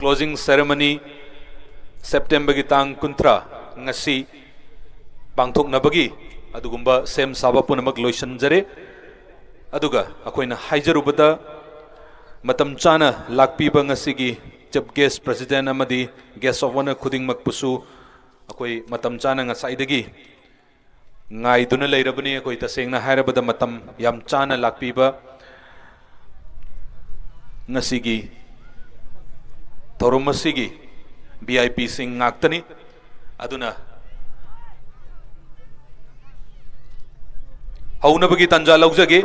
closing ceremony September ki tang kuntra ngasi pangthok nabagi adugumba sem saba punamak loisanjare aduga akoina haijarubada matam chana lakpiba ngasi gi jab guest president amadi guest of honor khuding makpusu akoi matam chana ngasaidagi ngai duna leirabani akoi tasengna hairabada matam yam chana lakpiba ngasi gi Torumasi VIP sing ngaktani aduna hauna bagi tanja laujage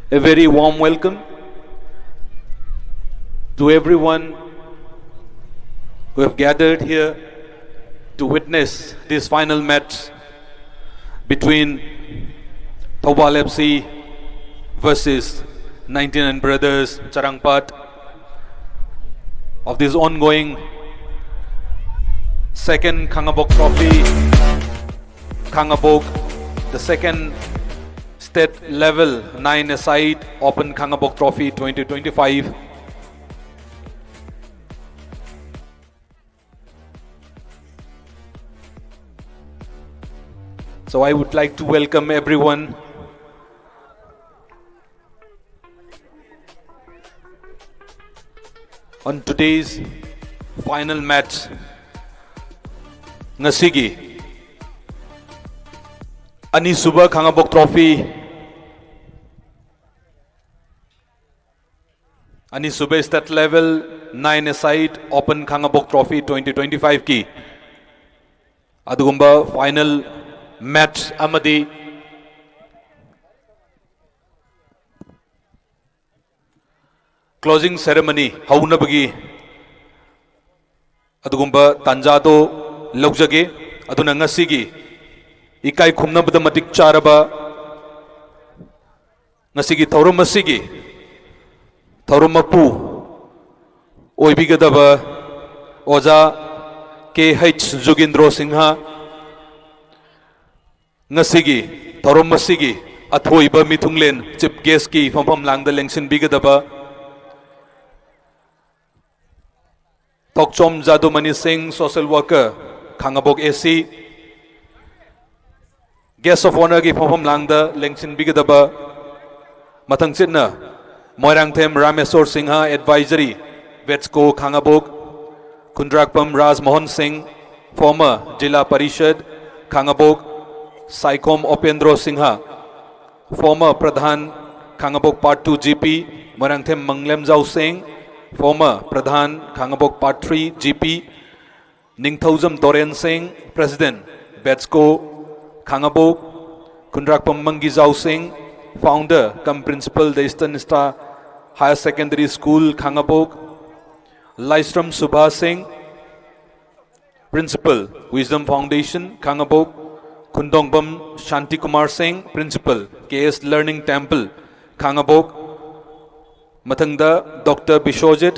A very warm welcome to everyone who have gathered here to witness this final match between Thoubal FC versus 99 Brothers Charangpat of this ongoing second Khangabok Trophy. Khangabok, the second State Level 9-a-side Open Khangabok Trophy 2025. So I would like to welcome everyone on today's final match. Ngasigi Ani Suba Khangabok Trophy Ani Suba State Level 9-a-side Open Khangabok Trophy 2025 ki adugumba final match amadi closing ceremony haunabagi adugumba tanjado laujage aduna ngasigi ikai khumnabada matik charaba ngasigi thaurum asigi thaurumapu oibigadaba oja KH Jugindro Singha ngasigi thaurum asigi athoiba mithunglen chief guest ki fampham langda lengsin bigadaba Tokchom Jadumani Singh social worker Khangabok AC guest of honor ki fampham langda lengsin bigadaba mathang chitna Moirangthem Rameswar Singha advisory Vetsco Khangabok Kundrakpam Raj Mohan Singh former Jila Parishad Khangabok Saikom Opendro Singha former Pradhan Khangabok Part 2 GP Moirangthem Manglem Jau Singh former Pradhan Khangabok Part 3 GP Ningthaujam Doren Singh President Vetsco Khangabok Kundrakpam Mangi Jau Singh founder cum principal the Eastern Star Higher Secondary School Khangabok Laistram Subha Singh principal Wisdom Foundation Khangabok Kundongbam Shanti Kumar Singh principal KS Learning Temple Khangabok Mathangda Dr. Bishojit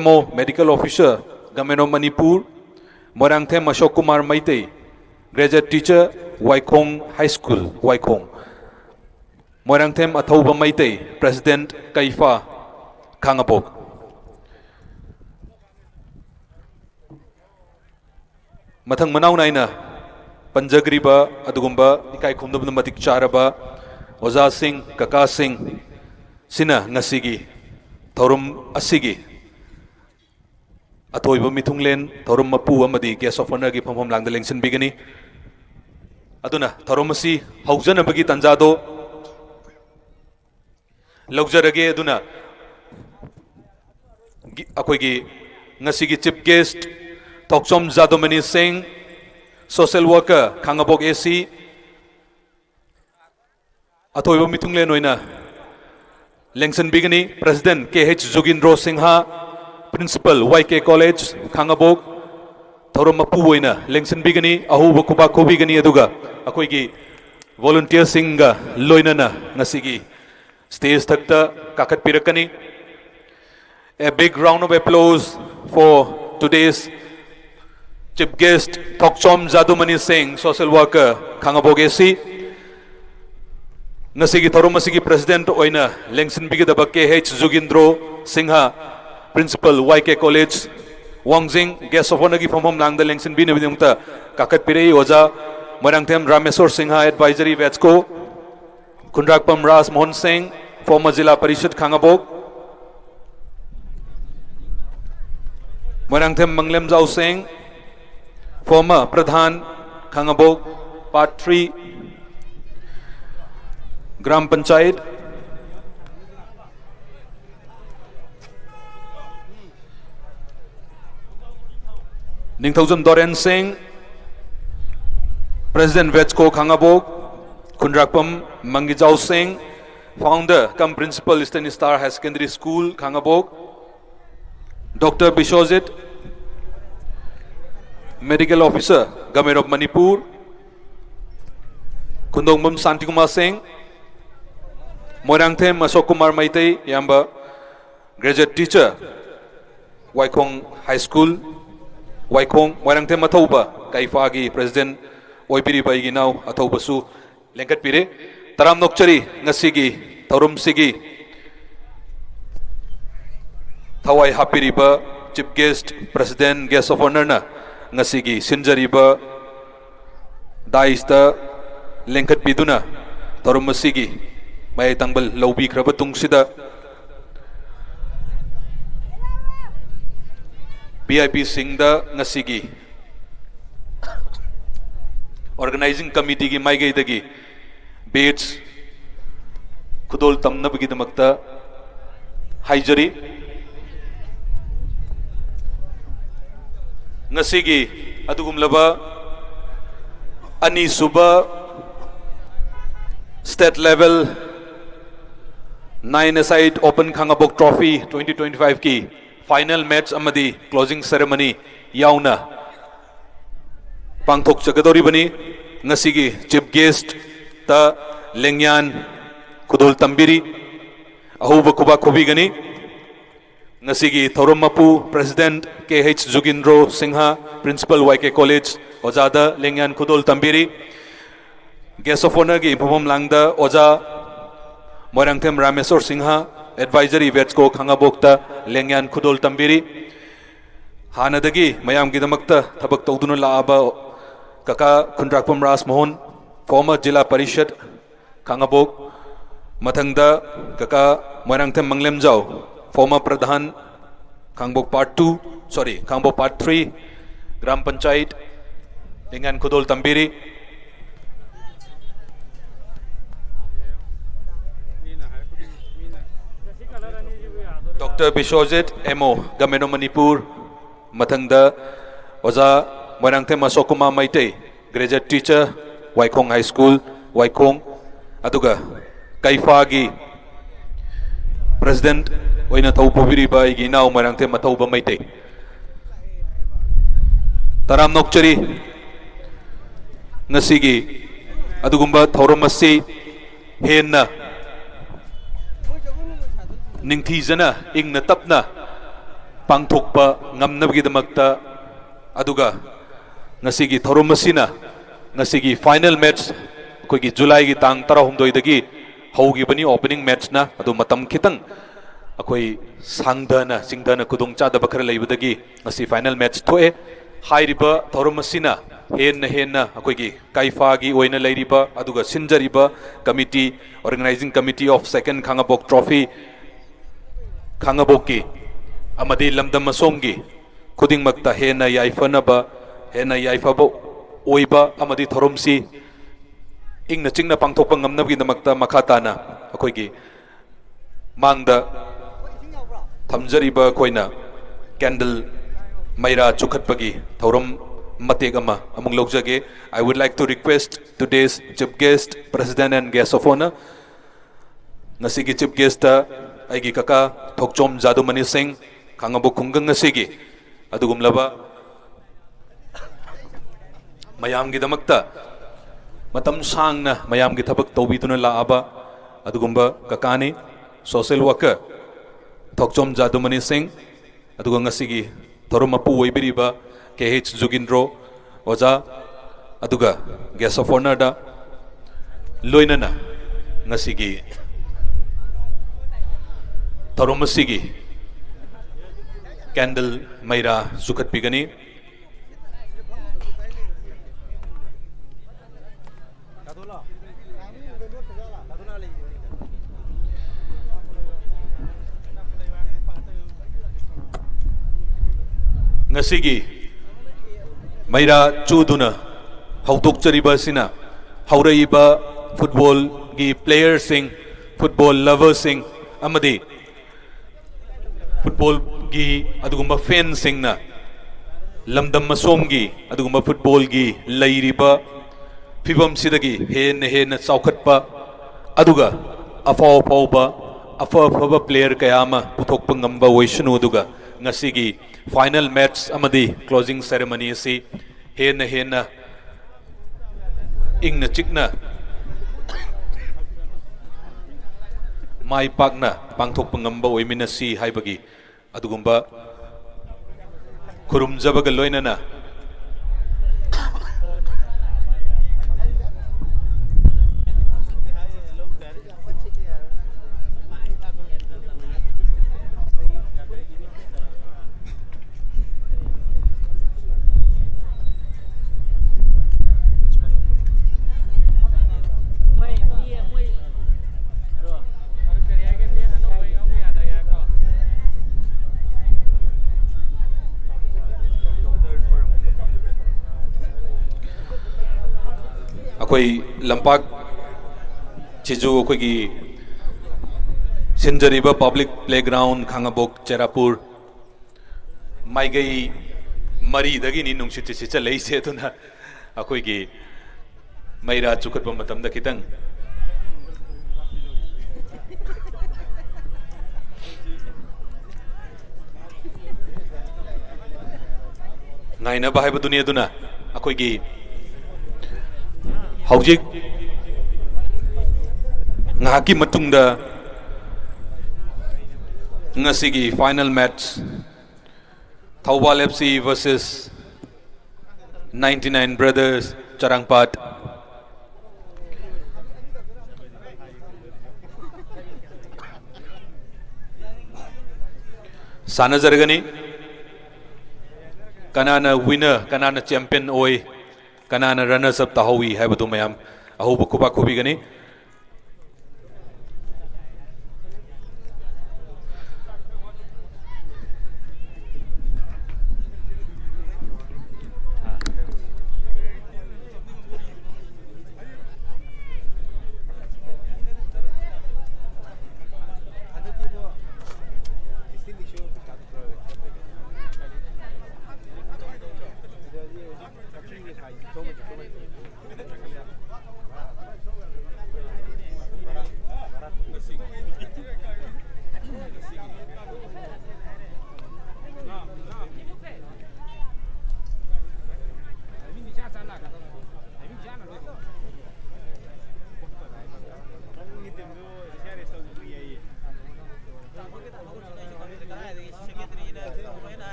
MO Medical Officer Government of Manipur Moirangthem Ashok Kumar Maitei graduate teacher Waikong High School Waikong Moirangthem Athauba Maitei President Kaifa Khangabok Mathang Manau Naina Panjagriba Adugumba Ikai Khumdabna Matik Charaba Oza Singh Kaka Singh Sina Ngasigi Thorum Asigi Athoiba Mithunglen Thorum Mapu Amadi guest of honor ki fampham langda lengsin bigani aduna Thorumasi Haujana Bagi Tanjado Laujarage aduna akoigi ngasigi chief guest Tokchom Jadumani Singh social worker Khangabok AC athoiba mithunglen oina lengsan bigani president KH Jugindro Singha principal YK College Khangabok thorum mapu oina lengsan bigani ahuba kuba khobigani aduga akoigi volunteer singa loinana ngasigi stage thakta kakat pirakani. A big round of applause for today's chief guest Thokchom Jadumani Singh, social worker Khangabogesi. Ngasigi thorum asigi president oina lengsin bigidaba KH Jugindro Singha, principal YK College Wangjing, guest of honor gi phomhom langda lengsin bina bidumta kakat pirei oja Moirangthem Rameswar Singha, advisory Vetsco Kundrakpam Ras Mohan Singh, former Zilla Parishad Khangabog, Moirangthem Manglem Jau Singh, former Pradhan Khangabog, part 3 Gram Panchayat, Ningthaujam Doren Singh, President Vetsco Khangabog, Kundrakpam Mangijau Singh, founder cum principal Eastern Star High Secondary School Khangabog, Dr. Bishojit, medical officer Government of Manipur, Kundongbam Santikumar Singh, Moirangthem Ashok Kumar Maitei Yamba, graduate teacher Waikong High School, Waikong Moirangthem Mathauba Kaifagi president Oipiri Baigi now Athaubasu Lenkat Pire Taram Nokchari Ngasigi Taurum Sigi Thawai Hapiriba chief guest president guest of honor na Ngasigi Sinjariba Daista Lenkat Piduna Taurum Masigi May Tangbal Lobi Krabatung Sida BIP Singda Ngasigi organizing committee ki mai dagi bates khudol tamna bagi damakta haijari ngasigi adugumlaba ani suba state level 9-a-side open Khangabog trophy 2025 ki final match amadi closing ceremony yauna Pangthok Chagadori Bani Ngasigi chief guest ta Lengyan Kudul Tambiri Ahuba Kuba Kubigani Ngasigi Thorumapu President KH Jugindro Singha Principal YK College Ojada Lengyan Kudul Tambiri Guest of honor gi Phomom Langda Oja Moirangthem Rameswar Singha Advisory Vetsco Khangabokta Lengyan Kudul Tambiri Hanadagi Mayam Gidamakta Tabak Tauduna Laaba Kaka Kundrakpam Ras Mohan, former Zilla Parishad Khangabog, Mathangda Kaka Moirangthem Manglem Jau, former Pradhan Khangbog part 2, sorry, Khangbog part 3, Gram Panchayat, Lengyan Kudul Tambiri, Dr. Bishojit MO, Government of Manipur, Mathangda Oza Moirangthem Ashok Kumar Maitei, graduate teacher, Waikong High School, Waikong, aduga Kaifagi, President, Oina Taupaviri Bai Ginao Moirangthem Mathauba Maitei. Taram Nokchari, Ngasigi, Adugumba Thauramasi, Hena, Ningthizana, Ingna Tapna, Pangthokpa, Ngamnabgidamakta, aduga Ngasigi Thorumasina Ngasigi final match Koigi July gi tang tarahumdoi dagi Haugi bani opening match na Adu matam kitang Akoi sangdana singdana kudung chada bakar laibadagi Ngasi final match thoe Hai riba Thorumasina Hen Akoigi Kaifagi oina lairiba Aduga Sinjariba Committee Organizing Committee of Second Khangabog Trophy Khangabog ki Amadi Lamdam Masomgi Kuding Makta Hena Yaifanaba Hena Yaifabo Oiba Amadi Thorumsi Ingna Chingna Pangthokpa Ngamnabgi Damakta Makhatana Akoigi Mangda Thamjariba Koina Candle Maira Chukhatpagi Thorum Mategama among Logjage. I would like to request today's chief guest, president and guest of honor. Ngasigi chief guest Aigi Kaka Thokchom Jadumani Singh Khangabog Khungang Ngasigi Adugumlaba Mayam Gidamakta Matam Sang na Mayam Gitabak Tobituna Laaba अदुगुम्बा ककानी social worker Thokchom Jadumani Singh अदुगा ngasiगी थोरम मपु ओइबिरिबा KH Jugindro ओजा अदुगा guest of honour दा लोइनना ngasiगी थोरम मसिगी कैंडल मैरा सुखत पिगनी ngasiगी मैरा चूदुना हौदोक्चरिबा सिना हौरइबा फुटबॉल की प्लेयर सिंह फुटबॉल लवर सिंह अमदी फुटबॉल की अदुगुम्बा फैन सिंगना लमदम मसोमगी अदुगुम्बा फुटबॉल की लैरिबा फिबम सिदगी हेन हेन चौखटपा अदुगा अफाव फावबा अफाफबा प्लेयर कयामा पुथोकपा ngamba ओइसनु अदुगा ngasiगी फाइनल मैच अमदी क्लोजिंग सेरेमनी से हेन हेन इंग चिकना माई पाकना पांथोकपा ngamba ओइमिनसी हाइबगी अदुगुम्बा खुरुमजबगा लोइनना अखोई लंपाक चिजू अखोई सिंजरीबा पब्लिक प्लेग्राउंड खांगाबोक चेरापुर माइगई मरी दगी नि नुंगसित सिच लेइसे तुना अखोई की मैरा चुखतबा मतमदा खितंग नाइना बाहायबा दुनिया दुना अखोई की हौजिक ngahaki matungda ngasigi final match Thawbal FC versus 99 Brothers Charangpat sana jargani kanana winner kanana champion oi kanana runners up tahawi haibatu mayam ahuba kuba kubi gani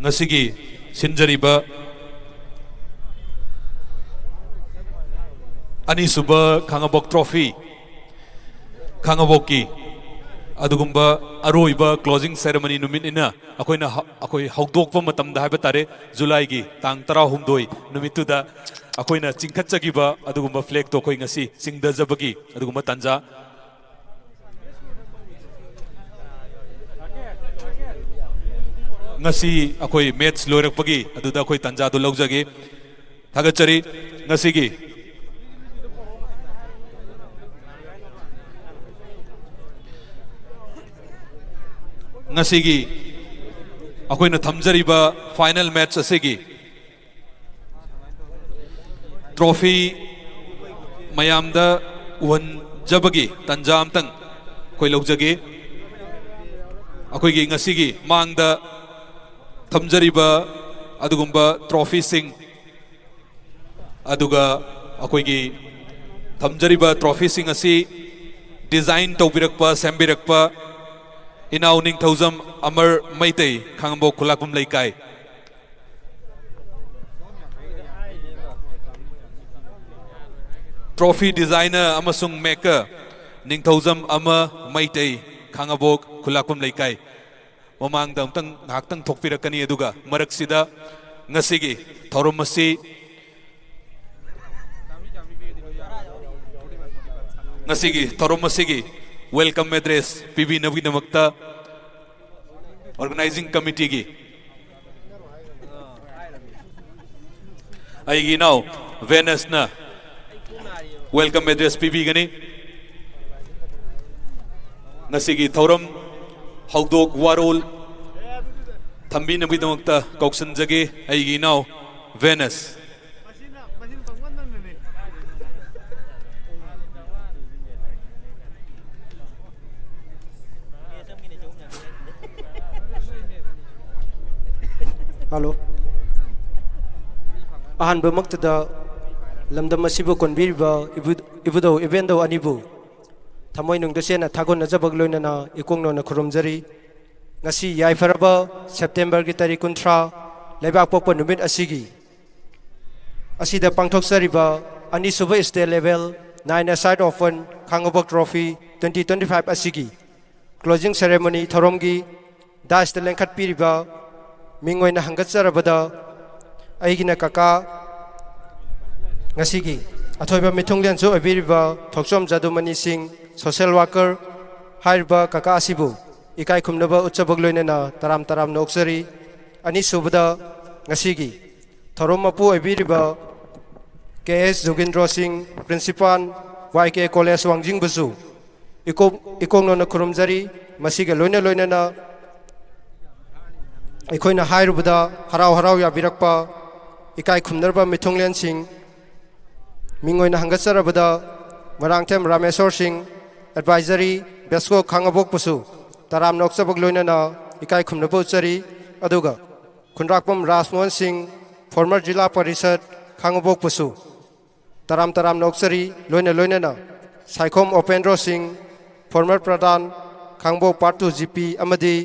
ngasigi sinjariba ani suba khangabok trophy khangaboki adugumba aroiba closing ceremony numit ina akoi hawdokpa matamda haiba tare July gi tang 16 numituda akoina chingkhatchagiba adugumba flag to koi ngasi singdajabagi adugumba tanja ngasi akoi match loirakpagi aduda akoi tanja do laujage thagachari ngasigi ngasigi akoina thamjariba final match asigi trophy mayamda wan jabagi tanja amtang koi laujage akoi gi ngasigi mangda thamjariba adugumba trophy sing अदुगा अखोइगी थमजरिबा trophy सिंग असी design तौबिरकपा सेम्बिरकपा इनाउ निंगथौजम अमर मैतै खांगबो खुलाकुम लैकाय ट्रॉफी डिजाइनर अमसुंग मेकर निंगथौजम अमर मैतै खांगबो खुलाकुम लैकाय ममांग दमतंग नाक्तंग थोकपिरकनी अदुगा मरकसिदा ngasiगी थौरम असी ngasiगी थौरम असीगी वेलकम एड्रेस पीबी नबीदमक्ता ऑर्गेनाइजिंग कमिटी की आइगी नाउ वेनस ना वेलकम एड्रेस पीबी गनी ngasiगी थौरम हौदोक वारोल थंबी नबीदमक्ता कौक्सनजगे आइगी नाउ वेनस हेलो अहनब मक्तदा लमदम असिबु कोनबिरिबा इबुदो इवेंदो अनिबु थमोय नुंगदसेना थागोनजबग लोइनना इकोंगनोना खुरुमजरी ngasi याइफरबा सेप्टेम्बर की तारीख 30 लेबाक पोकपा नुमित असिगी असिदा पांगथोकसरिबा अनिसुबा state level 9 aside open Khangabok trophy 2025 असिगी क्लोजिंग सेरेमनी थरोमगी दास लेंखत पिरिबा मिंगोइना हंगतसरबदा अइगिना काका ngasiगी अथोइबा मिथुंगलेनसु अबिरिबा थोकसोम जादुमनी सिंह सोशल वर्कर हाइरबा काका असिबु इकाई खुमनबा उत्सबक लोइनना तराम तराम नोक्सरी अनिसुबदा ngasiगी थरोम मपु अबिरिबा K S Joginder Singh principal वाईके college Wangjing बुसु इकोंगनोना खुरुमजरी मसिगे लोइना लोइनना अखोइना हाइरुबदा हराव हराव याबिरकपा इकाई खुमनरबा मिथुंगलेन सिंह मिंगोइना हंगसरबदा मरांगथेम रामेश्वर सिंह एडवाइजरी बेस्को खांगबोक पुसु तराम नोक्सबक लोइनना इकाई खुमनबो चरी अदुगा खुनराकपम राजमोहन सिंह फॉर्मर जिला परिषद खांगबोक पुसु तराम तराम नोक्सरी लोइना लोइनना साइखोम उपेंद्र सिंह फॉर्मर प्रधान खांगबोक पार्ट 2 जीपी अमदी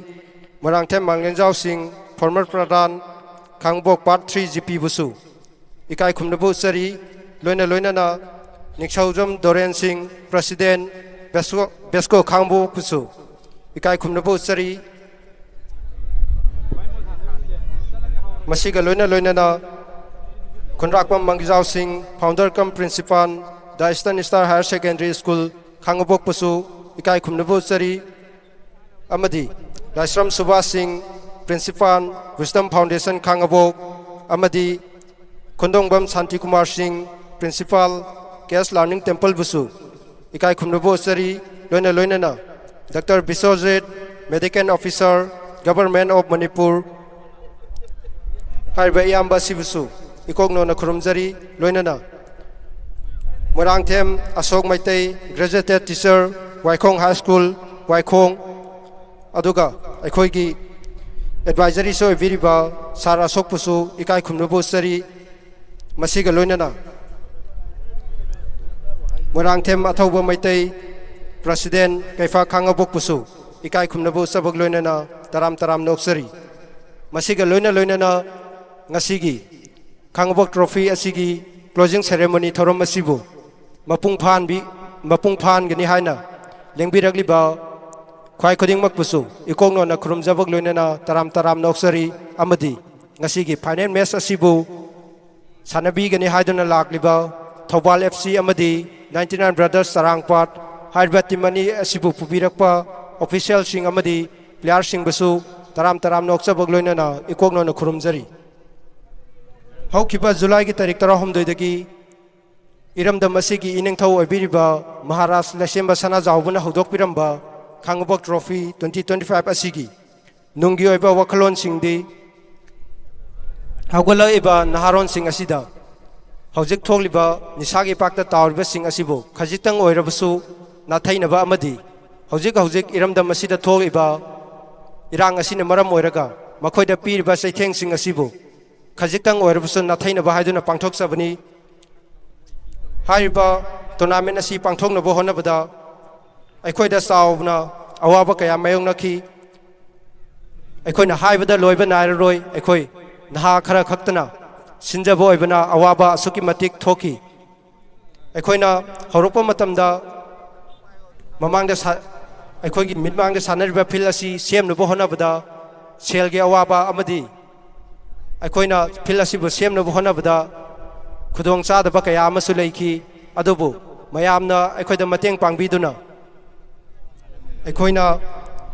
मरांगथेम मांगलेंजाव सिंह फॉर्मर प्रधान खांगबोक पार्ट 3 जीपी बुसु इकाई खुमनबो चरी लोइना लोइनना निक्सौजम दोरेन सिंह प्रेसिडेंट बेस्को खांगबोक पुसु इकाई खुमनबो चरी मसिगा लोइना लोइनना Khundrakpam Mangjao Singh founder cum principal the Eastern Star Higher Secondary School Khangabok पुसु इकाई खुमनबो चरी अमदी Laishram Subhash Singh principal Wisdom Foundation Khangabok अमदी Khundongbam Shanti Kumar Singh principal K S Learning Temple बुसु इकाई खुमनबो चरी लोइना लोइनना doctor Biswajit medical officer government of Manipur हाइबा इयाम्बा सिबुसु इकोंगनोना खुरुमजरी लोइनना Moirangthem Ashok Meitei graduated teacher Waikhong High School Waikhong अदुगा अखोइगी advisory सो बिरिबा सार अशोक पुसु इकाई खुमनबो चरी मसिगा लोइनना मोरांगथेम अथौबा मैतै प्रेसिडेंट कैफा खांगबोक पुसु इकाई खुमनबो सबक लोइनना तराम तराम नोक्सरी मसिगा लोइना लोइनना ngasiगी खांगबोक ट्रॉफी असिगी क्लोजिंग सेरेमनी थौरम असिबु मपुंग फान गनि हाइना लेंबिरगलिबा ख्वाई खुदिंगमक पुसु इकोंगनोना खुरुमजबक लोइनना तराम तराम नोक्सरी अमदी ngasiगी फाइनल मैच असिबु सानबी गनि हाइदुना लाक्लिबा थौबाल एफसी अमदी 99 ब्रदर्स सरंगपाट हाइबा टीमनी असिबु पुबिरकपा ऑफिशियल सिंग अमदी प्लेयर सिंग बसु तराम तराम नोक्सबक लोइनना इकोंगनोना खुरुमजरी हौखिबा जुलाई की तारीख 13 इरमदम असिगी इनिंगथौ अबिरिबा महाराष्ट्र लसेंबा सना जावबना हौदोकपिरम्बा खांगबोक ट्रॉफी 2025 असिगी नुंगी ओइबा वखलोन सिंगदी हौगलाइबा नहारोन सिंग असिदा हौजिक थोगलिबा निसागी पाकता तावरिबा सिंग असिबो खजितंग ओइरबसु नाथैनबा अमदी हौजिक इरमदम असिदा थोगिबा इरांग असिना मरम ओइरगा मखोइदा पीरिबा सैथेंग सिंग असिबो खजितंग ओइरबसु नाथैनबा हाइदुना पांथोकसबनी हारिबा टूर्नामेंट असी पांथोकनबो होनबदा अखोइदा सावना अवाबा कया मायोंगनखी अखोइना हाइबदा लोइबा नायरोय अखोइ नहा खरा खक्तना सिंजबो ओइबना अवाबा असुकी मतिक थोकी अखोइना हरोपा मतमदा ममांगदा अखोइगी मिटमांगदा सानरिबा फिल असी सेमनबो होनबदा सेलगे अवाबा अमदी अखोइना फिल असीबु सेमनबो होनबदा खुदोंग चादबा कया अमसु लेखी अदुबु मयामना अखोइदा मतेंग पांगबिदुना अखोइना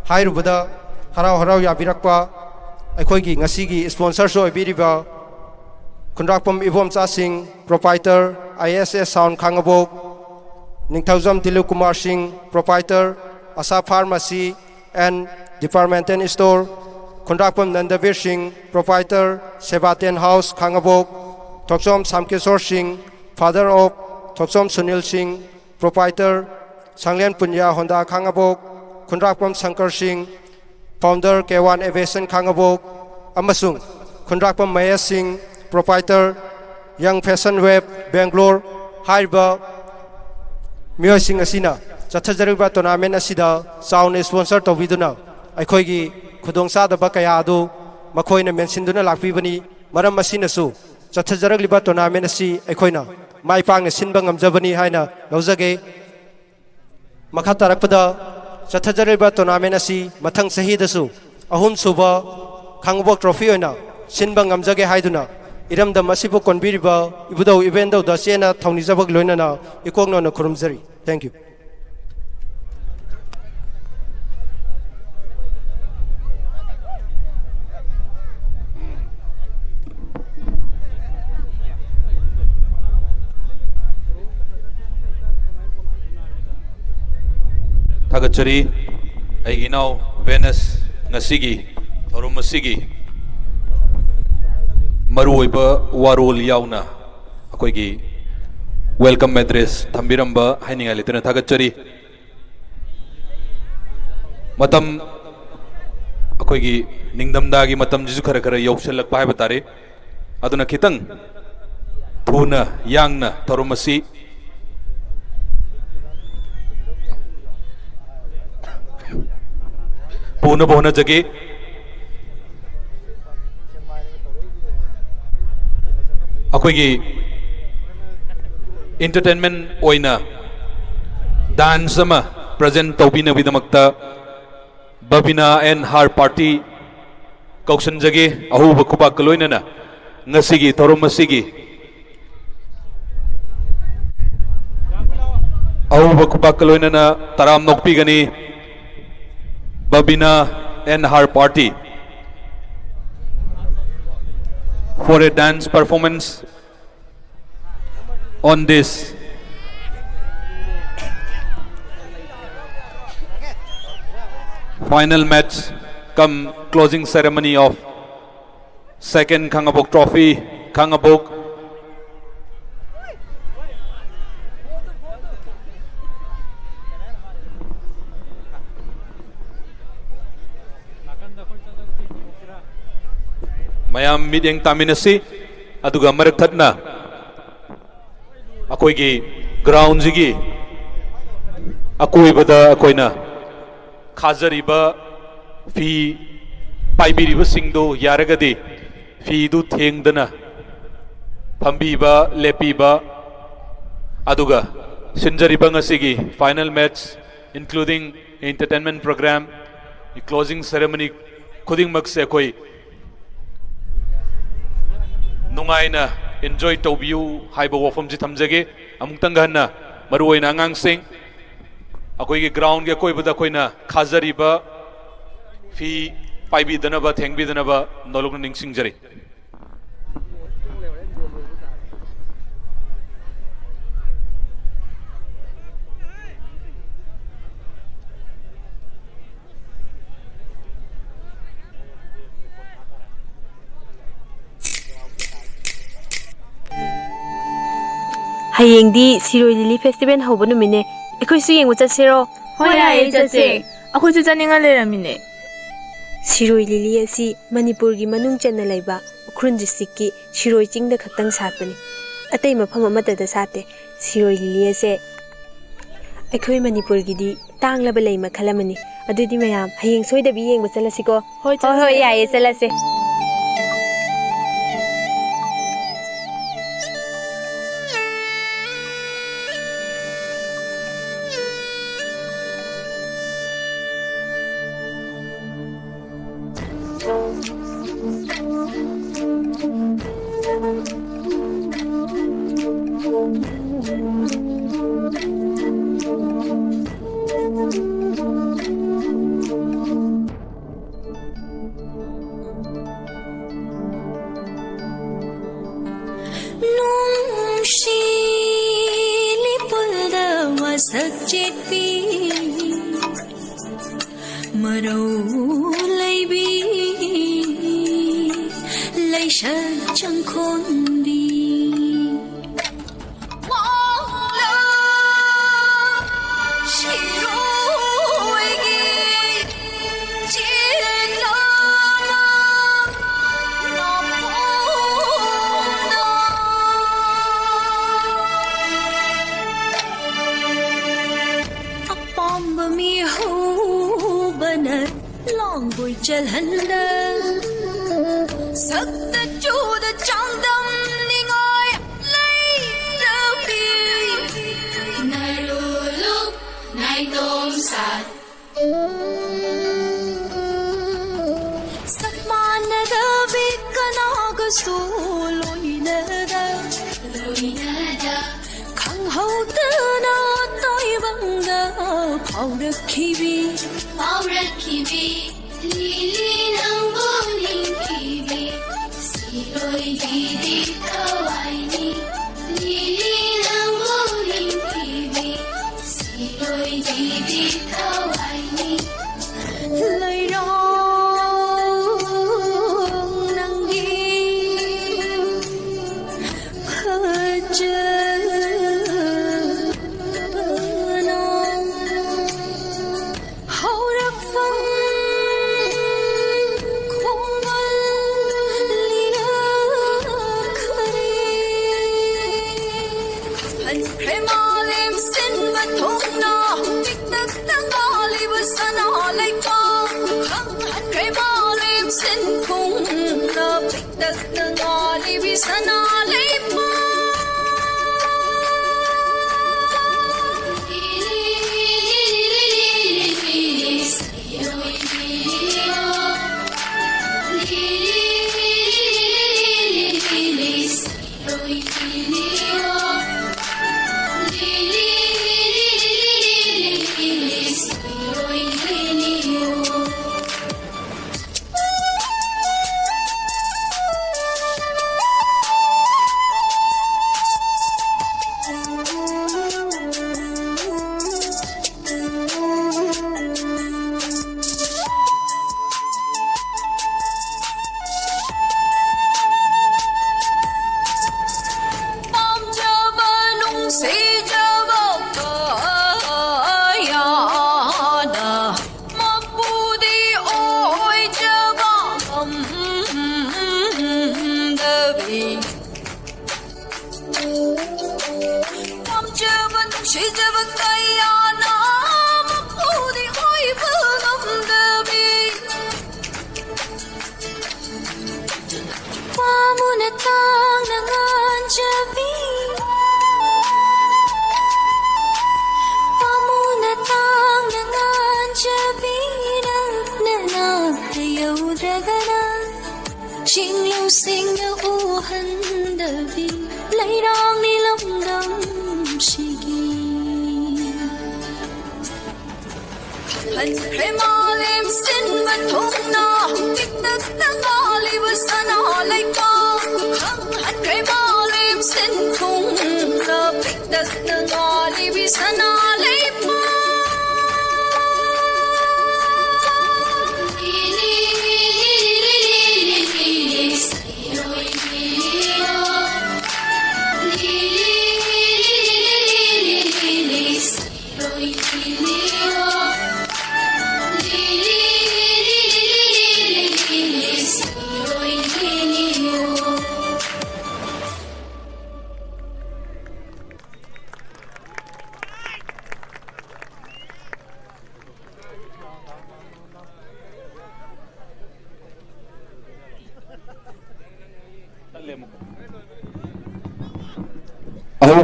हाइरुबदा हराव हराव याबिरक्पा अखोइगी ngasiगी स्पॉन्सर्स ओइबिरिबा Khundrakpam Ibomcha Singh proprietor ISS Sound Khangabok Ningthoujam Dilu Kumar Singh proprietor Asha Pharmacy and Departmental Store Khundrakpam Nandvir Singh proprietor सेबातेन House Khangabok Thoksom Samkeshwar Singh father of Thoksom Sunil Singh proprietor Sanglen Punya Honda Khangabok Khundrakpam Shankar Singh founder K1 Aviation Khangabok अमसुंग Khundrakpam Mahesh Singh proprietor Young Fashion Web Bangalore हाइबा मियोय सिंह असिना चथजरिबा टूर्नामेंट असिदा चाउन स्पॉन्सर तौबिदुना अखोइगी खुदोंचादबा कया अदु मखोइना मेंसिनदुना लाक्पिबनी मरम असिनसु चथजरगलिबा टूर्नामेंट असि अखोइना माइपांगना सिनबा ngamjabani हाइना लौजगे मखा तारकपदा चथजरिबा टूर्नामेंट असि मथंग सहीदसु अहुम सुबा खांगबोक ट्रॉफी ओइना सिनबा ngamjage हाइदुना इरमदम असिबु कोनबिरिबा इबुदौ इवेंटदौ दसेना थौनिजबक लोइनना इकोगनोना खुरुमजरी थैंक यू थागचरी अगिनाव वेनस ngasiगी थोरुम मसिगी मरुइब वारोल यावना अखोइगी वेलकम एड्रेस थंबिरंबा हाइनिंगा लेतना थागचरी मतम अखोइगी निंगदमदागी मतम जिजु खरा खरा यौसलक पाय बतारे अदुना खितंग थुना यांगना थोरुम मसि पूर्ण बहुना जगे अखोइगी एंटरटेनमेंट ओइना डांस अमा प्रेजेंट तौबिनबिदमक्ता बबिना एंड हार पार्टी कौशन जगे अहुब खुबाक लोइनना ngasiगी थोरुम मसिगी अहुब खुबाक लोइनना तराम नोकपिगनी Babina and her party for a dance performance on this final match come closing ceremony of second Khangabok Trophy. Khangabok Mayam meeting taminasi aduga marak thadna akoigi ground jigi akoi bada akoina khazariba fi paibiriba singdo yaragadi fi du thengdana phambiba lepiba aduga sinjariba ngasigi final match including entertainment program closing ceremony khuding makse akoi नुंगाइना enjoy तौबियु हाइबा वफम ji थमजगे अमुक्तंग Hannah मरुओइना अंगांग Singh अकोइगे ground के कोइबदा कोइना खाजरिबा फी पाइबिदनबा थेंगबिदनबा नोलुगन निंगसिंगजरी हयेंदी Sirohi lily festival होबो नुमिने एखोइसु येंगबो चसेरो होय आइ चसे अखोइसु चनिंगा लेरामिने Sirohi lily असि मणिपुर की मनुंग चन्ना लैबा उखरुन district की सिरोई चिंग the खतंग सातपने अतै मफम अमतदा साते Siroi lili ase akhoi Manipur gidi tanglaba lei makhalamani adudi mayam hayeng soidabi yengba chalasiko Hoi hoi yaye chalase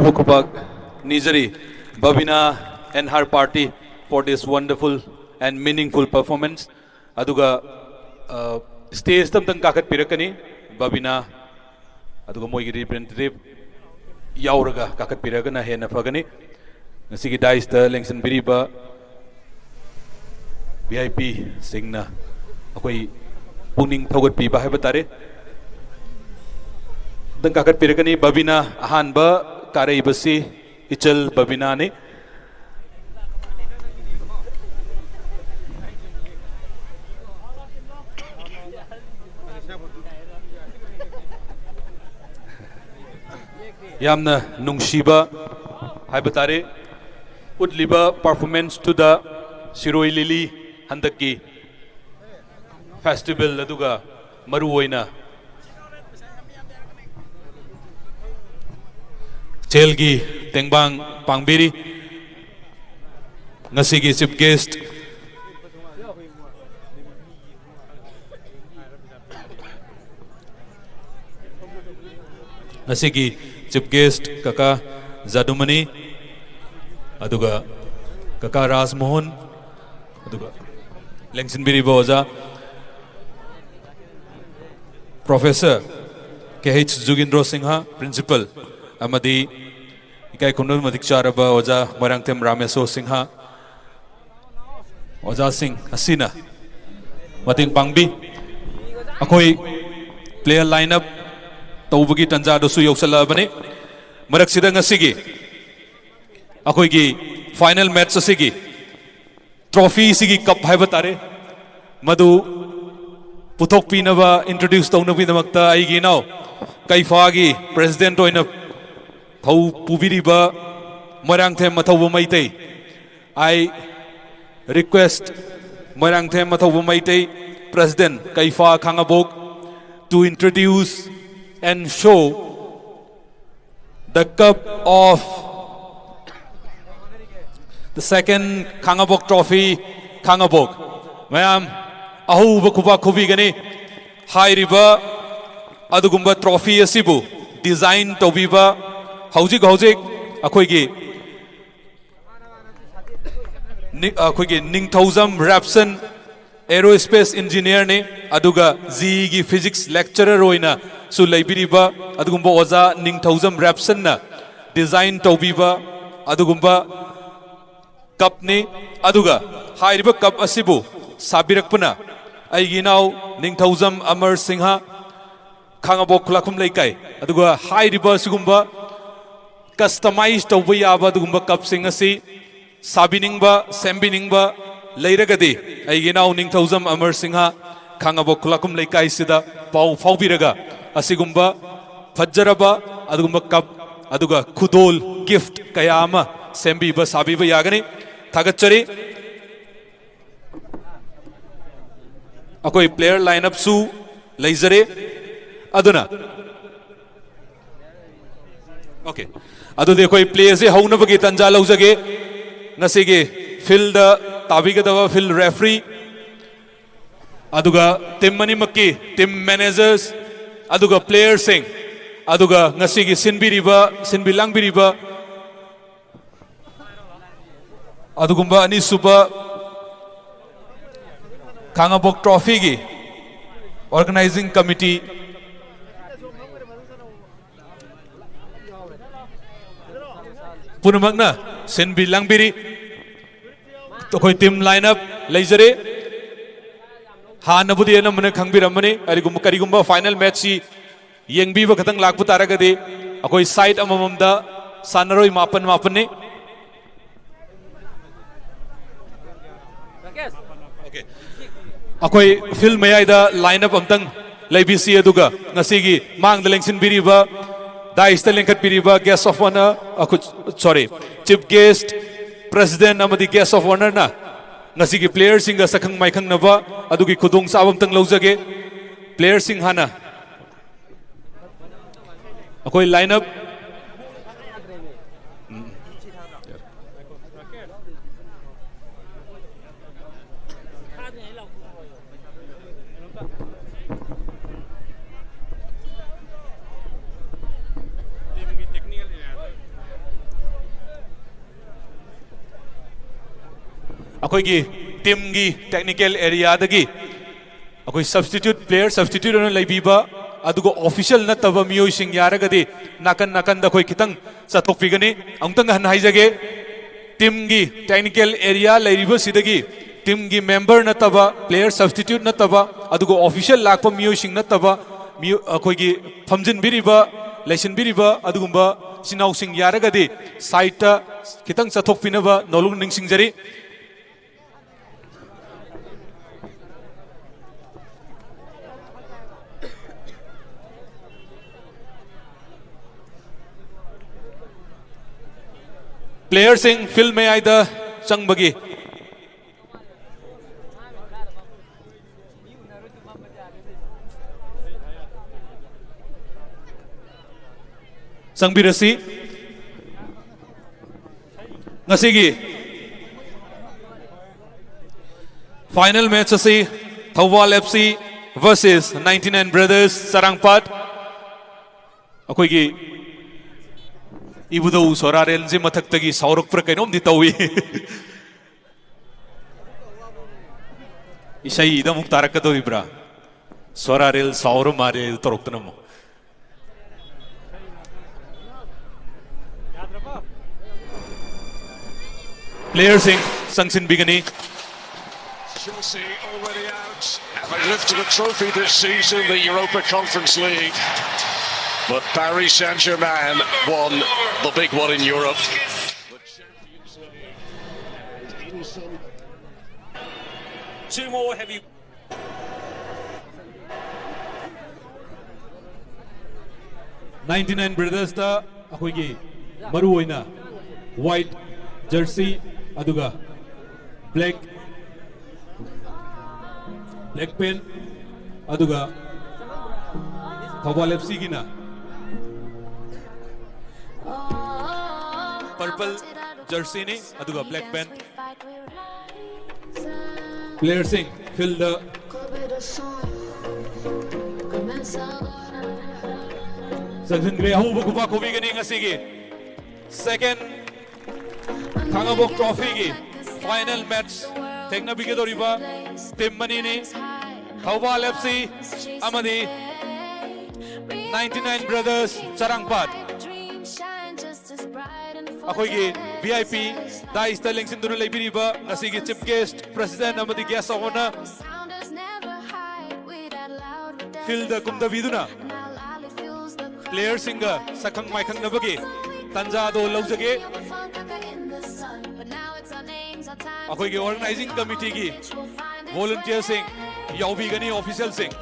Arahu Kubak Nizari Babina and her party for this wonderful and meaningful performance. Aduga stage tam tang kakat pirakani Babina aduga moigi representative yauraga kakat piragana hena fagani ngasigi dais da lengsan biriba VIP singna akoi puning thogot pi ba haiba tare dang kakat pirakani Babina ahanba karei basi ichal Babina ne Yamna nungshiba haibatare utliba performance to the Siroi Lili handaki festival aduga maruoina Chelgi tengbang pangbiri ngasigi chief guest ngasigi chief guest kaka Zadumani aduga kaka Rasmohan aduga lengsin biri boza Professor KH Jugindro Singha principal amadi ikai kunul madikcharaba oja Moirangthem Rameso Singha oja Singh asina mating pangbi akoi player lineup tawbagi tanja dosu yausalabane marak sidang asigi akoi gi final match asigi trophy sigi cup haibatare madu puthok pinaba introduce tawnabi damakta aigi now kaifagi president oina thau pubiriba Moirangthem mathauba maitei I request Moirangthem mathauba maitei president Kaifa Khangabok to introduce and show the cup of the second Khangabok trophy Khangabok mayam ahuba kuba khubi gani hai riba adugumba trophy asibu design tobiba hojik akhoi gi Ningthauzam Rapson aerospace engineer ne aduga Z gi physics lecturer oina su laibiriba adugumba oza Ningthauzam Rapson na design tobiba adugumba cup ne aduga hairiba cup asibu sabirakpuna aigi now Ningthauzam Amar Singha Khangabok khulakhum leikai aduga hairiba sugumba customize tawba yaba adugumba cup sing asi sabiningba sembiningba leiragadi aigi now Ningthauzam Amar Singha Khangabok khulakhum leikai sida pau faubiraga asigumba fajjaraba adugumba cup aduga khudol gift kayama sembiba sabiba yagani thagachari akoi player lineup su leizare aduna okay adu de koi play se hauna bagi tanja laujage ngasige field tabigadawa field referee aduga team mani makki team managers aduga players sing aduga ngasigi sinbilang biriba adugumba ani suba Khangabok trophy gi organizing committee punamagna sinbilang biri to koi team lineup leizare hanabudi enamane khangbiramani karigumba final match si yengbiba khatang lakpu taragadi akoi side amamamda sanaroi mapan ne okay akoi film mayaida lineup amtang leibisi aduga ngasigi mangda lengsin biriba daista lengkat biriba guest of honor chief guest president amadi guest of honor na ngasigi players singa sakhang maikhang naba adugi khudong sabam tang laujage players sing hana akoi lineup अखोगी team की technical area दगी अखोई substitute player substitute होना लेबीबा अदुगो official नतबा मियोई Singh यारगदी नाकन नाकन the कोई खितंग चतोकपिगनी अमतंग हन हाइजगे team की technical area लेरिबो सिदगी team की member नतबा player substitute नतबा अदुगो official Lakhpa मियोई सिंग नतबा मियो अखोगी फमजिनबिरिबा लेसिनबिरिबा अदुगुंबा सिनाउ सिंग यारगदी site खितंग चतोकपिनबा नोलुग निंगसिंगजरी player Singh film में आयदा चंगबगी संगबिरसी ngasiगी फाइनल मैच असी थौबाल एफसी वर्सेस 99 ब्रदर्स सरंगपाट अखोगी इबुदौ सोरारेल जे मथक्तगी सावरकप्र कैनोम दि तौई इसई इदा मुक तारकदोइब्रा सोरारेल सावरो मारे तोरक्तनमो प्लेयर सिंह संगसिन बिगनी Chelsea already out. They lifted a trophy this season, the Europa Conference League. But Paris Saint-Germain won the big one in Europe. Two more heavy. "99 Brothers" ta akoigi maru oina white jersey aduga black pen aduga Thawal FC gina purple jersey ni aduga black pen player sing fill the Sanjin Gray hu bukupa kobi gani ngasigi second Khangabok trophy gi final match tekna bigedoriba team manini Thawal FC amadi 99 Brothers Sarangpat akoigi VIP dai styling sinduna leibiriba ngasigi chief guest president amadi guest of honor fill the kumda viduna player singer sakhang maikhang nabagi tanja do laujage akoigi organizing committee gi volunteer sing yaubigani official sing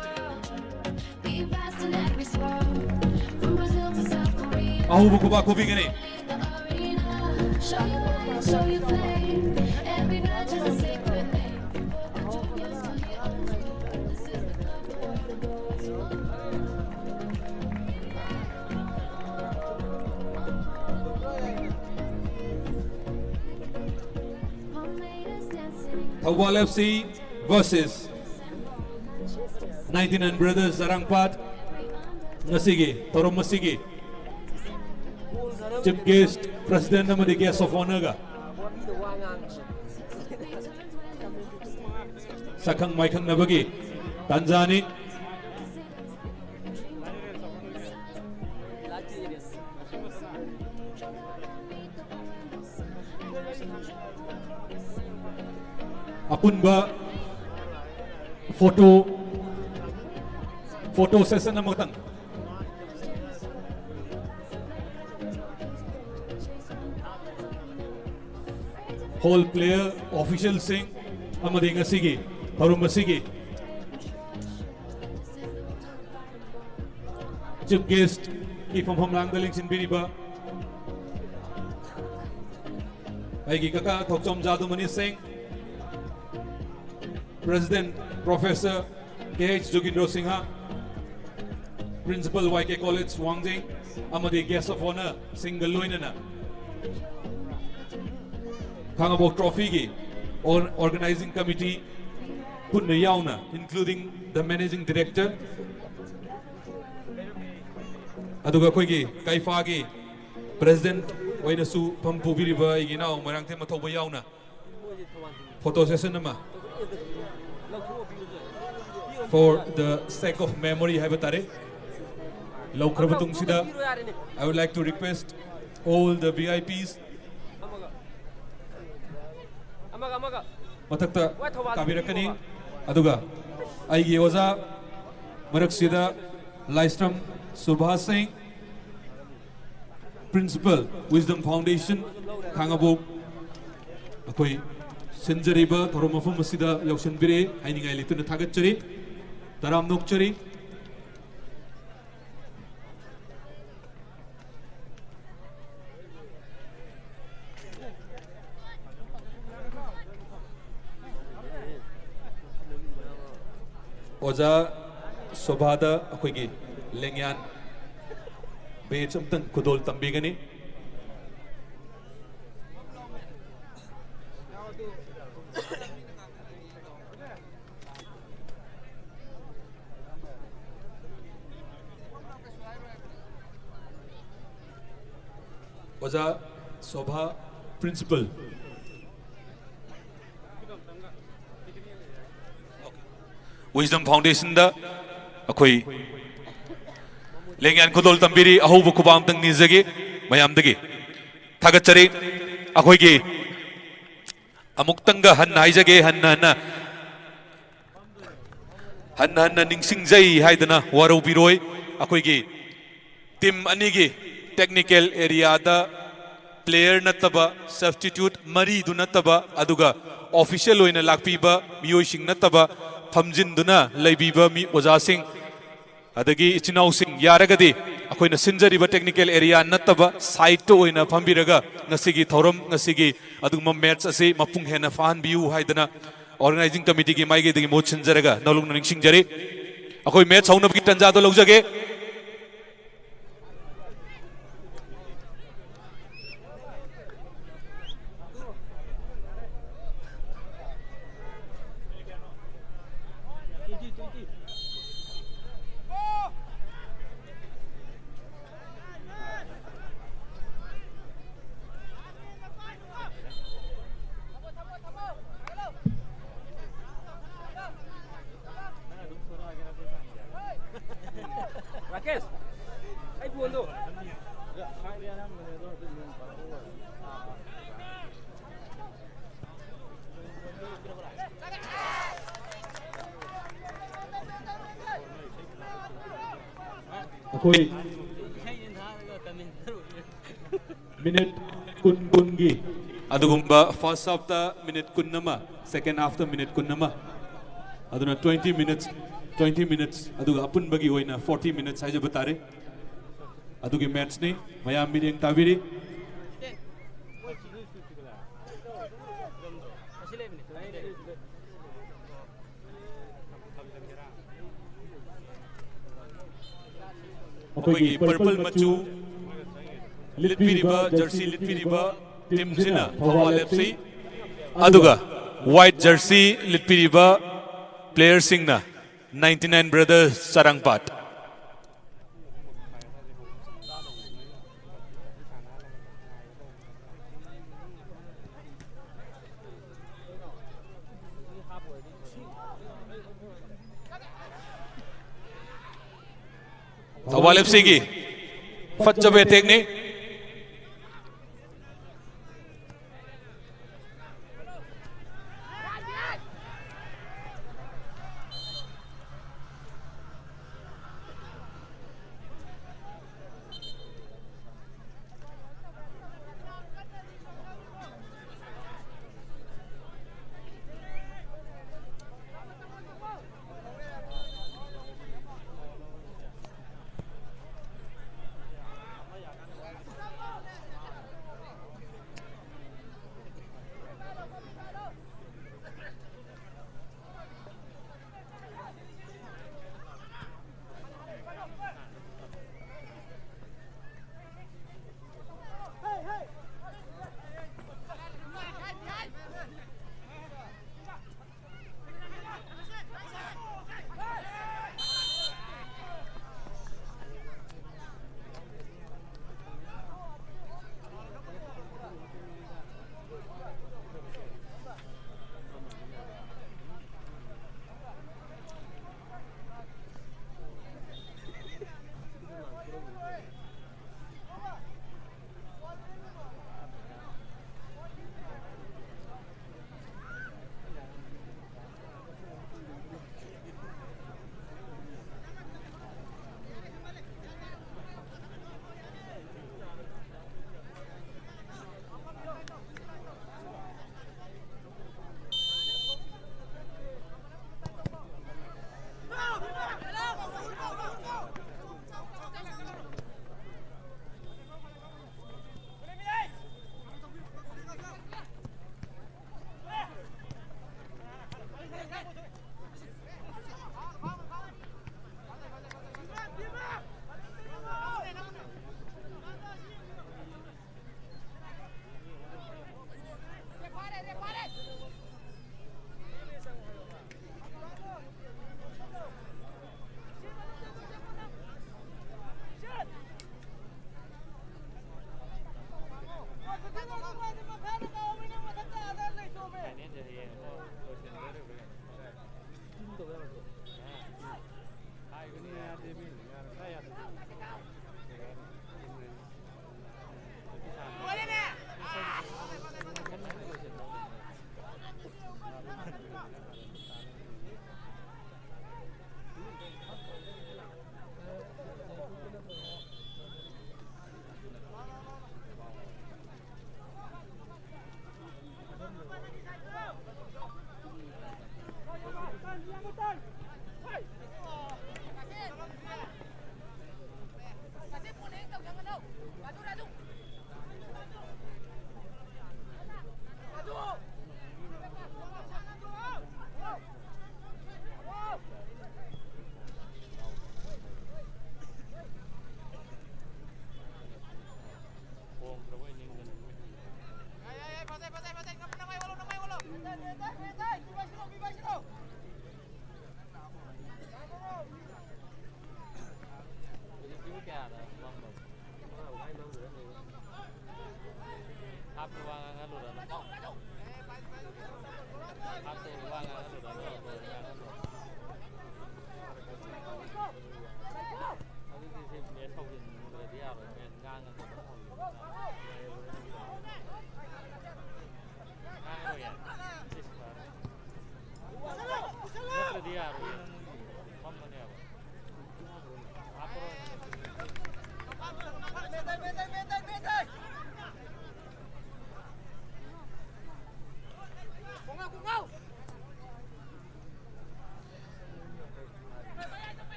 ahu bukuba kubigani Thawal FC versus 99 Brothers Sarangpat ngasigi torom masigi chief guest president amadi guest of honor ga sakhang maikhang nabagi Tanzani apunba photo session namatang whole player official sing amadi ngasigi harum masigi chief guest ki from Langdaling sinbiriba aigi kaka thokchom jadumani sing President Professor K.H. Jogindro Singha, Principal YK College Wangjing, amadi guest of honor Single Loinana. Khangabok Trophy gi organizing committee punna yauna including the managing director aduga koigi kaifa gi president wainasu pampubiriba igina marangte mathoba yauna photo session nama for the sake of memory habatare laukrabatung sida. I would like to request all the VIPs mathakta kabirakani aduga aigi oza marak sida Laistram Subhas Singh, Principal, Wisdom Foundation, Khangabok, akoi sinjariba thoromafam asida yaushanbire hainingai lituna thagatchari taram nokchari. Oza Sobhada akoigi lengyan batch amtang kudol tambigani. Oza Sobha Principal. Wisdom Foundation da akoi lengyan kudol tambiri ahubu kubam tang nizagi mayam dagi thagachari akoi gi amuktanga hanna haijage hanna ningsingjai haidana waro biroi akoi gi team anigi technical area da player nataba substitute mari du nataba aduga official oina lakpiba miyoi sing nataba famjin duna leibiba mi oja sing adagi ichinau sing yaragadi akoina sinjariba technical area nataba site to oina phambiraga ngasigi thoram ngasigi adugma match ase mapung hena fan biu haidana organizing committee gi maigi digi mo sinjaraga nolung ning singjari akoi match hauna gi tanja do logjage. Akoi minute kungi adugumba first half the minute kunnama second half the minute kunnama aduna 20 minutes aduga apun bagi hoina 40 minutes haja batare adugi match ni mayam mireng tabiri akoi purple machu litpiriba jersey litpiriba team sina Thawal FC aduga white jersey litpiriba player singna 99 brothers Sarangpat. Thawal FC gi fatjabe tekni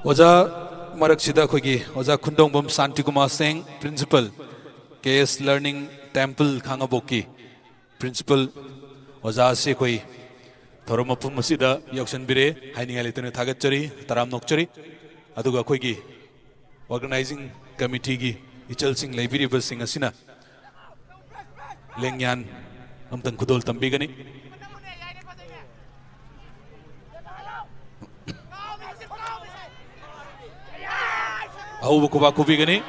ओजा मरकसिदा खोगी ओजा Khundongbam Shanti Kumar Singh principal K S Learning Temple खांगाबोकी principal ओजा से कोई theorem मफुम मसिदा यौशन बिरे हाइनिंग लेतने थागतचरी तराम नोकचरी अदुगा खोगी organising committee की इचल सिंह लेबिरिबल सिंह असिना लेंग्यान अमतंग खुदोल तंबीगनी Kuba kubi gani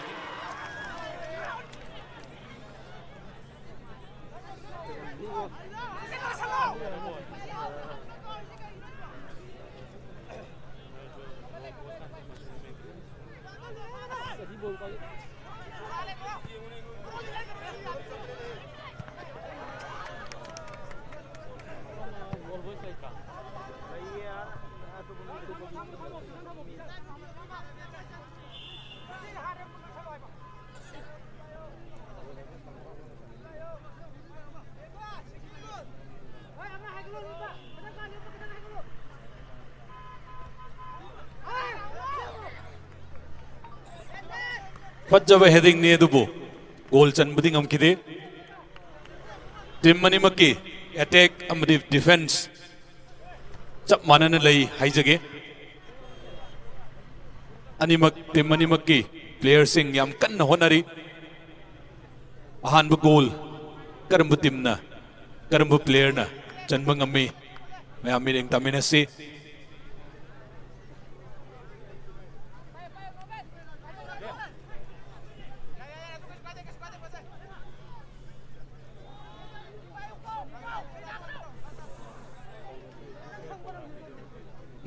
फज्जब हेडिंग ने दुबो गोल चनबुदी ngam-kide टीम मनिमकी अटैक अमदि डिफेंस चप मानना लई हाइजगे अनिमक टीम मनिमकी प्लेयर सिंह याम कन्न होनरी अहानब गोल करंब टीमना करंब प्लेयर ना चनब ngami मैम मिरेंग तामिनसी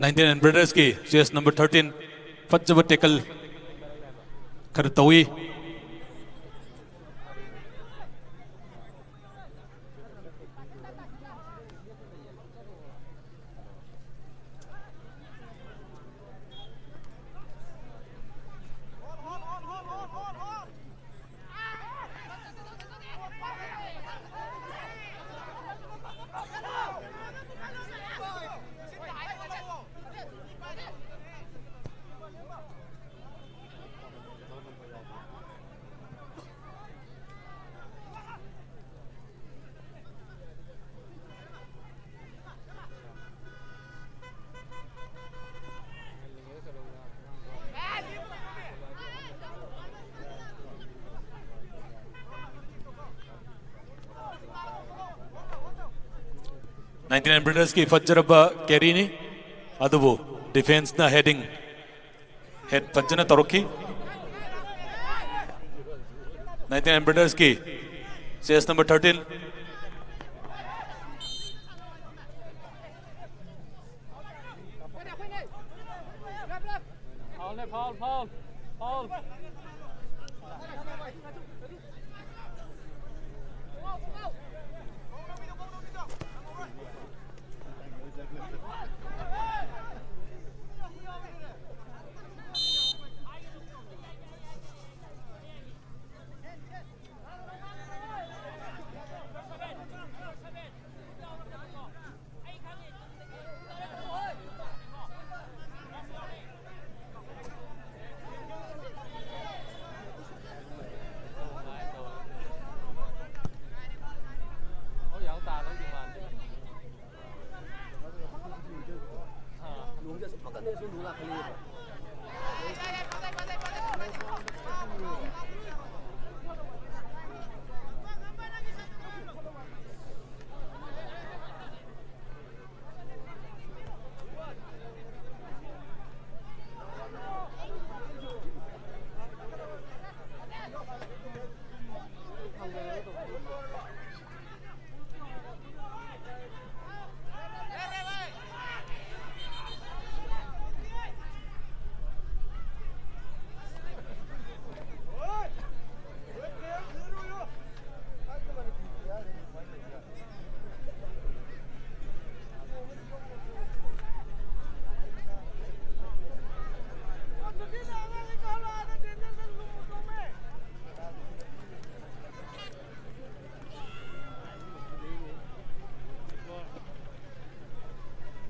and Brothers की CS नंबर 13 फज्जब टेकल करतवी Brothers की फज्जरब कैरीनी अदुबो डिफेंस ना हेडिंग हेड फज्जना तरोकी 99 Brothers की CS number 13 Paul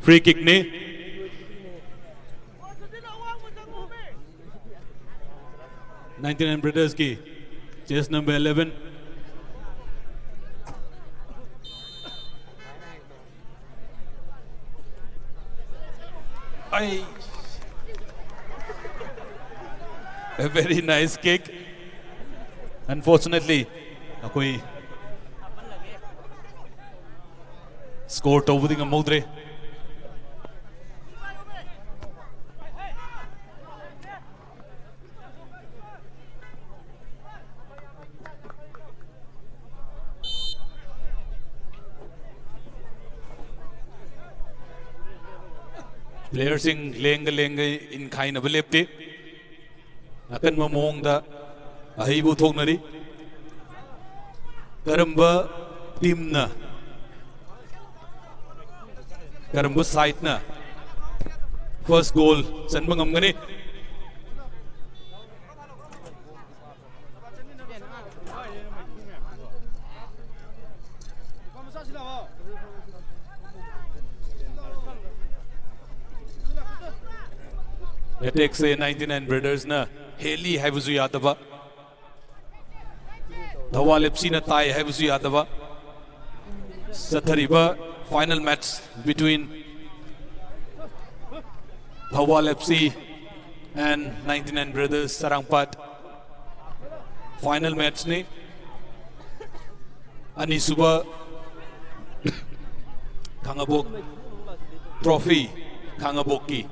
free kick ने 99 ब्रिटिश की chest number 11 a very nice kick. Unfortunately, कोई score to बुदिंग मोद्रे. Players in lenga in kind of lepti. Akan mamong da ahibu thong nari. Karamba team na. Karamba side na. First goal san mangam gani. It takes a 99 Brothers na Haley Havuzu Yadava. Dhawal FC na Tai Havuzu Yadava. Sathariba final match between Dhawal FC and 99 Brothers Sarangpat. Final match ne Anisuba Kangabok Trophy Kangaboki.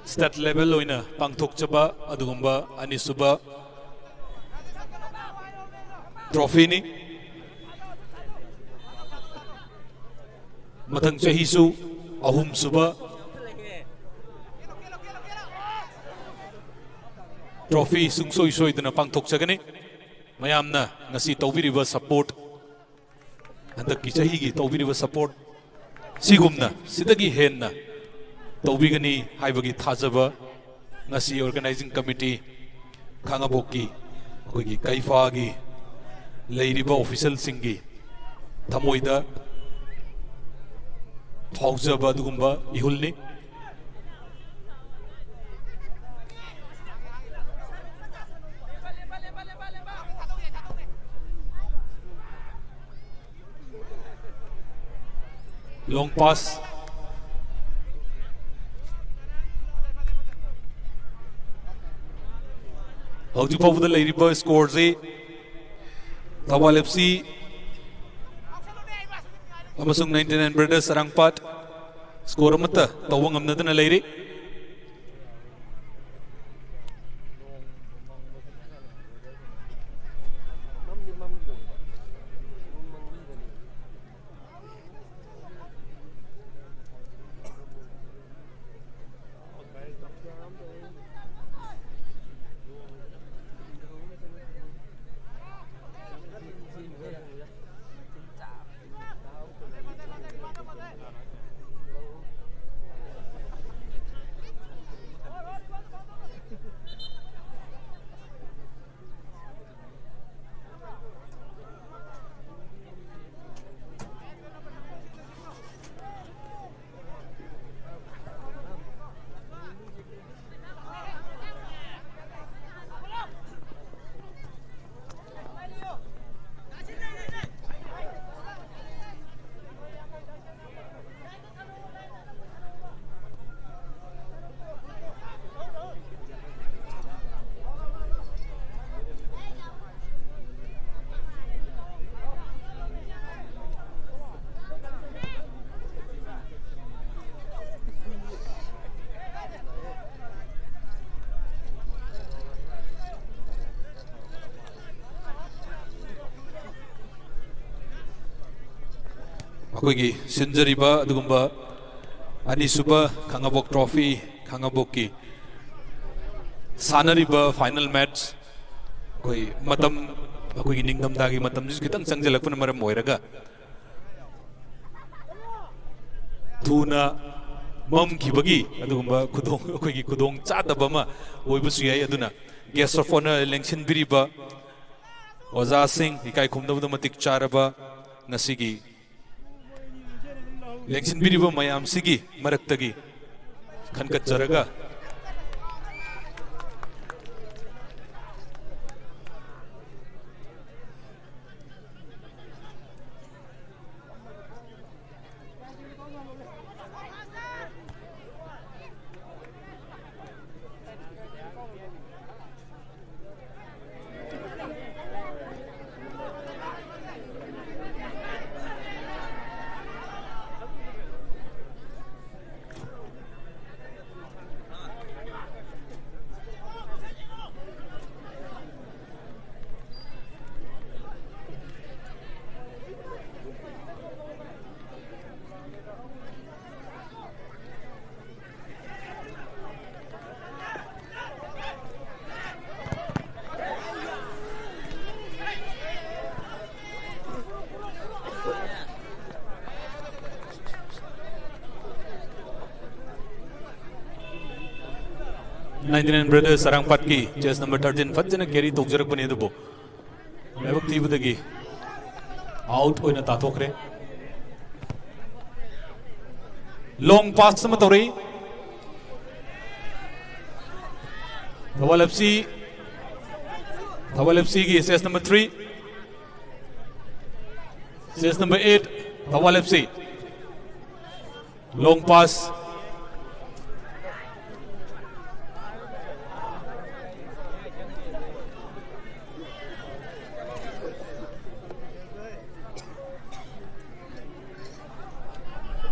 Stat level loina pangthok chaba adugumba anisuba trophy ni mathang chahi su ahum suba trophy sungsoi soi dana pangthok chagani mayamna ngasi tawbiriba support handak ki chahi gi tawbiriba support sigumna sidagi henna Tawbigani haibagi thajaba ngasi organizing committee Kangaboki koigi kaifa gi leiriba official singi thamoida thaujaba dugumba ihulni long pass Howji Pavu the Lady Boy scores a Dhawal FC Amasung 99 Brothers Sarangpat score mata Tawang Amnadan Lady Akoigi Sinjariba Dugumba Anisuba Kangabok Trophy Kangaboki Sanariba final match Koi Matam Akoigi Ningdam Dagi Matam Jis Kitang Sanjalakuna Maram Moiraga Tuna Mam Kibagi Adugumba Kudong Akoigi Kudong Chatabama Oibusuya Aduna Guest of Honor Lengshin Biriba Oza Singh Ikai Kumdamatik Charaba Nasigi लेंसिनबिरिबो मयाम सिगी मरक्तगी खनकच्चरगा Nine Brothers Sarangpat की chest number 13 फजन कैरी तौजरकपने अदुबो लेवक तीबदगी आउट होइना ताथोखरे लॉन्ग पास सम तौरी थवल एफसी की chest number 3 chest number 8 Thoubal FC long pass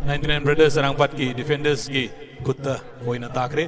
Nine Brothers Sarangpat की डिफेंडर्स की खुद होइना ताकरे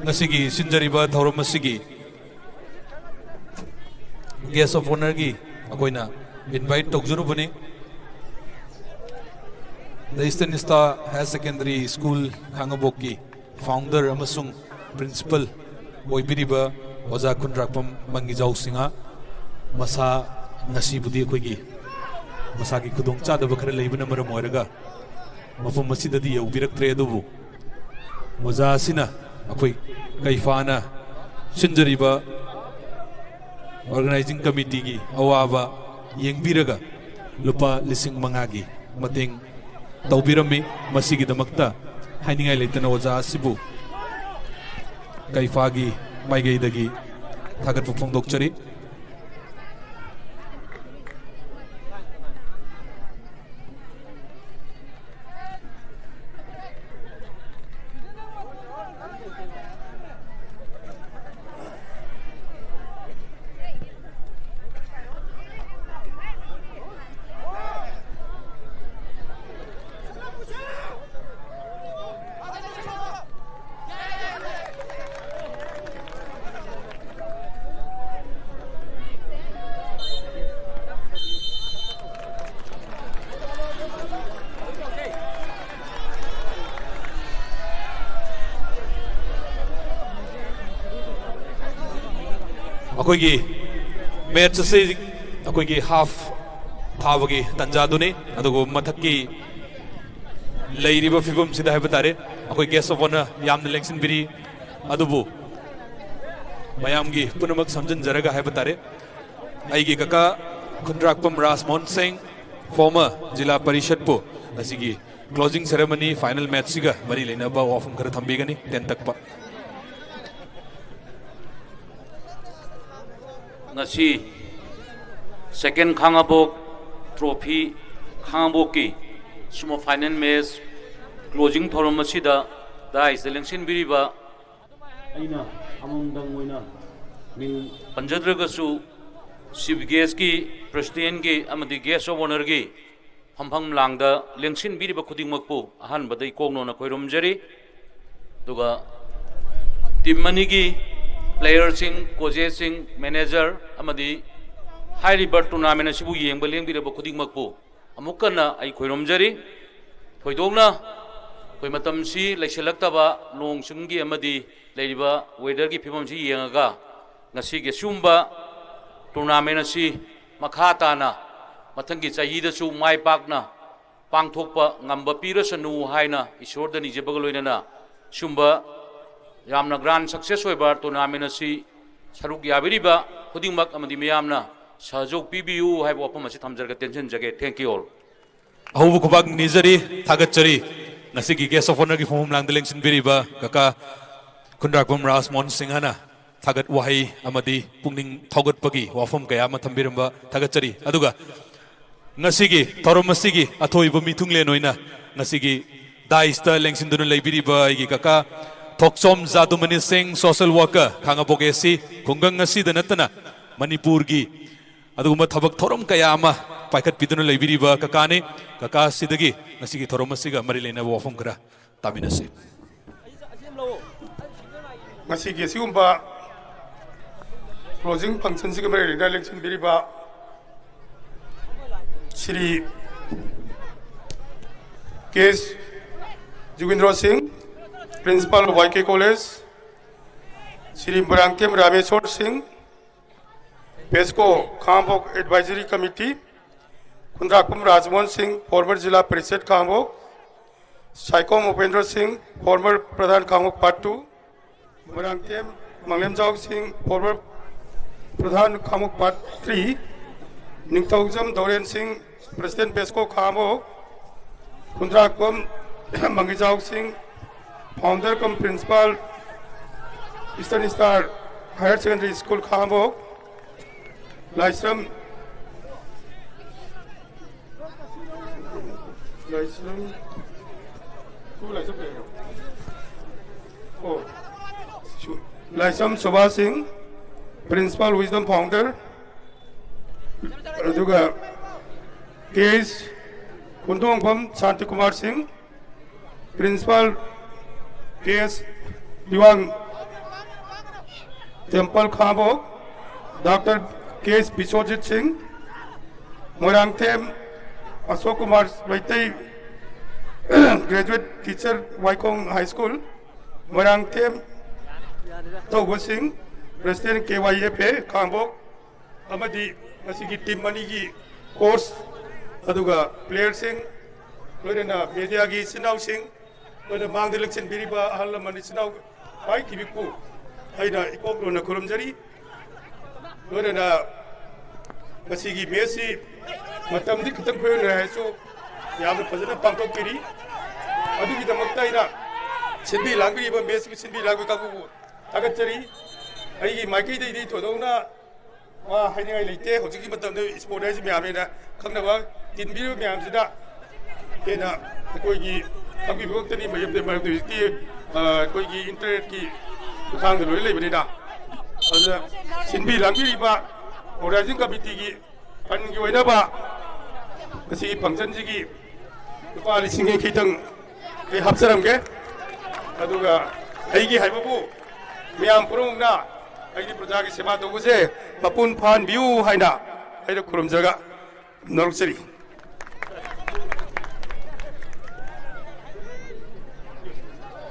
ngasi sinjariba thorum masigi guest of honor gi akoina invite tokjuru bani the Eastern Star Higher Secondary School Khangabok ki founder amasung principal oibiriba oja kunrakpam mangijau singa masa ngasi budi akoigi masa ki khudong chadaba khara leibana maram oiraga mafum masidadi yaubiraktre adubu oja sina akoi kaifana sinjariba organizing committee gi awaba yengbiraga lupa lising mangagi mateng tawbirami masigi damakta hainingai leitana oja asibu kaifagi maigai dagi thagat phongdokchari अखोगी match से अखोगी half थाबगी तंजादुने अदुगो मथक्की लेरिबा फिबम सिदा है बतारे अखोई guest of honour यामन लेंसिन बिरी अदुबु मयामगी पुनमक समझन जरगा है बतारे आईगी कका Kundrakpam Rasmon Singh, former Jila Parishadpu, Asigi, closing ceremony, final match siga, Mari Lenaba of Karathambigani, 10 takpa. Ngasi second Khangabok trophy Khangaboki sumo final match closing thoramachida da is the election biriba aina amongdang moina min panjadragasu chief guest ki president ki amadi guest of honor ki hamphang langda election biriba khudingmakpu ahan badai kongno na khoiromjari duga team mani ki player sing coaches sing manager amadi high river tournament asibu yengba lengbiraba khudingmakpu amukana ai khoiromjari thoidongna koi matam si laiselактaba long sunggi amadi leiba weather ki phimam si yengaga ngasi ge sumba tournament asi makha tana mathangi chahi da su mai pakna pangthokpa ngamba pirasanu haina ishor da nije bagaloina sumba yamna grand success oiba tournament asi saruk yabiriba khudingmak amadi miyamna sajok PBU hai wapam asi thamjarga tension jage thank you all Ahu kubag nizari thagachari nasigi guest of honor ki form lang deleng sin biriba kaka Kundrakpam Rasmon Singh hana thagat wahi amadi pungning thogat pagi wafam kaya mathambiramba thagachari aduga nasigi thoramasigi athoi bu mithungle noina nasigi daista lengsin dunu leibiriba igi kaka Thoksom Zadumani Singh social worker Khangabogesi kungang ngasi danatana Manipur gi aduguma thabak thorom kaya ama paikat pidunu leibiriba kakane kaka sidagi nasigi thoromasiga mari lena wafam kara taminasi ngasi sigumba closing function siga mari lena election biriba Shri K.S. Jugindra Singh Principal YK College, Shri Murangtem Rameswar Singh, PESCO Khambok Advisory Committee, Kundrakpam Rasmon Singh, former Jila Parishad Khambok, Saikom Upendra Singh, former Pradhan Khambok Part 2, Murangtem Manglemjau Singh, former Pradhan Khambok Part 3, Ningthaujam Doren Singh, President PESCO Khambok, Kundrakpam Mangijau Singh, founder cum principal Eastern Star Higher Secondary School Khambok, Laisram Subha Singh, principal Wisdom founder, aduga K.S. Kundongpam Shanti Kumar Singh, principal K.S. Diwang Temple Khambok, Dr. K.S. Biswajit Singh, Murangtem Ashok Kumar Vaitai, graduate teacher Waikong High School, Murangtem Togo Singh, President KYFA Khambok, Amadi Nasigi Team Manigi course, aduga player Singh, Lorena Media Gi Sinau Singh, when the Mang election Biriba Halaman is now quite Kibiku, Haida Ikopro Nakurumjari, Lorena Masigi Messi, Matamdi Katampu, so Yam President Panko Kiri, Adu the Moktaina, Sindi Langi, Messi, Sindi Lagu, Tagatari, I Mikey de Todona, Hiding Lite, Hojiki Matam is more as Miamina, Kanava, didn't be Miamzida, Kena, Kogi. अभी वक्त नहीं मैं अपने मार्ग की कोई की internet की उठांग लोग ले बनेगा और सिंबी लंबी बा और राजिंग कमिटी की फंड की वजह बा किसी फंक्शन जी की पाली सिंगे की तंग के हफ्सरम के अदुगा ऐ की है बाबू मैं आम पुरुंगा ऐ की प्रजा की सेवा तो कुछ है पपुन फान व्यू है ना ऐ तो खुरम जगह nursery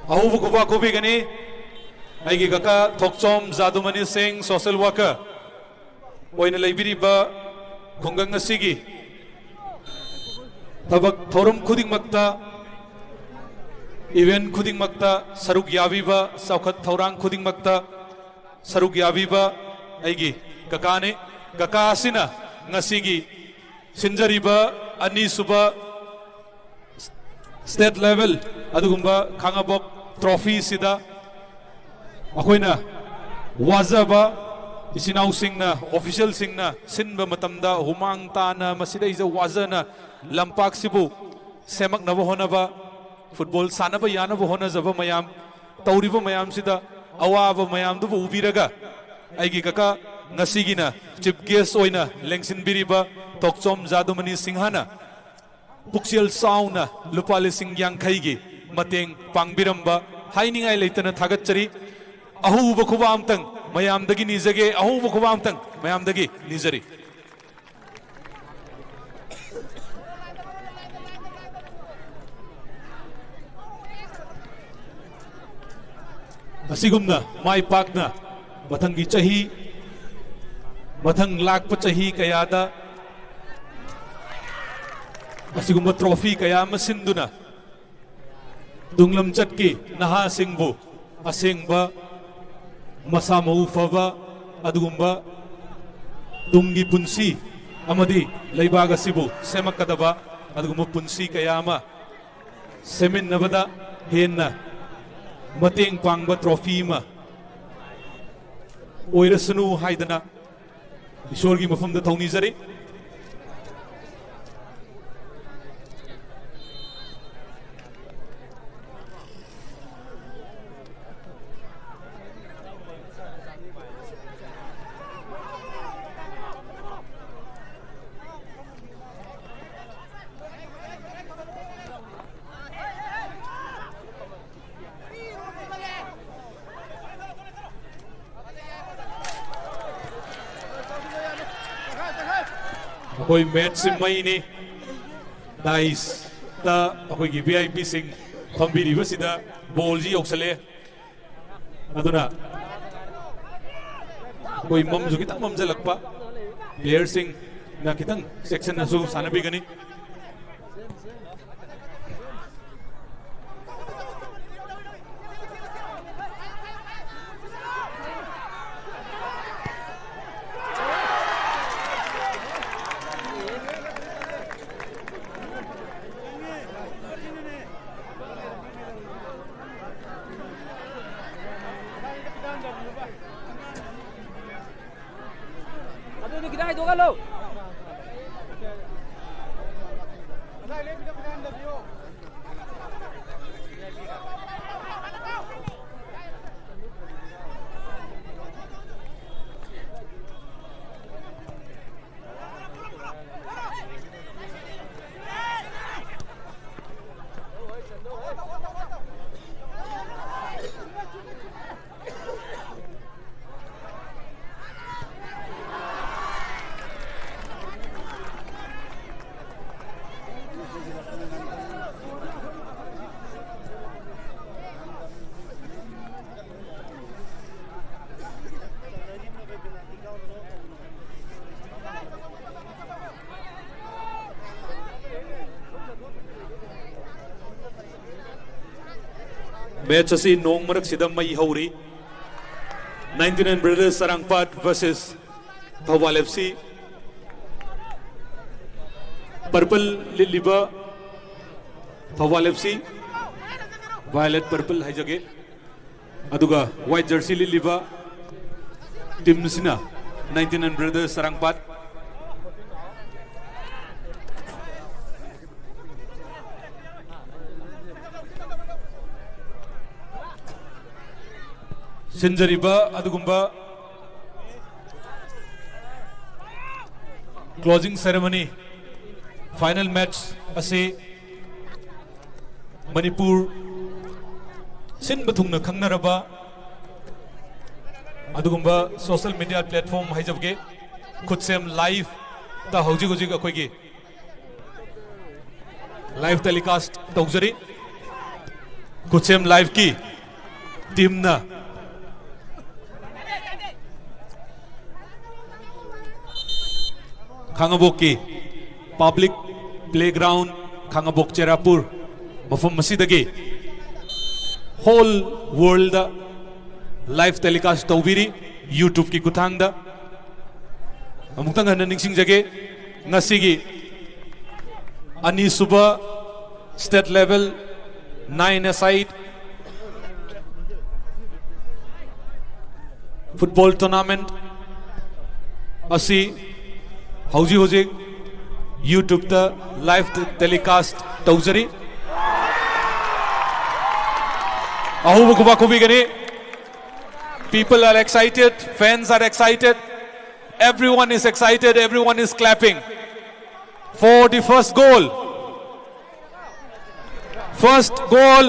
Ahu kuba kubi gani, aigi kaka Thoksom Zadumani Singh social worker, oina laibiri ba kungang nasigi, tabak thorum khuding makta, event khuding makta, saruk yavi ba, saukat thorang khuding makta, saruk yavi ba, aigi kakane, kaka asina, ngasigi sinjariba ani suba state level adugumba khangabok trophy sida akoina wazaba isinau singna official singna sinba matamda humang tana masida iza wazana lampak sibu semak nabo honaba football sanaba yanaba hona zaba mayam tauriba mayam sida awaba mayam du ubiraga aigi kaka ngasigina chief guest oina lengsin biriba tokchom jadumani singhana puksial sauna lupale singyang khaigi mateng pangbiramba hainingai leitana thagatchari ahuba khubam tang mayam dagi nizage ahuba khubam tang mayam dagi nizari asigumna mai pakna mathangi chahi mathang lakpa chahi kayada asigumba trophy kaya masinduna dunglam chatki naha singbu asengba masa mau fava adugumba dungi punsi amadi leibaga sibu semakadaba adugumba punsi kayama semin nabada henna mateng pangba trophy ma oirasunu haidana ishorgi mafumda thaunizari कोई match से मई ने dice ता कोई की VIP Singh फंबीरी बसिदा ball जी ओक्सले अदुना कोई मम जो कितना मम जलक पा प्लेयर सिंह ना कितना सेक्शन नसु सानबी गनी मैच असी नोंग मरक सिदम मई हौरी 99 Brothers Sarangpat versus Thoubal FC purple लिलिबा थौबाल FC वायलेट पर्पल है जगे अदुगा व्हाइट जर्सी लिलिबा टीम सिना 99 ब्रदर्स सरंगपाट सिंजरीबा अदुगुंबा क्लोजिंग सेरेमनी फाइनल मैच असे मणिपुर सिन बथुंगना खंगनरबा अदुगुंबा सोशल मीडिया प्लेटफॉर्म हाइजबगे खुदसेम लाइव ता हौजिग हौजिग अखोइगे लाइव टेलीकास्ट तौजरी खुदसेम लाइव की टीम ना खांगाबोक की पब्लिक प्लेग्राउंड खांगाबोक चेरापुर मफम मसीदगी होल वर्ल्ड लाइव टेलीकास्ट तौबीरी यूट्यूब की कुथांगदा अमुक्तंग हन निंगसिंग जगे ngasi ani suba state level 9 aside football tournament asi hauji YouTube the live telecast tawjari ahu kuba kubi gani people are excited, fans are excited, everyone is excited, everyone is clapping for the first goal. First goal.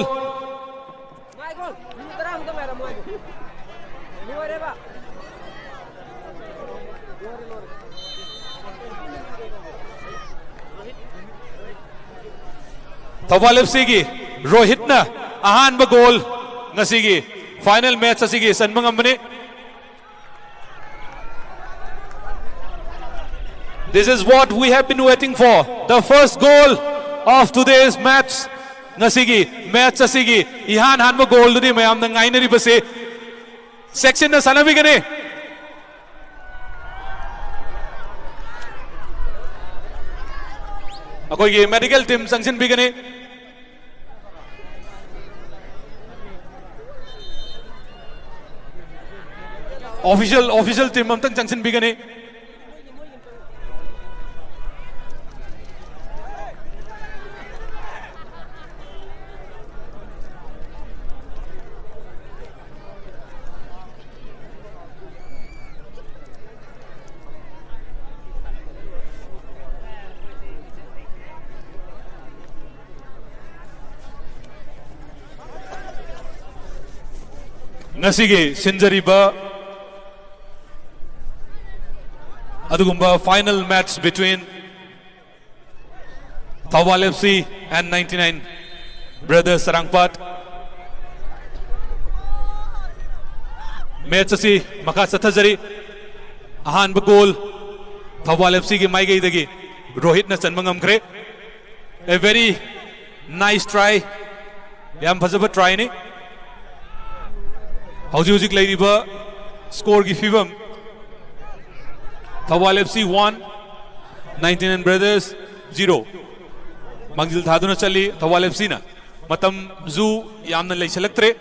Thawal FC gi Rohit na ahanba goal ngasi gi final match asigi sanmangam bani. This is what we have been waiting for. The first goal of today's match. Ngasigi match asigi ihan hanba goal duni mayam na ngainari base section na sanabi gane. Akoi ye medical team sanction bi gane. Official team am tang sanction bi gane. Ngasigi sinjariba adugumba final match between Thawal FC and 99 Brothers Sarangpat. Match asi maka sathajari ahanba goal Thawal FC ki mai gai dagi Rohit na chanmangam kre. A very nice try, yam phajaba try ni. Hauji lairiba score ki fivam Thawal FC 1 99 Brothers 0 Mangjil thaduna chali Thawal FC na matam zu yamna leisalaktre.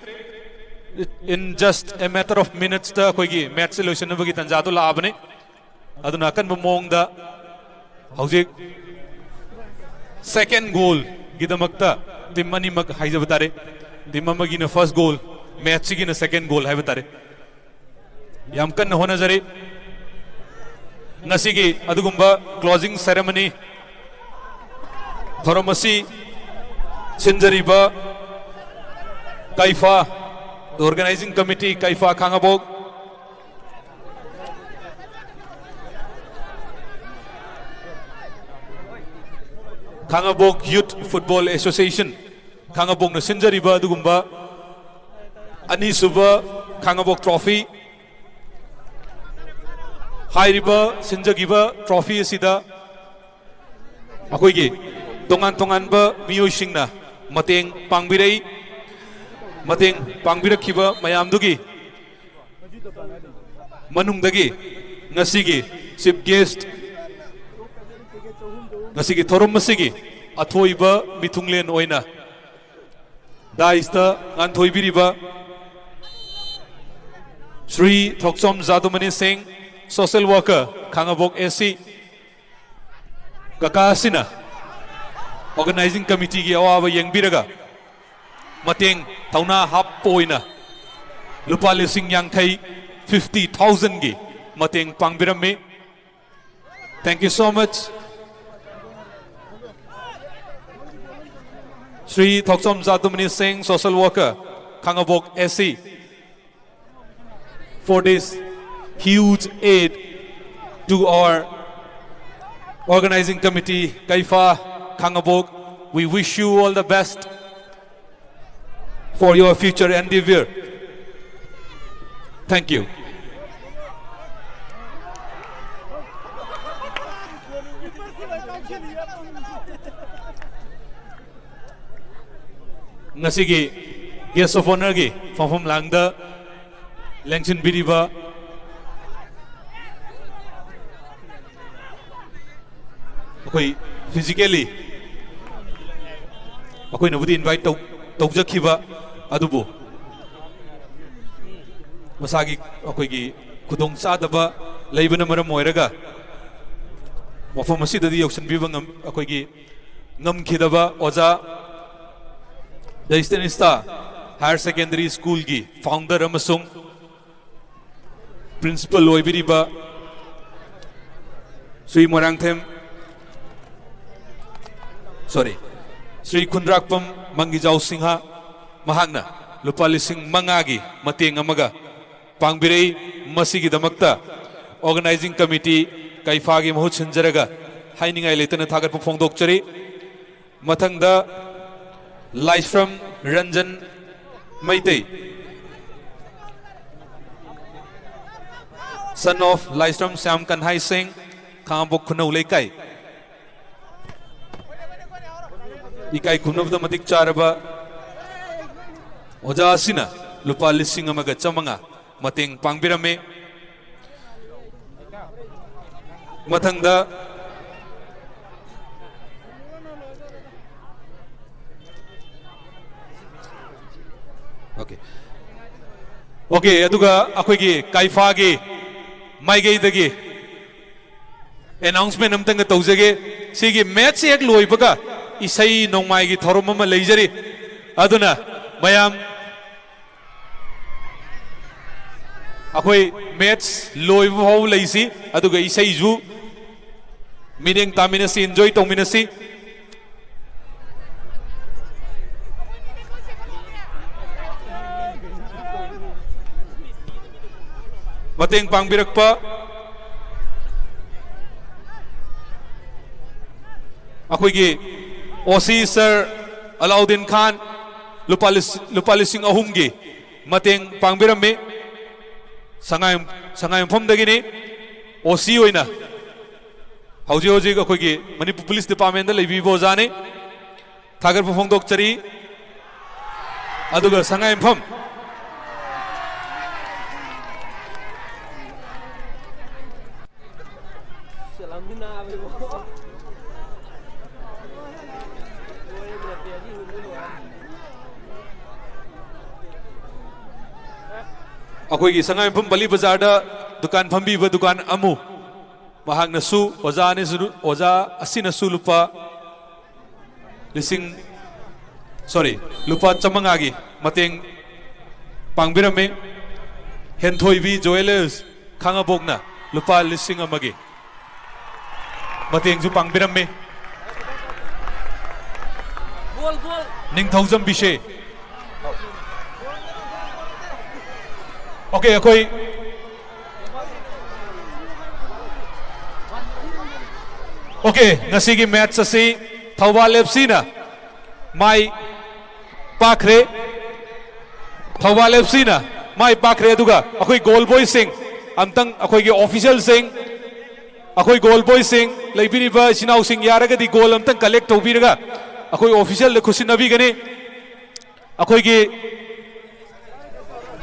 In just a matter of minutes ta koigi match solution bagi tanjadu la abne aduna kan bomong da hauji second goal gidamakta timmani mag haijabatare timmamagi na first goal match की न second goal है बतारे यामकन होना जरे नसी की अदुगुम्बा closing ceremony थोरमसी सिंजरीबा काइफा organizing committee काइफा खांगाबोग खांगाबोग youth football association खांगाबोग न सिंजरीबा अदुगुम्बा Ani Suba Khangabok Trophy Hairiba Sinjagiba Trophy Sida Akoigi Tongan ba Miyo Singna Mateng Pangbirei Mateng Pangbirakhiba Mayamdugi Manungdagi Ngasigi Chief Guest Ngasigi Thorum Masigi Athoiba Mithunglen Oina Daista Anthoibiriba Sri Thoksom Zadumani Singh, social worker, Khangabok SC, Kakasina, organizing committee ki awa yang biraga, Mateng Tauna Hap Poina, Lupali Singh Yang Thai 50,000 gi, Mateng Pangbirame. Thank you so much. Sri Thoksom Zadumani Singh, social worker, Khangabok SC. For this huge aid to our organizing committee, Kaifa Khangabok. We wish you all the best for your future endeavor. Thank you. Ngasigi guest of honor gi from Langda Lengshin Biriba अखोई physically अखोई नबुदी invite तौजखिबा अदुबो मसागी अखोई खुदोंग चादबा Lebon मरम ओइरगा मफम असिददी यौसनबिबा अखोई ngam oja the Eastern Star Higher Secondary School ki founder amasung principal oibiriba Sri Kundrakpam Mangijau Singha Mahagna lupa lising mangagi mateng amaga pangbirei masigi damakta organizing committee kaifagi mahut sinjaraga hainingai letana thagat pu phongdok chari Mathangda Laisram Ranjan Maitei, son of Laisram Sam Kanhai Singh, Khambok Khunau Leikai. Ikai Khunau the Matik Charaba Oja Asina, Lupa Lissing Amaga Chamanga, Mating Pangbirame Mathangda Okay, aduga akoigi kaifagi maigei dagi announcement amtang tawjage sigi match ek loibaga isai nongmai gi thorom ama leijari aduna mayam akoi match loiba ho leisi aduga isai ju meaning taminasi enjoy tominasi Mateng pangbirakpa akoigi OC Sir Alauddin Khan lupa lising ahumgi mateng pangbirame sangayam phom dagini OC oina hauji akoigi Manipur Police Department da leibibo jane thagar phongdok chari aduga sangayam phom अखोई संगाई फम बली बाजार दुकान फंबी दुकान अमु महाग नसु ओजा ने ओजा अस्सी नसु लुपा लिसिंग लुपा चमंगागी मतेंग पांगबिरमे हेंथोइबी जोएलर्स खांगाबोगना लुपा लिसिंग अमगे मतेंग जु पांगबिरमे निंगथौजम बिशे Okay, ako'y okay, ngasigi match sa si Thawal FC na may pakre Thawal FC na may pakre aduga ako'y goal boy sing amtang ako'y official sing ako'y goal boy sing laibini ba sinaw sing yaraga di goal amtang collect tawbiraga ako'y official na kusinabi gani ako'y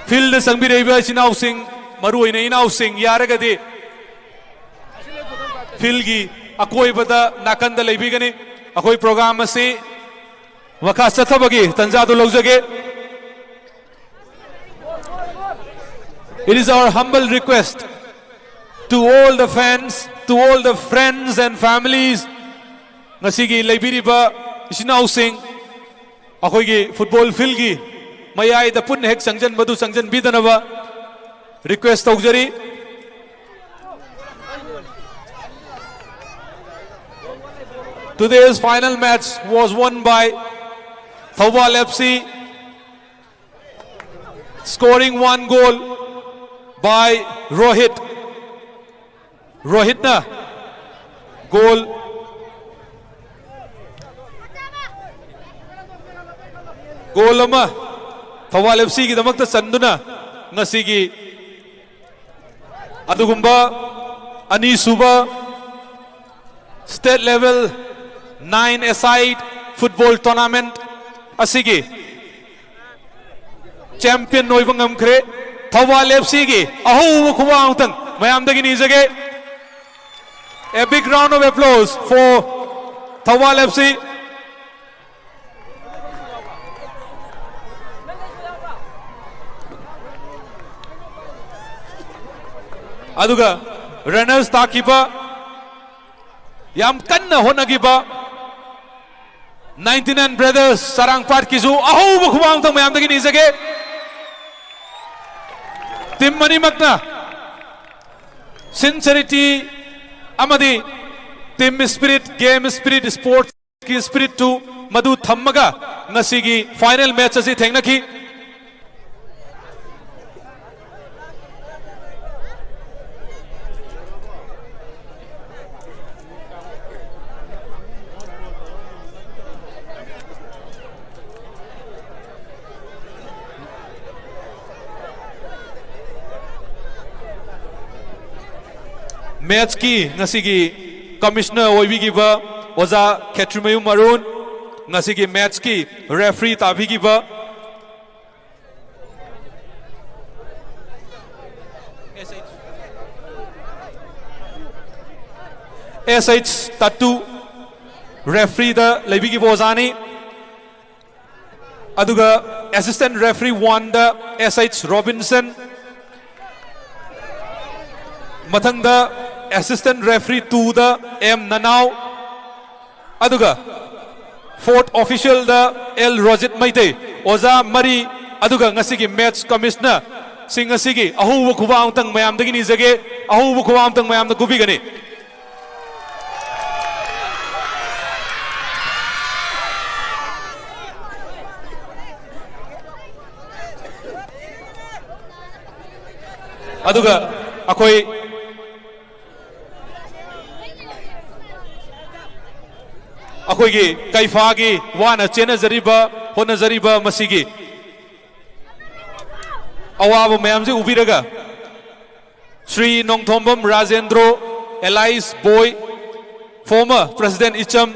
Field Sangbireba Sinaw Singh Maru in Inaw Singh Yaragadi Filgi Akoi Bada Nakanda Lebigani Akoi program si Wakasathabagi Tanzadu Lozage. It is our humble request to all the fans, to all the friends and families Nasigi Lebiriba Sinaw Singh Akoigi football Filgi Mayai the pun hek sangjan madu sangjan bidanava request taujari today's final match was won by Thawal FC scoring 1 goal by Rohitna goal ama Thawal FC ki damakta sanduna ngasigi adugumba ani suba state level 9-a-side football tournament asigi champion noibang amkre Thawal FC ki ahu kuwang tang mayam dagi ni jage A big round of applause for Thawal FC. Aduga runners takiba yam kanna honagiba 99 brothers Sarangpat kizu aho bukhwang tang mayam dagi nizage team mani makna sincerity amadi team spirit game spirit sports ki spirit to madu thammaga ngasigi final match asi thengnaki match ki ngasigi commissioner oibigiba oza Khetrimayu Marun ngasigi match ki referee tabigiba SH Tatu referee da leibigiba ozani aduga assistant referee 1 da SH Robinson mathangda assistant referee 2 da M Nanau aduga fourth official da L Rojit Maite oza mari aduga ngasigi match commissioner sing ngasigi ahu khuwa tang mayam dagi ni jage ahu khuwa tang mayam da gubi gani aduga akoi अखोगी कैफागी वाना चेनजरीबा होनजरीबा मसीगी अवाब मयामजे उबिरगा Shri Nongthombam Rajendro alias Boy former president इचम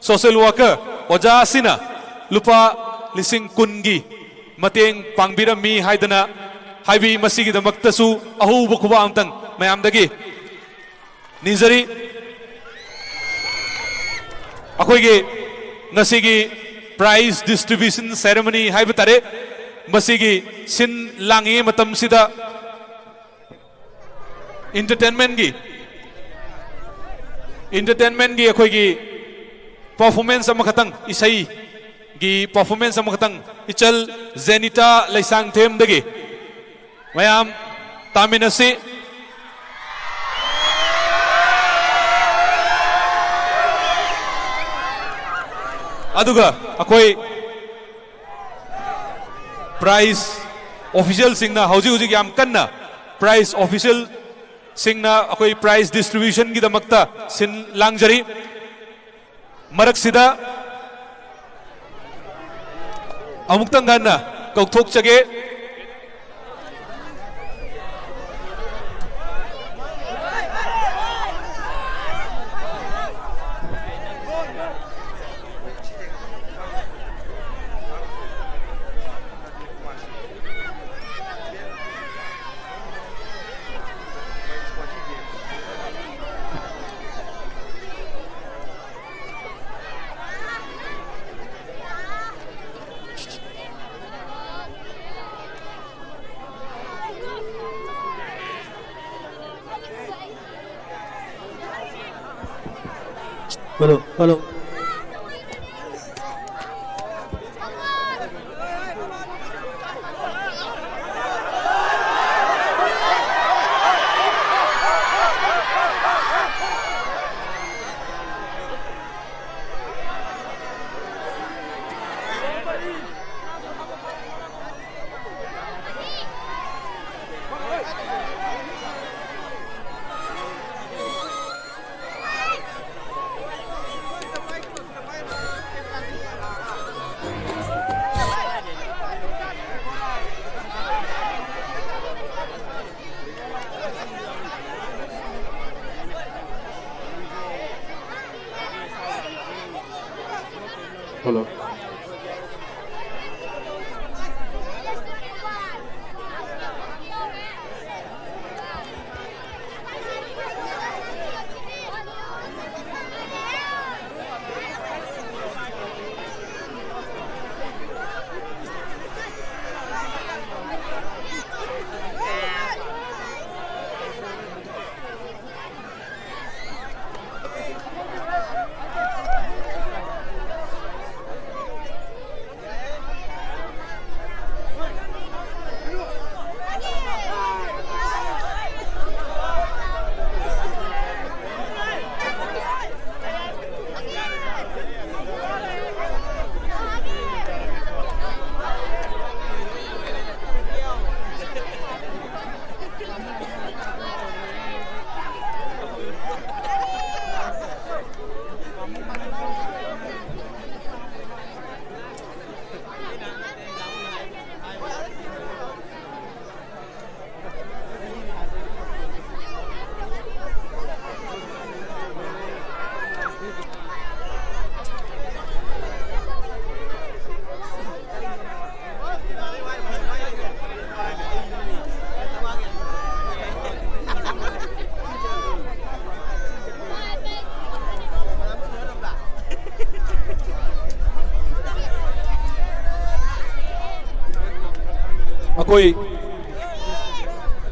सोशल वर्कर ओजासिना लुपा लिसिंग कुनगी मतेंग पांगबिरमी हाइदना हाइबी मसीगी दमक्तसु अहुब खुबा अंतंग मयामदगी निजरी अखोगी नसीगी प्राइज डिस्ट्रीब्यूशन सेरेमनी हाइब तारे मसीगी सिन लांगी मतम सिदा entertainment gi अखोगी परफॉर्मेंस अमखतंग इसई gi performance अमखतंग इचल जेनिटा लेसांग थेम दगी मयाम तामिनसी अदुगा अखोई प्राइज ऑफिशियल सिंगना हौजी हौजी याम कन्ना प्राइज ऑफिशियल सिंगना अखोई प्राइज डिस्ट्रीब्यूशन की दमकता सिन लांगजरी मरक सिदा अमुक्तंग गन्ना कौथोक चगे Hello. Hello. अकोई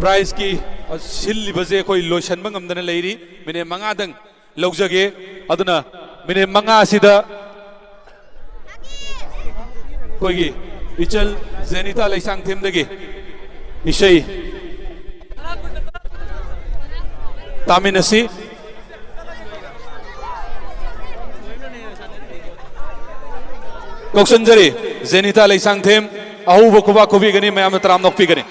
प्राइज की सिल्ली बजे अकोई लोशन बंगमदन लेरी मिने मंगादंग लौजगे अदुना मिने मंगा सिदा कोई इचल जेनिता लेसांग थेम दगे इशई तामिनसी कौशंजरी जेनिता लेसांग थेम अहूब खुबा खुबी गनी मैं तराम नोकपी Ghani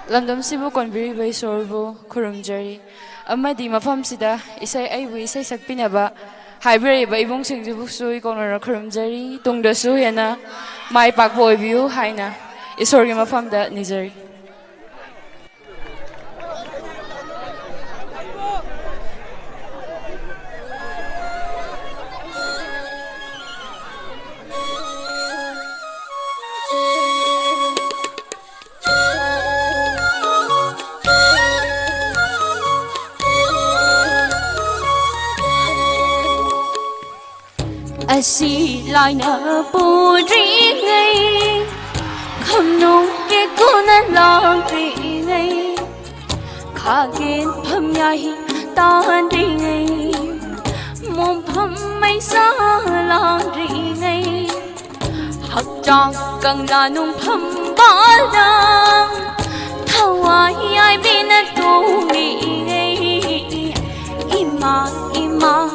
Lamdam sibu konbiri bai sorbo kurumjari amadi mafam sida isai aibu isai sakpinaba haibere ba ibong singjubu sui konora kurumjari tungda su yana mai pakbo oibiu haina isorgi mafam da nijari Asi lại nở bù trí ngay không nung cái cô nan lo trí ngay khá kiến phâm nhai tan trí ngay mồm phâm mây xa lo trí ngay học trò cần là nung phâm bỏ lăng thâu ai bên tu nghĩ ngay ima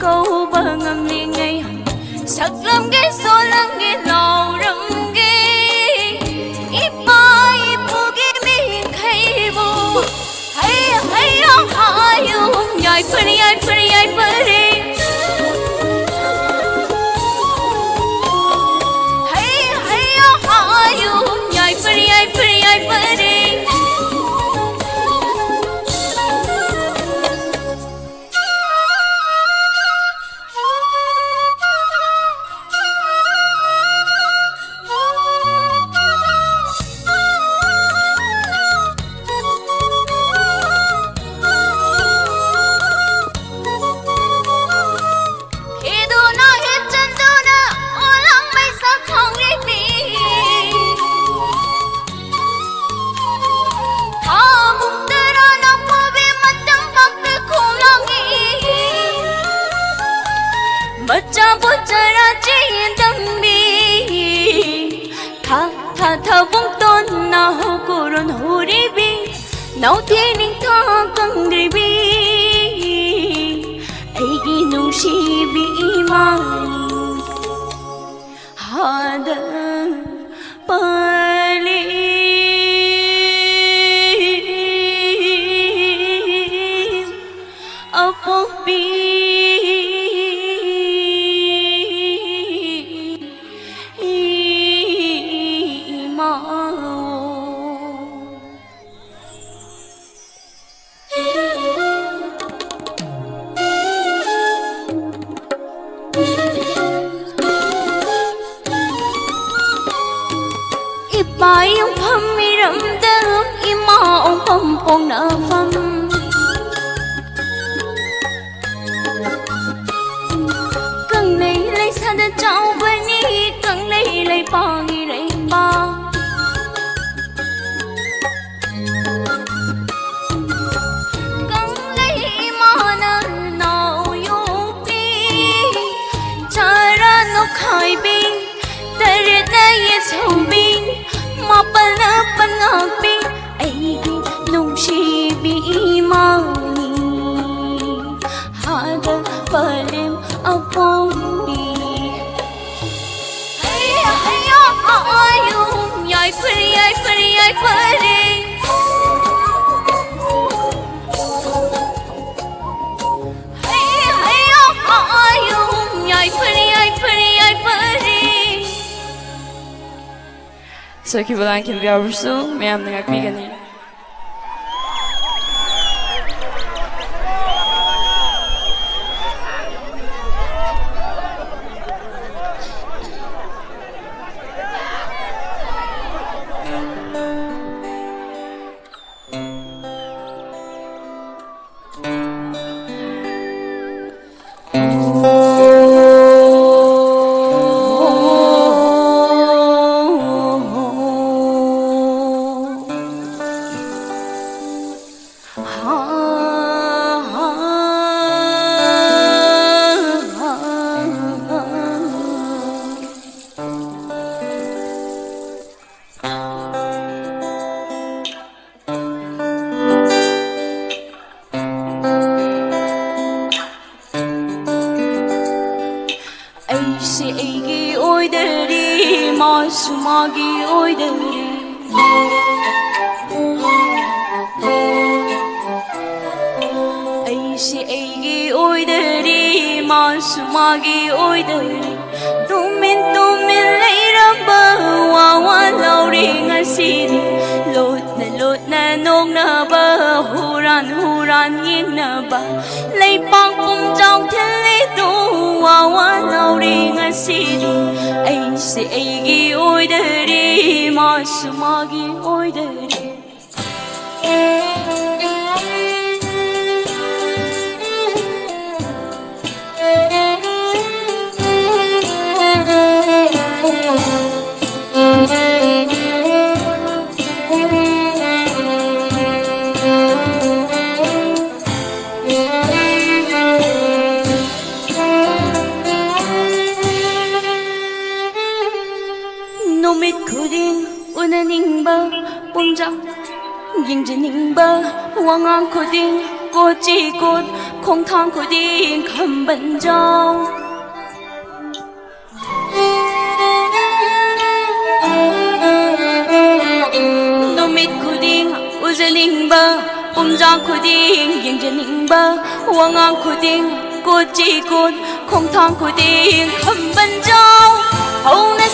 câu bờ ngầm đi ngay sắc lắm cái số lắm cái lâu râm cái ipa ipu cái mình khai bu hay ông hai ông nhảy phơi hay ông hai ông nhảy phơi bच्चा बोचरा चाहिए दम्बी था बुंग तो ना हो कुरुन हो रे B नौ तेरी था कंगरी B ऐगी नुशी B ईमान हाद पाले अपो B Pai ông phâm mi râm đơm ima ông phâm phong nợ phâm cần này lấy xa đất cháu với ni cần này lấy ba nghi lấy ba cần lấy ima nợ nào yêu bi cha ra nó khai bi đời đây sầu bi mapal na pangapi ay nung si bi imani hada palim aponi hay ayum yai fri hay ayum yai fri So kibalan kin biya rusu mayam nga kwi gani से ऐगी ओइदरी मासु मागी ओइदरी ऐसे ऐगी ओइदरी मासु मागी ओइदरी तुमिन लैरबा वावा लौरी ngasidi lotna nongnaba huran yengnaba leipang pumjau thele tu wawa lौरी ngasidi aise aigi oidari masu magi oidari Numit khudin unaningba pumjang yingjaningba wangang khudin kochi kot khong thang khudin khamban jaw Numit khudin ujaningba pumjang khudin yingjaningba wangang khudin kochi kot khong thang khudin khamban jaw Hồng na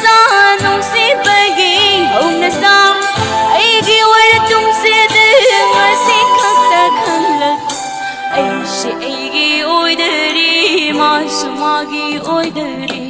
sa nung si bagi Hồng na sa ay giwar tung si deng si khắc ta khang lag ay si ay gi oi dari masu magi oi dari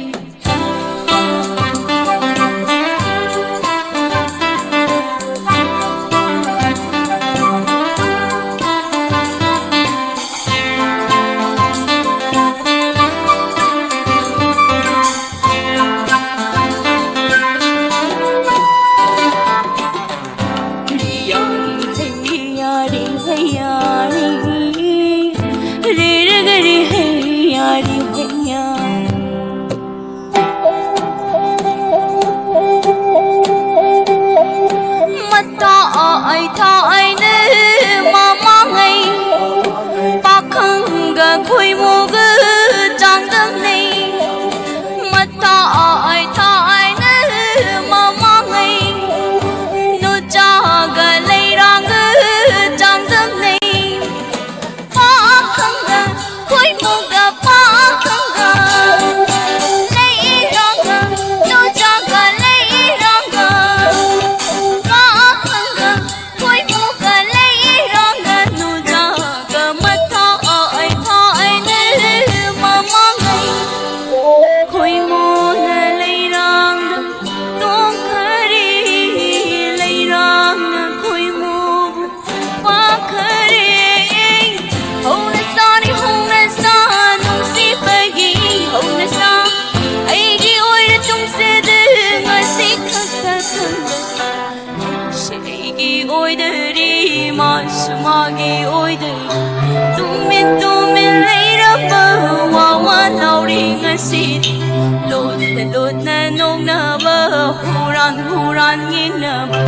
Lotna nongnaba huran yengnaba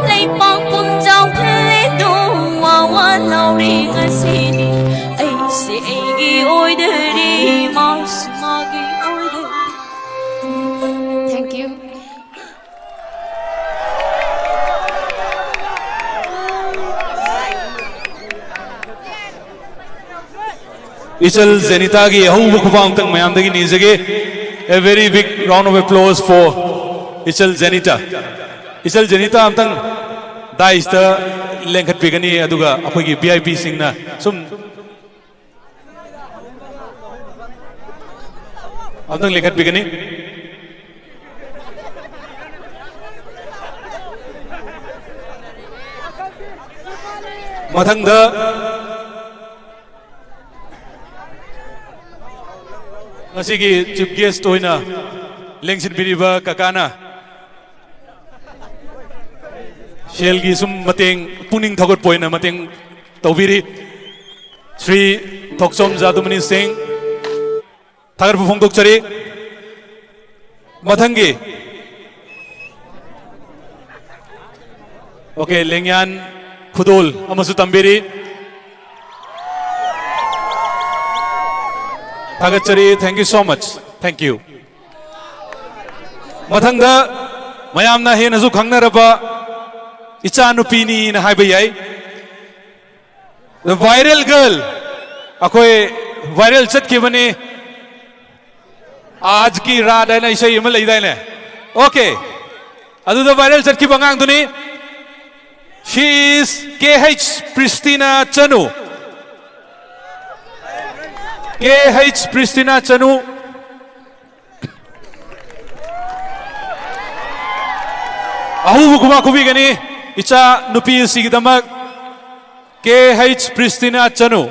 leipang pumjau thele tu wawa lौरी ngasidi aise aigi oidari masu magi oidari Thank you. Ichal Zenita ki ahu khupang tang mayam dagi nizage. A very big round of applause for Ichal Zenita. Ichal Zenita amtang daista lengkhat pigani aduga akhoi VIP singna sum amtang lengkhat pigani mathangda Ngasigi chief guest oina lengsin biriba kakana Shell gi sum mateng puning thagot poina mateng tawbiri Sri Thoksom Jadumani Singh thagar bu phongdok chari mathangi Okay lengyan khudol amasu tambiri थागतचरी thank you so much thank you मथंगदा मयामना हेनजु खंगनरबा इचा नुपीनी न हाइबे याई द वायरल गर्ल अकोय वायरल चटखिबने आज की रात है ना इसे यमल लईदा ने ओके अदुदा वायरल चटखिबा ngang दुनी she is KH Pristina Chanu KH Pristina Chanu ahu kuma kubi gani icha nupi sigidamak KH Pristina Chanu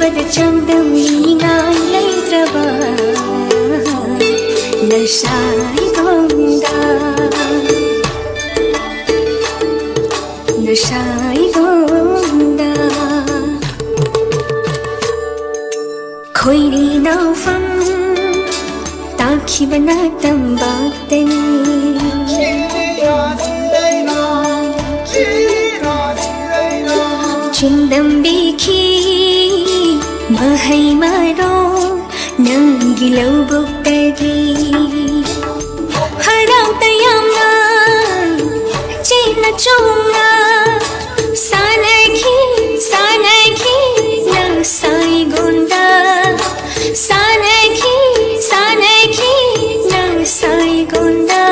ꯅꯨꯡꯁꯤꯕꯗ ꯆꯥꯡꯗꯝꯅꯤꯉꯥꯏ ꯂꯩꯇ꯭ꯔꯕ ꯅꯁꯥꯏꯒꯣꯟꯗ ꯅꯁꯥꯏꯒꯣꯟꯗ ꯈꯣꯏꯔꯤ ꯅꯥꯎꯐꯝ ꯇꯥꯈꯤꯕꯅ ꯇꯝꯕꯥꯛꯇꯅꯤ ꯆꯤꯡꯗꯝꯕꯤꯈꯤ ꯃꯍꯩ ꯃꯔꯣꯡ ꯅꯪꯒꯤ ꯂꯧꯕꯨꯛꯇꯒꯤ ꯍꯔꯥꯎ ꯇꯌꯥꯝꯅ ꯆꯦꯟꯅ ꯆꯣꯡꯅ ꯁꯥꯟꯅꯈꯤ ꯁꯥꯟꯅꯈꯤ ꯅꯁꯥꯏꯒꯣꯟꯗ ꯁꯥꯟꯅꯈꯤ ꯁꯥꯟꯅꯈꯤ ꯅꯁꯥꯏꯒꯣꯟꯗ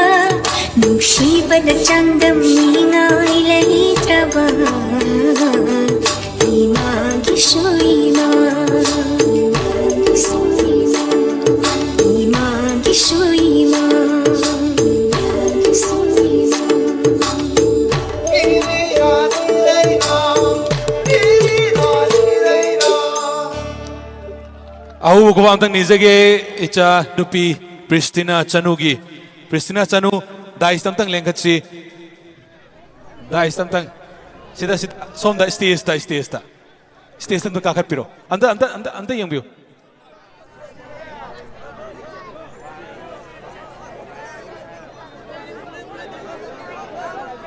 ꯅꯨꯡꯁꯤꯕꯗ ꯆꯥꯡꯗꯝꯅꯤꯉꯥꯏ ꯂꯩꯇ꯭ꯔꯕ 이마기쇼 이마 이마기쇼 이마 Ahu ko amtang nizage icha nupi Pristina Chanugi Pristina Chanu dais tamtang lengkatsi dais tamtang sida sida som da stage tam kakat piro anda yang bio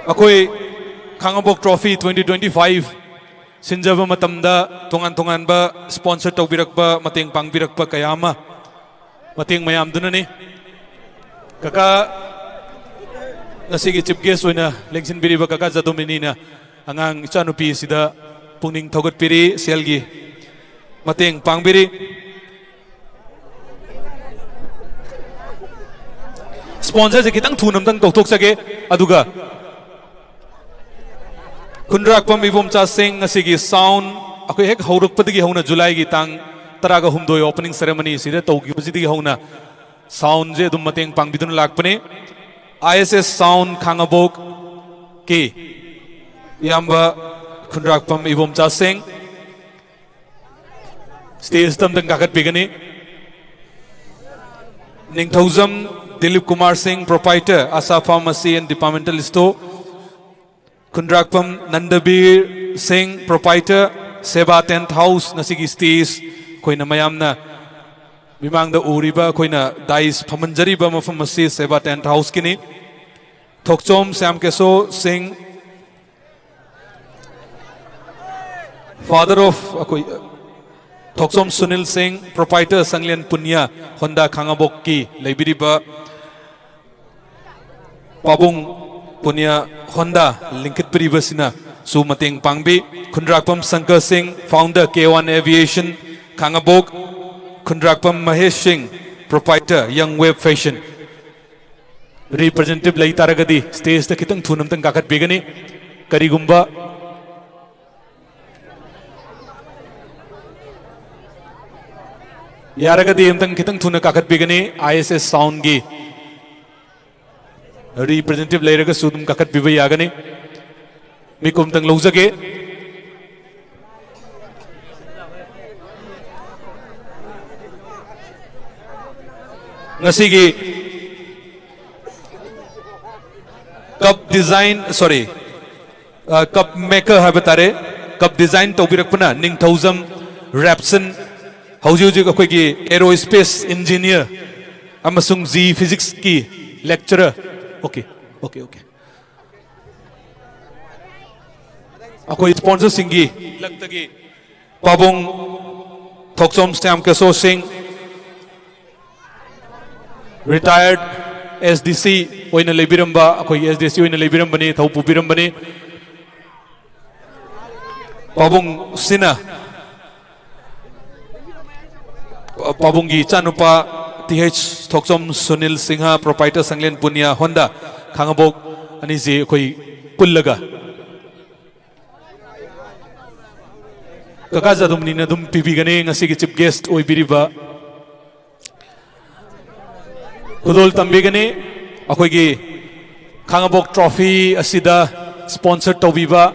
akoi Khangabok Trophy 2025 sinjaba matamda tungan ba sponsor tawbirak ba mateng pangbirak ba kayama mateng mayam dunani kaka nasigi chief guest oina lengsin biri ba kaka jadominina angang ichanupi sida pungning thogot piri selgi mateng pangbiri sponsor se kitang thunam tang tok sage aduga Kunrakpam Ibomcha Singh asigi sound akoi hek hauruk padigi hauna July gi tang taraga humdoi opening ceremony sida tawgi bujidi hauna sound je dum mateng pangbidun lakpane ISS sound Khangabok ki yamba Kunrakpam Ibomcha Singh stage tam tang kakat bigani Ningthauzam Dilip Kumar Singh proprietor Asa Pharmacy and Departmental Store Kundrakpam Nandabir Singh proprietor Seva Tent House nasigi stage koina mayamna bimangda uriba koina dais phamanjariba mafam asi Seva Tent House kini Thokchom Samkeso Singh father of Thokchom Sunil Singh proprietor Sanglian Punya Honda Khangabok ki leibiriba Pabung Punya Honda Linkit Pribasina Su Mateng Pangbi Kundrakpam Sankar Singh founder K1 Aviation Khangabok Kundrakpam Mahesh Singh proprietor Young Wave Fashion representative Lai Taragadi stage ta kitang thunam tang kakat begani Karigumba Yaragadi imtang kitang thuna kakat begani ISS sound gi representative later sudum kakat biba yagani mikum tang lojage ngasigi cup design cup maker habatare cup design tobirakpana Ningthauzam Rapson hauji akoi gi aerospace engineer amasung Z physics ki lecturer Okay. Ako sponsor Singhi Lagtagi Pabong Thokchom Samkeso Singh retired SDC oina lebiramba ako SDC oina lebiramba ni thaupu biramba ni Pabong Sina Pabong gi chanupa TH Thokchom Sunil Singha proprietor Sanglian Punya Honda Khangabok ani je koi pullaga kaka jadum ni na dum pibigane ngasi ki chief guest oi biriba kudol tambigane akoi gi Khangabok trophy asida sponsor tobiba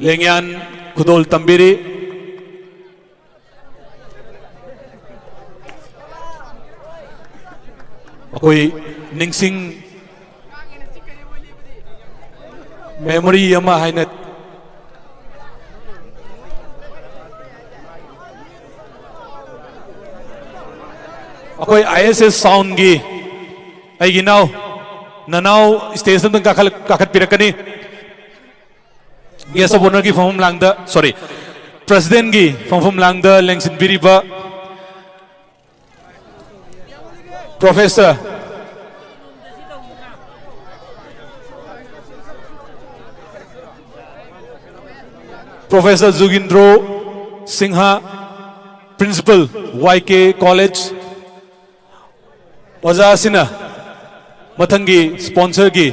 लेंयान खुदोल तंबिरी कोई निंगसिंग memory यमा हाइने कोई ISS sound की I now ननाउ station तक काखत पिरकनी guest of honour की form लांगदा सॉरी प्रेसिडेंट की फॉर्म लांगदा लेंगसिन बिरिबा professor Jugindro Singha principal YK College ओजा सिना मथंगी स्पॉन्सर की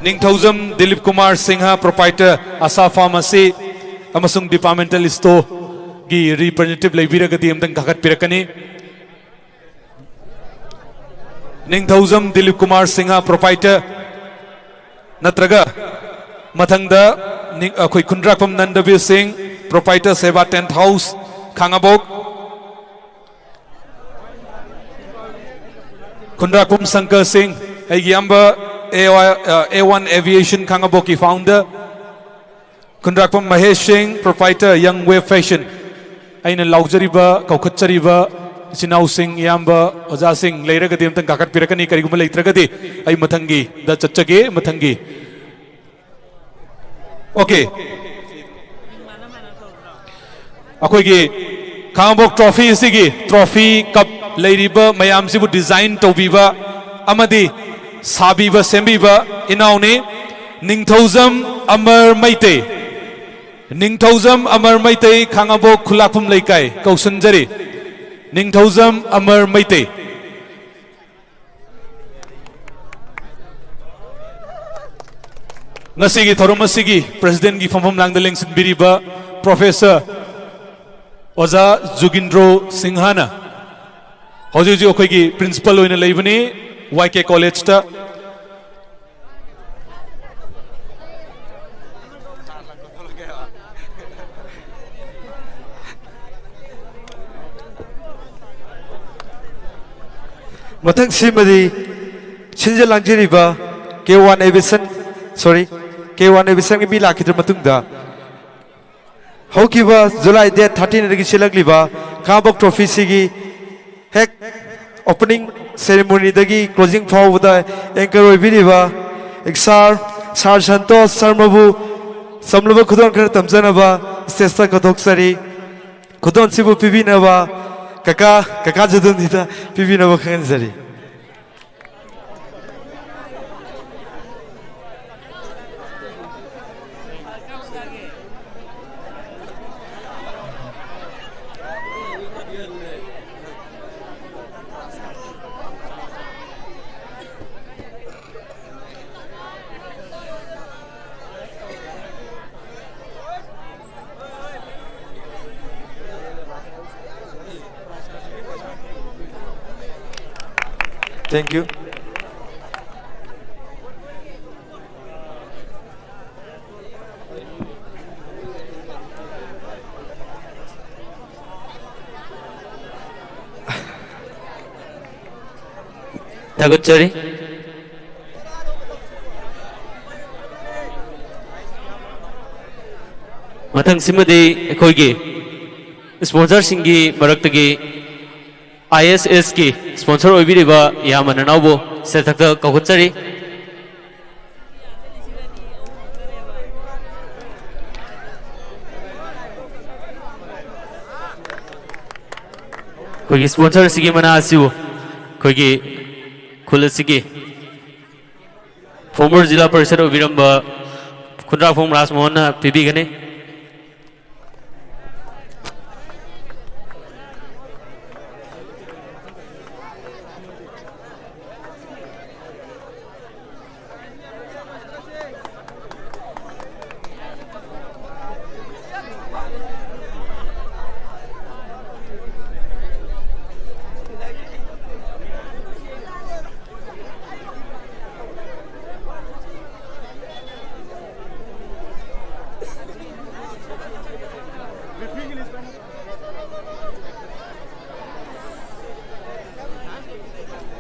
निंगथौजम दिलीप कुमार सिंहा प्रोपाइटर आशा फार्मेसी अमसुंग डिपार्टमेंटल स्टोर की रिप्रेजेंटेटिव लेबिरगदी अमतंग कागत पिरकनी निंगथौजम दिलीप कुमार सिंहा प्रोपाइटर नत्रगा मथंगदा अखोई Khundrakpam Nandabir Singh proprietor Seva Tent House Khangabok Khundrakpam Shankar Singh एगियंबा A1 Aviation खांगाबोक की founder Khundrakpam Mahesh Singh proprietor Young Web Fashion अइन लाउजरीबा कौखचरीबा इचिनाउ सिंह याम्बा ओजा सिंह लेरगदी अमतंग काकत पिरकनी करिगुम लेत्रगदी आई मथंगी द चच्चगे मथंगी ओके अखोगी खांगाबोक ट्रॉफी इसिगी ट्रॉफी कप लेरिबा मयाम सिबु डिजाइन तौबीबा अमदी साबीबा सेंबीबा इनाउनी निंगथौजम अमर मैते निंगथौजम अमर मैते खांगाबोक खुलाकफुम लेकाय कौसनजरी निंगथौजम अमर मैते नसीगी थोरम असिगी प्रेसिडेंट की फमफम लांगदा लेंगसिनबिरिबा प्रोफेसर ओजा जुगिंद्रो सिंहाना हौजी हौजी अखोगी प्रिंसिपल होइना लेबनी YK कॉलेज ता मथंग सिमदी सिंजल लांजिरिबा K1 Aviation K1 Aviation की भी लाखिद्र मतुंगदा हौकिबा जुलाई डेट 13 रगी सिलगलिबा खांगाबोक ट्रॉफी सिगी हेक ओपनिंग सेरेमनी दगी क्लोजिंग फाउबदा एंकर ओइबिरिबा एक्सार सार संतोष शर्माबु समलबा खुदोन खर तमजनबा स्टेस्ता कथोक्सरी खुदोन सिबु पिबिनबा कका जदुन दिता पिबिनबा खनजरी Thank you. Taguchari. Mathang simadi ekhoigi sponsor singi maraktagi ISS की स्पॉन्सर ओइबिरिबा यामन नावबो सेथक कौखचरी कोई स्पॉन्सर सिगी मना आसिबो कोई खुल सिगी फॉर्मर जिला परिषद ओबिरंबा खुद्राफोम राजमोहन पिबिगने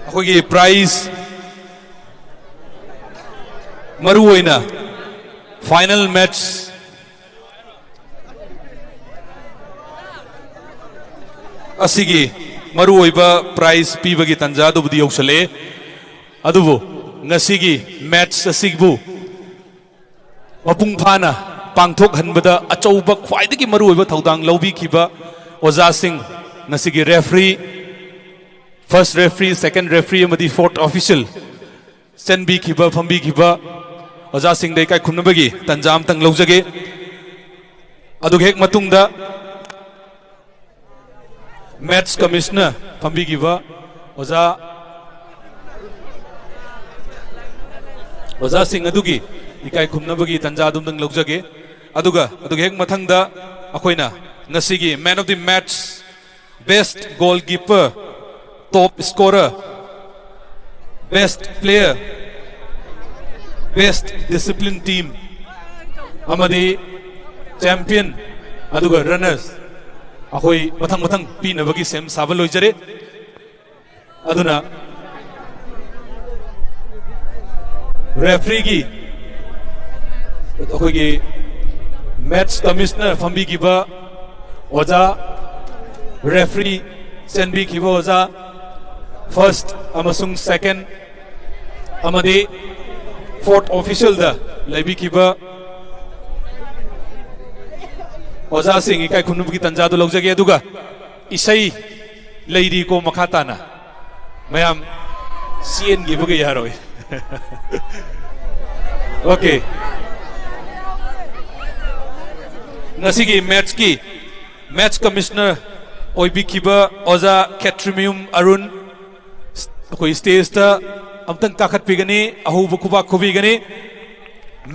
अखोगी प्राइज मरुओइना फाइनल मैच असिगी मरुओइबा प्राइज पीबगी तंजा दुबदी यौसले अदुबो ngasiगी match asigbu mapung phana pangthok hanbada achouba khwaidagi maruoiba thodang lawbi khiba oja sing ngasigi referee first referee second referee amadi fourth official senbi khiba phambi khiba oja sing dei kai khumnabagi tanjam tang lawjage adu hek matungda match commissioner phambi khiba oja ओजा सिंह अदुगी इकाई खुमनबगी तंजा दुमदंग लौजगे अदुगा अदुग हेक मथंगदा अखोइना ngasiगी man of the match best goalkeeper top scorer best player best discipline team अमदी चैंपियन अदुगा रनर्स अखोई मथंग मथंग पीनबगी सेम साबल लोइजरे अदुना रेफरी की अखोगी मैच कमिश्नर फंबी की बा ओजा रेफरी सेंबी की बा ओजा फर्स्ट अमसुंग सेकंड अमदे फोर्थ ऑफिशियल दा लेबी की बा ओजा सिंह इकाई खुनुब की तंजा दो लौजगे अदुगा इसई लेडी को मखाताना मैम सीएन की बगे यारोय ओके नसीगी मैच कमिश्नर ओइबिखिबा ओजा कैट्रिमियम अरुण कोई स्टेज ता अमतंग काखत पिगनी अहुब खुबा खुबिगनी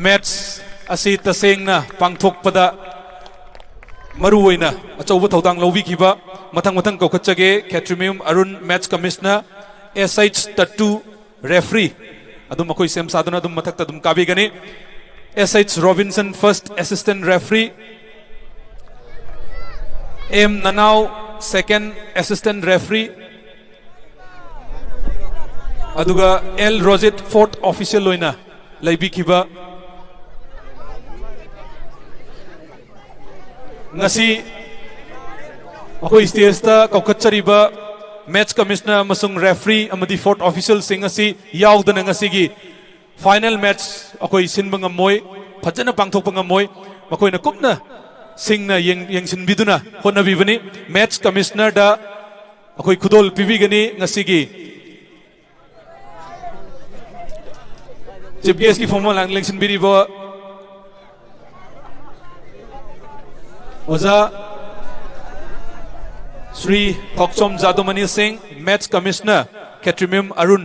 मैच असि तसेंगना पांगथोकपदा मरुओइना अचौब थौदांग लौबिखिबा मथंग मथंग कौखचगे कैट्रिमियम Arun match commissioner S H Tattu referee अदुम मखोई सेम साधना अदुम मथक अदुम काबिगनी S H Robinson first assistant referee M Nanao second assistant referee अदुगा एल रोजेट फोर्थ ऑफिशियल लोइना लैबिखिबा ngasi अखोई स्टेज ता कौखचरिबा मैच कमिश्नर अमसुंग रेफरी अमदी फोर्थ ऑफिशियल सिंह असि याउदना ngasiगी फाइनल मैच अखोई सिनबा ngam-moi फजना पांगथोकपा ngam-moi मखोइना कुपना सिंहना यंगसिनबिदुना होनबिबनी मैच कमिश्नर दा अखोई खुदोल पिबिगनी ngasiगी चीफ गेस्ट की फॉर्मल लेंगसिनबिरिबा ओजा श्री थोकचोम जादुमणि सिंह मैच कमिश्नर कैट्रिमियम अरुण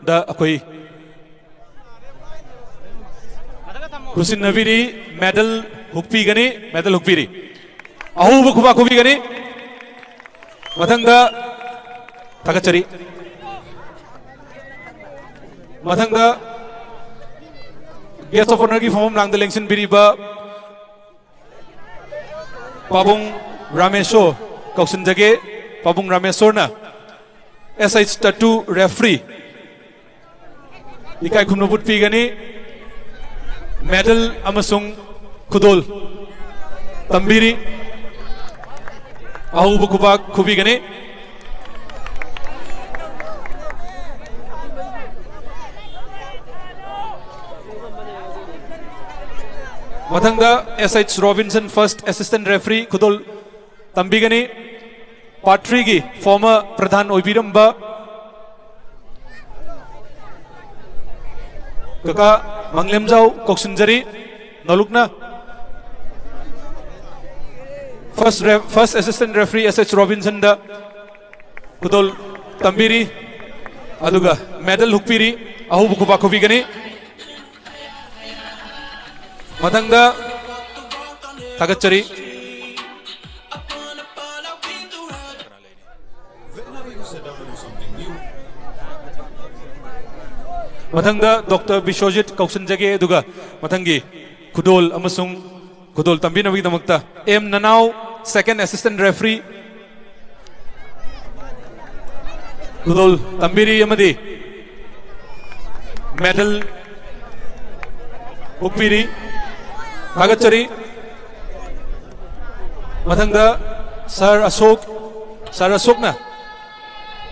दा अखोई कुसिन नबीरी मेडल हुकपीरी अहुब खुबा खुबीगनी मथंगा थगचरी मथंगा गेस्ट ऑफ ऑनर की फॉर्म लांग लेंगसिनबिरिबा पाबुंग रामेश्वर कौशनजगे पाबुंग रामेश्वरना एसएच टट्टू रेफरी इकाई खुमनुबुट पीगनी मेडल अमसुंग खुदोल तंबीरी अहुब खुबा खुबीगनी मथंगा S H Robinson first assistant referee खुदोल तंबीगनी पार्ट 3 की फॉर्मर प्रधान ओइबिरंबा कका मंगलेमजाव कौशनजरी नलुकना first assistant referee S H Robinson दा खुदोल तंबीरी अदुगा मेडल हुकपीरी अहुब खुबा खुबीगनी मथंगा थगचरी मथंगा डॉक्टर बिश्वजित कौशनजगे दुगा मथंगी खुदोल अमसुंग खुदोल तंबीनबगीदमक्ता M Nanao second assistant referee Kudol Tambiri Amadi medal Ukpiri Bagachari Mathangda Sir Ashok na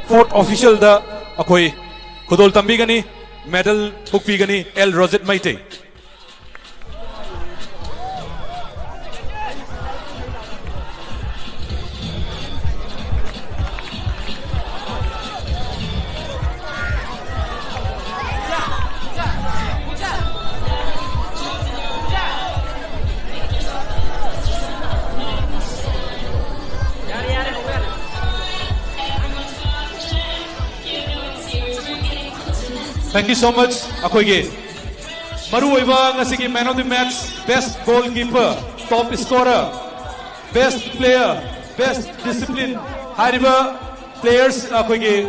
fourth official da akoi Kudol Tambigani medal Ukpigani L Rosette Maite. Thank you so much. Akoige Maru Oiba ngasigi man of the match, best goalkeeper, top scorer, best player, best discipline. Hariba players akoige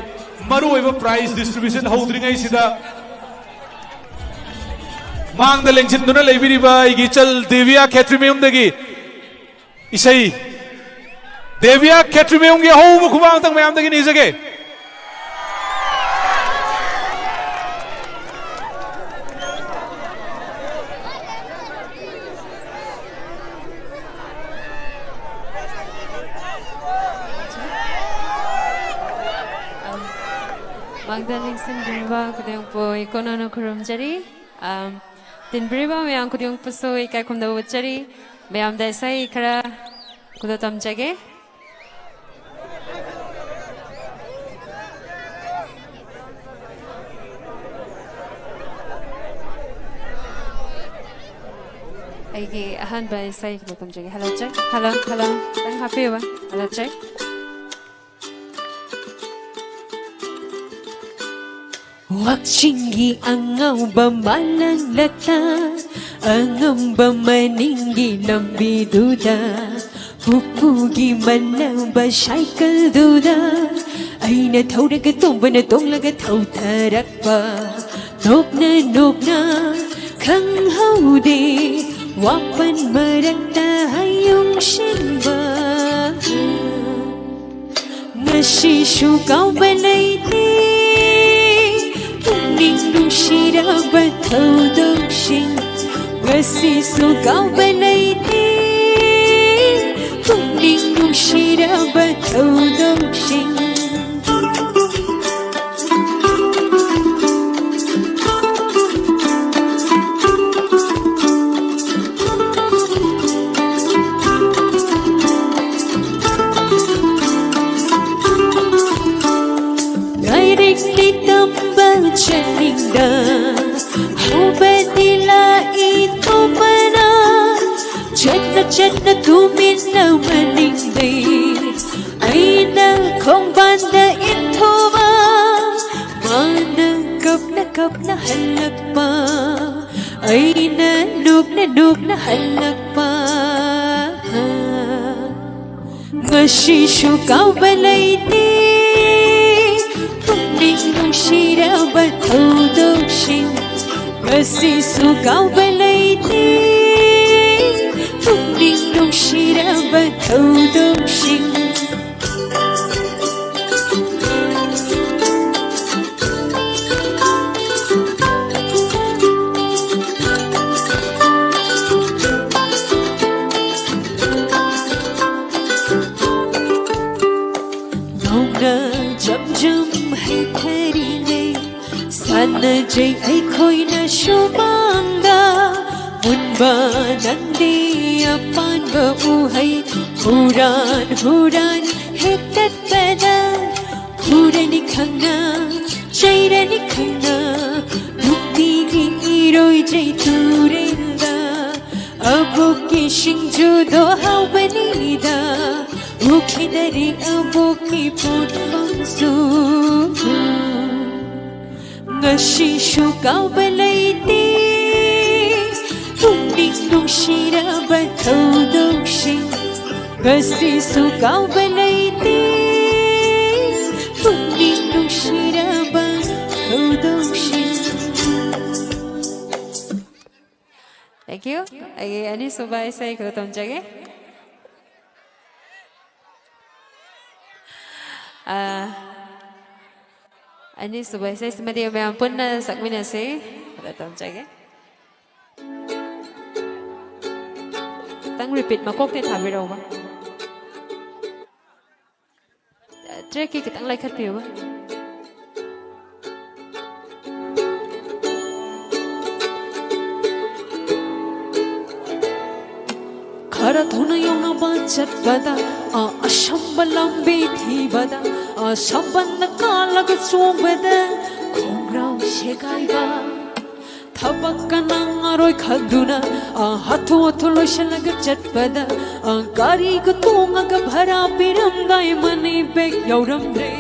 Maru Oiba prize distribution holding ay sida. Mang the lengthen duna lebiriba igichal Devia Ketrimeum dagi isai Devia Ketrimeum ge ho kubang tang mayam dagi ni jage. Magdaling Sinbriba, kudayong po ikonono kurumjari. Tinbriba mayang kudayong puso ikay kumdawachari. Mayam daisay ikara kudotam jage. Aigi ahan ba isay kudotam jage. Hello check. Hello. Tang happy ba? Hello check. Wakchingi angau bamalang lata, angam bamaninggi nambi duda, hupugi manang basyakal duda, ay na tau na gatong ba na tong laga tau tarak pa, nok na kang haude, wapan marakta hayong simba, nasisyo kau balayti. Nung shira ba thâu đông sinh ngasi su cao bên đây đi cùng ninh nung shira ba thâu đông sinh ngày đêm đi tâm Chaninda, hubadila itu mana? Chatna tu minna manindi, aina kong banda itu ba? Mana kapna halak pa, aina nukna halak pa. Ngasisyo kau balay di. Nung shira ba thâu đông sinh ngasi su cao bên lấy đi phúc ninh nung shira ba thâu đông sinh nông na chậm hay theri ne sana jai ai khoi na shumanga munba nandi apan ba uhai huran hektat pada purani khangna chairani khangna mukti gi iroi jai turenda abo ki singju do hau banida ukhidari abo ki put su ngasisyo kau balay di nung shira ba thâu đông sinh ngasisyo kau balay di nung shira ba thâu đông sinh. Thank you. Ani subay say kudotam jage. ꯑꯅꯤꯁꯨꯕ ꯏꯁꯩꯁꯤꯃꯗꯤ ꯃꯌꯥꯝ ꯄꯨꯟꯅ ꯁꯛꯃꯤꯟꯅꯁꯤ ꯑꯗ ꯇꯝꯖꯒꯦ ꯈꯤꯇꯪ repeat ꯃꯀꯣꯛꯇꯩ ꯊꯥꯕꯤꯔꯛꯎꯕ track की कितने like करते हो खरा धुना योना बचत बदा अशंबलम बेथी बदा अशंबन कालग चोबदा खोंग्राव शेगाइबा थबक नंगरोय खदुना हाथो हाथो लोशलग चटपदा गारी को तोंगा भरा पिरम गाय मनी बेग यौरम रे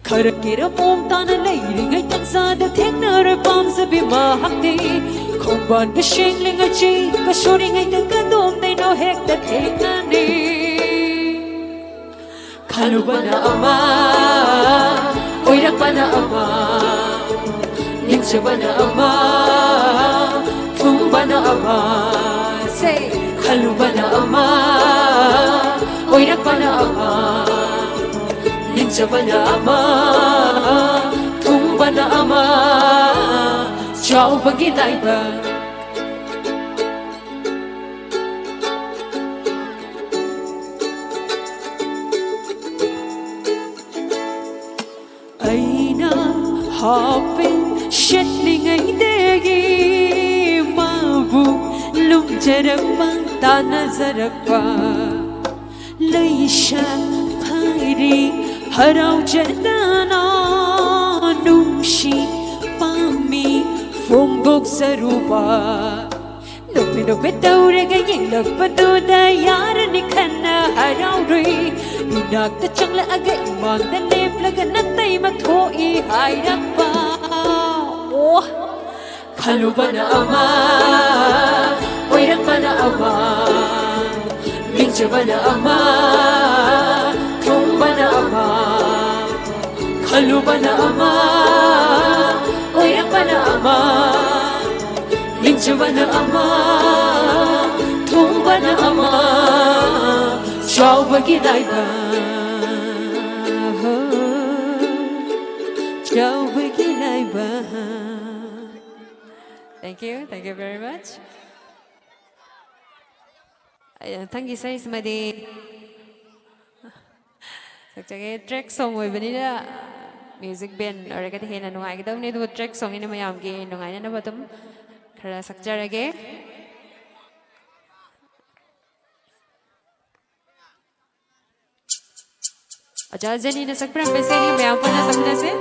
खर केरा मोम तान लेरिंग तंसाद थेंगनर पाम सभी महते खोंबान बशेंगलिंग ची कशोरिंग तंगदोम दे नो हेक द थेंगने खालुबना अमा ओइरकबना अमा Ninchabana ama, tumbana ama, say halubana ama, oirakbana ama, ninchabana ama, tumbana ama, chau bagi daiba. Aina hopping. Shetlingai degi mabu lum jarakpa tana zarakpa laisha phairi harau jardana numshi pami fongok sarupa nopi nopi taurega yengla da yar nikhanna harau rui inak ta changla aga imang da leplaga natai mathoi hairakpa Kalubana ama, oirakbana ama, minjabana ama, tumbana ama. Kalubana ama, oirakbana ama, minjabana ama, tumbana ama. Chau bagi daiba, chau bagi daiba. Thank you very much. Thank you, say somebody. Sakjage track song oi banina music band or ka hena nuai ka tamne du track song ina mayam ge nuai na batum khara sakjarage aja jani na sakpram pese ni mayam pana sakna se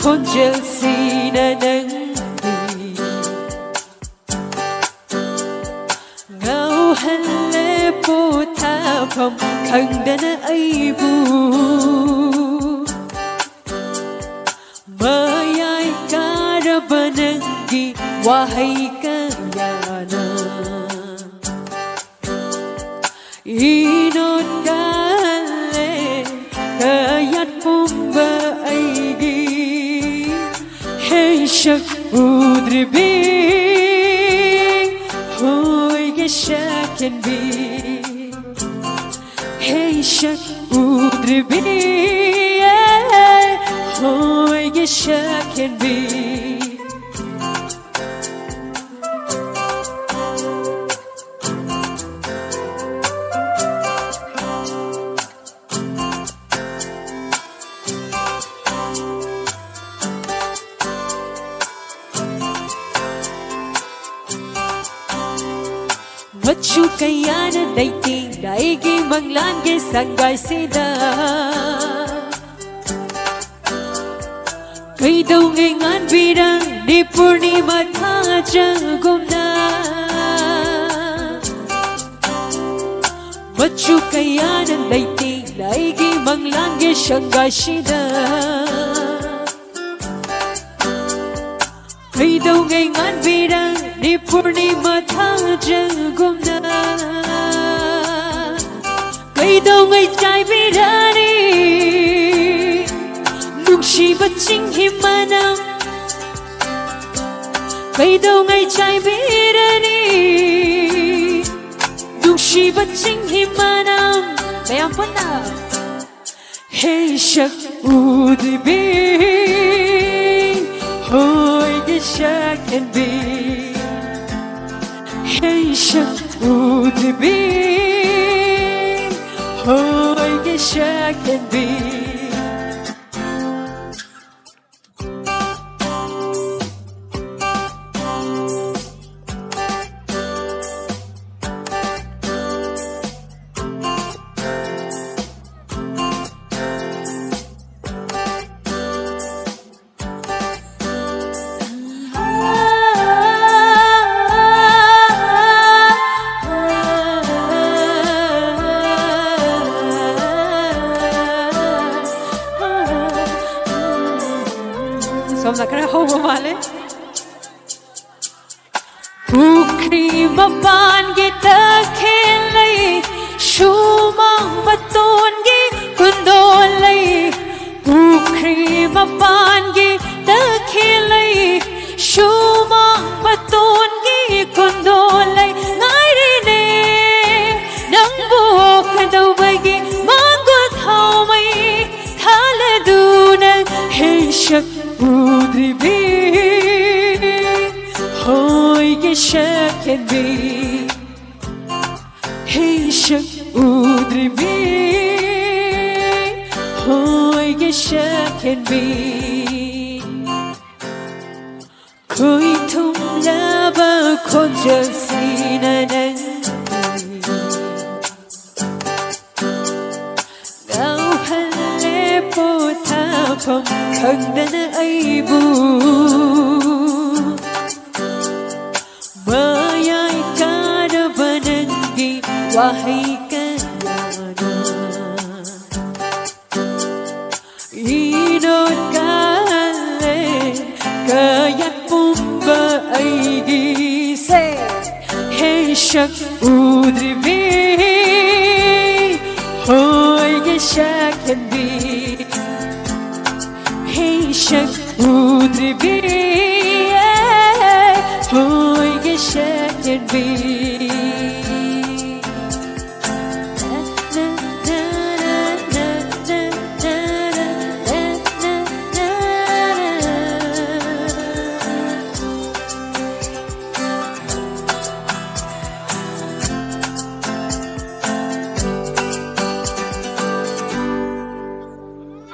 Konjelsina nangi ngau halle pota phom khangdana aibu mayai karabanangi wahai kayana inon galle kayat pumba aigi Shak udribi hoy ge shaken bi hey shak udribi hoy ge shaken bi Machu kayana dating daigi manglan ge sangai sida kai dau nge ngan birang ni purnima tha jagumna Machu kayana dating daigi manglan ge sangai sida kai dau nge ngan birang ni purnima tha jagumna kai dau ngai chai birani nungshi baching himanam kaidaungai chai birani nungsiba chinghi manam mayam punna hey shak udbi hoy ge shak and be hey shak udbi hoy ge shak and be Pukri mapan kita khelai shumang baton gi kundolai Pukri mapan kita khelai shumang baton gi kundolai ngai ne nang buok dau bagi mangut hau mai thala duna hey shak udri hoy ge shak and be hey shak udri be hoy ge shak and be koi tum laba khonja sinanan gao halle pota pham khangdana aibu Mayai kada banangi wahai kanana Inod kale kayat pumba aigi se Hey shak udri be hoy ge shak and be Hey shak udri be hoy ge shak and be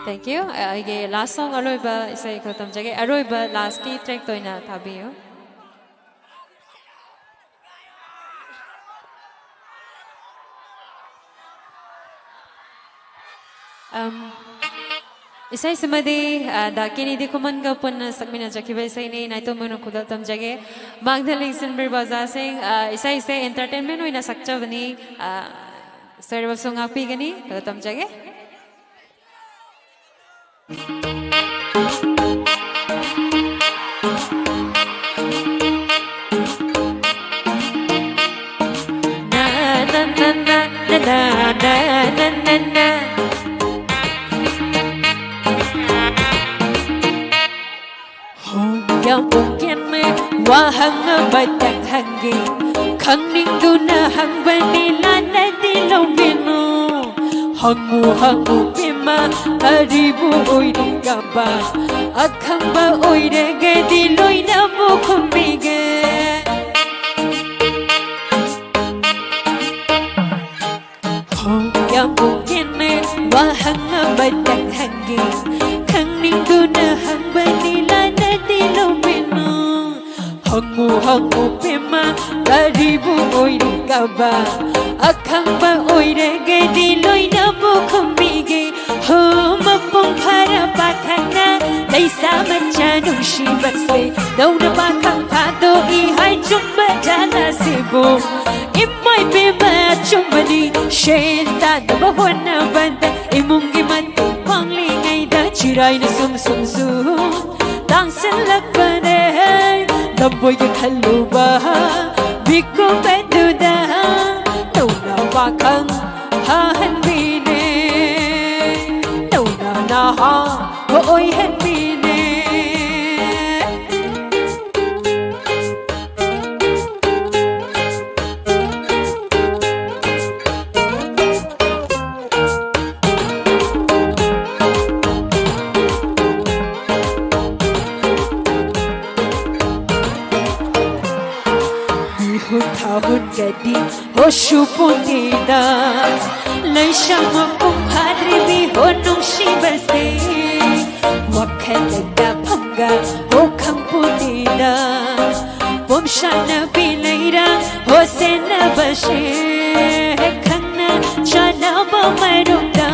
Thank you. Ige last song aroiba isai khatam jage aroiba last ki track toina thabiyo. Isai samadi dakini di kuman ka pun sakmina jakiba isai ni naito mano kudatam jage Magdalene Sinbir baza sing isai isai entertainment oina sakcha bani sarva song api gani kudatam jage Yang mungkin wahang batang hangi khang ning du na hang banila na di lo binu hangu pima aribu oi gaba akhang ba oi re ge di loi na bu khumige Yang mungkin wahang batang hangi khang ning du na hang banila na di lo binu hangu pima aribu oi gaba akhang ba oi re ge di loi na bu khumige ho mapong phara pathana laisa macha nungshi bakse dauna ba khang pha do I hai chumba jana sibo imoi pima chumbani shenta da bahona banda imungi mante pangli ngai da chirai na sum tang sen lakbane Lamboy ke khaluba biko beduda Nauna wakang hahan bine Nauna na ha hoy han bine hundadi hoshu putida laishama kumhari bi honung shibase wakhalada phanga ho khamputida bomshana bilaira hosena bashe khana chana bamarunda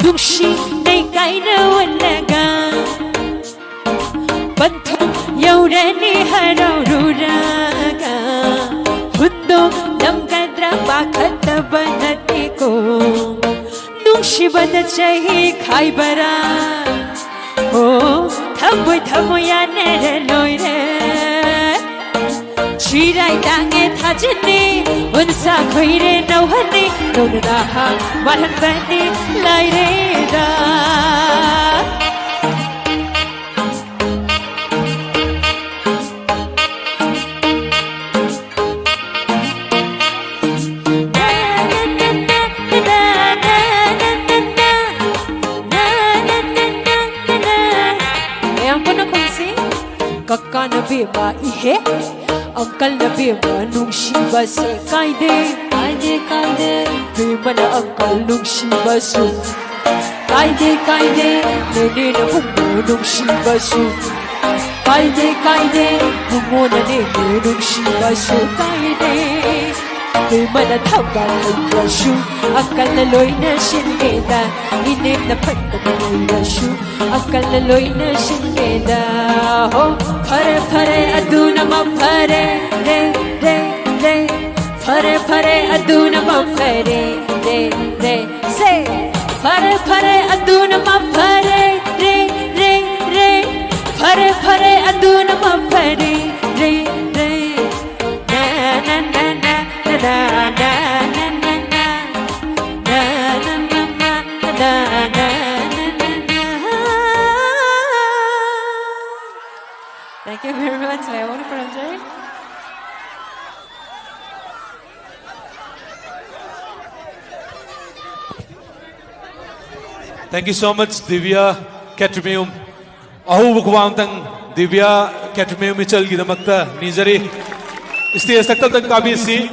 dungshi nei kaina walaga Bantu yaurani haraururaga Hundo lamgadra bakata banati ko Nungshi bada chahi khai bara Oh thamoy thamoy anere loire Chirai dange thajni unsa khoire nauhani Nona ha mahan bani laire da Kakak nabi ma ihe, uncle nabi ma nungshi basi kaide, kaide kaide. Bimana uncle nungshi basu, kaide kaide. Nene na bungo nungshi basu, kaide kaide. Bungo na nene nungshi basu kaide. Bimana thaba nungshi, uncle na loy na shingeda, ine na patta na nungshi, uncle na loy na shingeda. Ho. Phare phare aduna ma phare re re re phare phare aduna ma phare re re say phare phare aduna ma phare re re re phare phare aduna ma phare re re na na na na na na na na na na na Thank you very much, my wonderful Anjali. Thank you so much, Divya Catrimeum. Ahu bukwantang Divya Catrimeum Mitchell gidamakta nizari. Stage sakta tang kabi si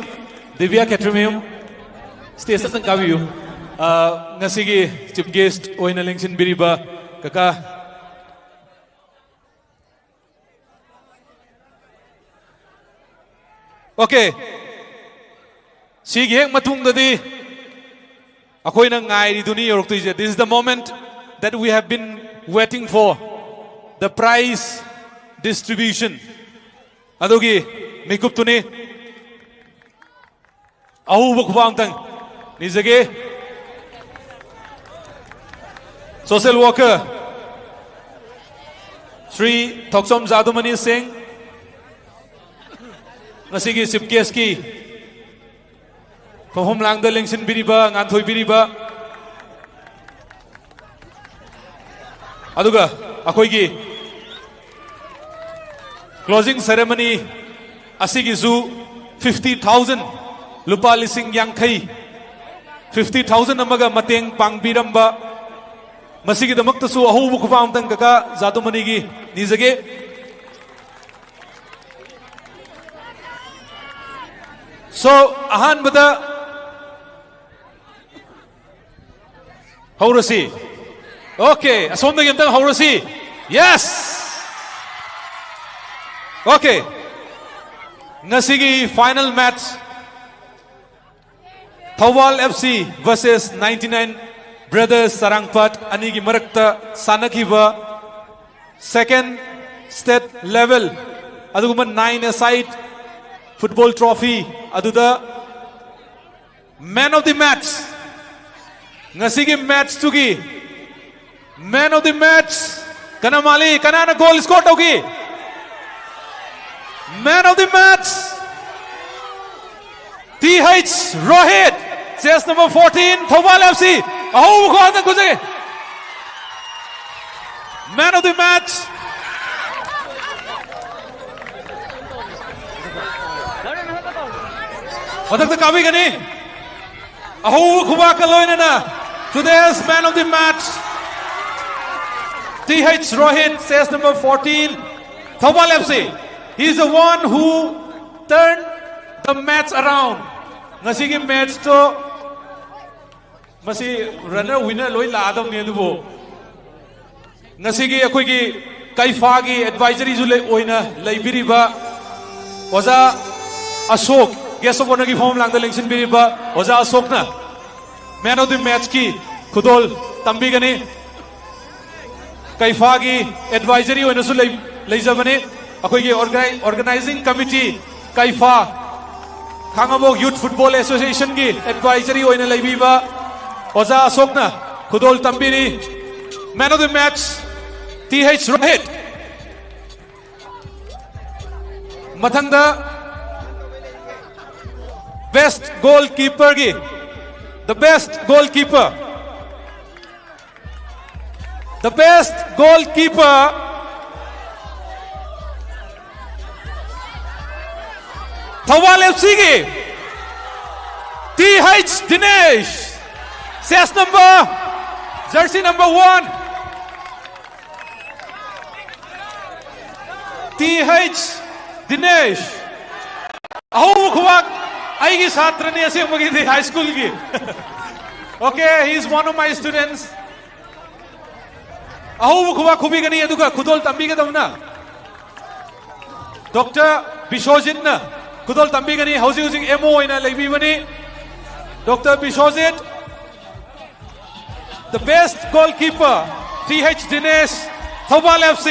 Divya Catrimeum. Stage sakta kabi yu. Ngasigi chief guest oina lengsin biriba kaka. Okay. Sige hek matung dadi. Ako'y nang ngai duni yorok tuije. This is the moment that we have been waiting for. The prize distribution. Adugi mikup tuni. Ahu bukbang tang. Nizage. Social worker. Sri Thoksom Zadumani Singh. Ngasigi chief guest ki Phom Langda lengsin biriba nganthoi biriba aduga akoi gi closing ceremony asigi zu 50,000 lupa lising yangkai 50,000 amaga mateng pangbiramba masigi damakta su ahu bukupam tang kaka Zadumani gi nizage So, ahan bada Haurasi. Okay, asom na gimtang Haurasi. Yes. Okay. Ngasigi final match. Thawal FC versus 99 Brothers Sarangpat anigi marakta sanakiba second state level aduguma 9-a-side football trophy aduda man of the match ngasigi match tugi man of the match kana mali kana na goal score togi man of the match TH Rohit chess number 14 Thawal FC ahu ko guje man of the match Wadak the kabi gani ahu khuba kaloina na today's man of the match TH Rohit chess number 14 Thawal FC. He is the one who turn the match around. Ngasi ki match to masi runner winner loi la adam ne dubo. Ngasi ki akoi ki kaifa ki advisory ju le oina leibiriba oza Ashok guest of honor ki form lang the lengsin biriba oza Ashok na man of the match ki khudol tambi gani kaifa ki advisory oina su leijabane akoi ki organizing committee kaifa Khangabok Youth Football Association ki advisory oina leibiba oza Ashok na khudol tambiri man of the match TH Rohit mathangda best goalkeeper ki the best goalkeeper Thawal FC ki TH Dinesh says jersey number 1 TH Dinesh aho khwak aigi chhatra ne ase magi high school ki okay he is one of my students aho khwak khubi gani aduga khudol tambi ga damna Dr. Bishojit na khudol tambi gani housing MO ina leibi bani Dr. Bishojit the best goalkeeper TH Dinesh Thawal FC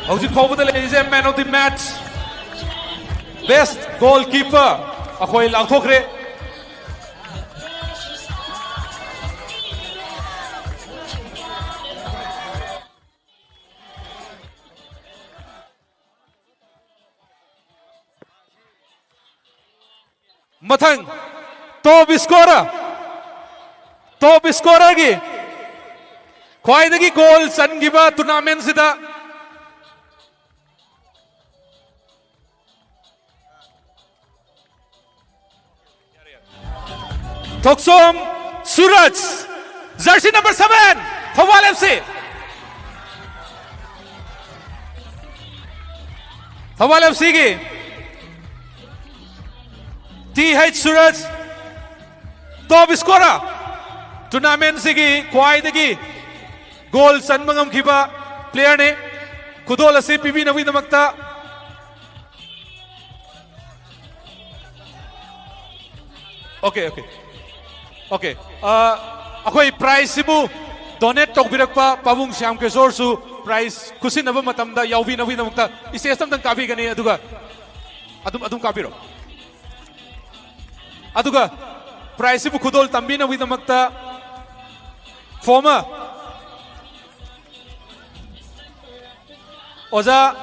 How's it forward the ladies and man of the match best goalkeeper akhoi langthokre mathang top scorer gi khwaidagi goal changiba tournament sida Toksom Suraj, jersey number 7, Thawal FC. Thawal FC ki TH Suraj, top scorer. Tournament se ki kwai degi goal sanmangam khiba player ne khudol ase PB Navi namakta Okay. Akhoi prize sibu donate tokbirakpa Pabung Syam Kishore su prize kusin aba matamda yaubi nawi namakta ise sam tang kabi gani aduga adum kabiro aduga prize sibu khudol tambi nawi namakta former Oza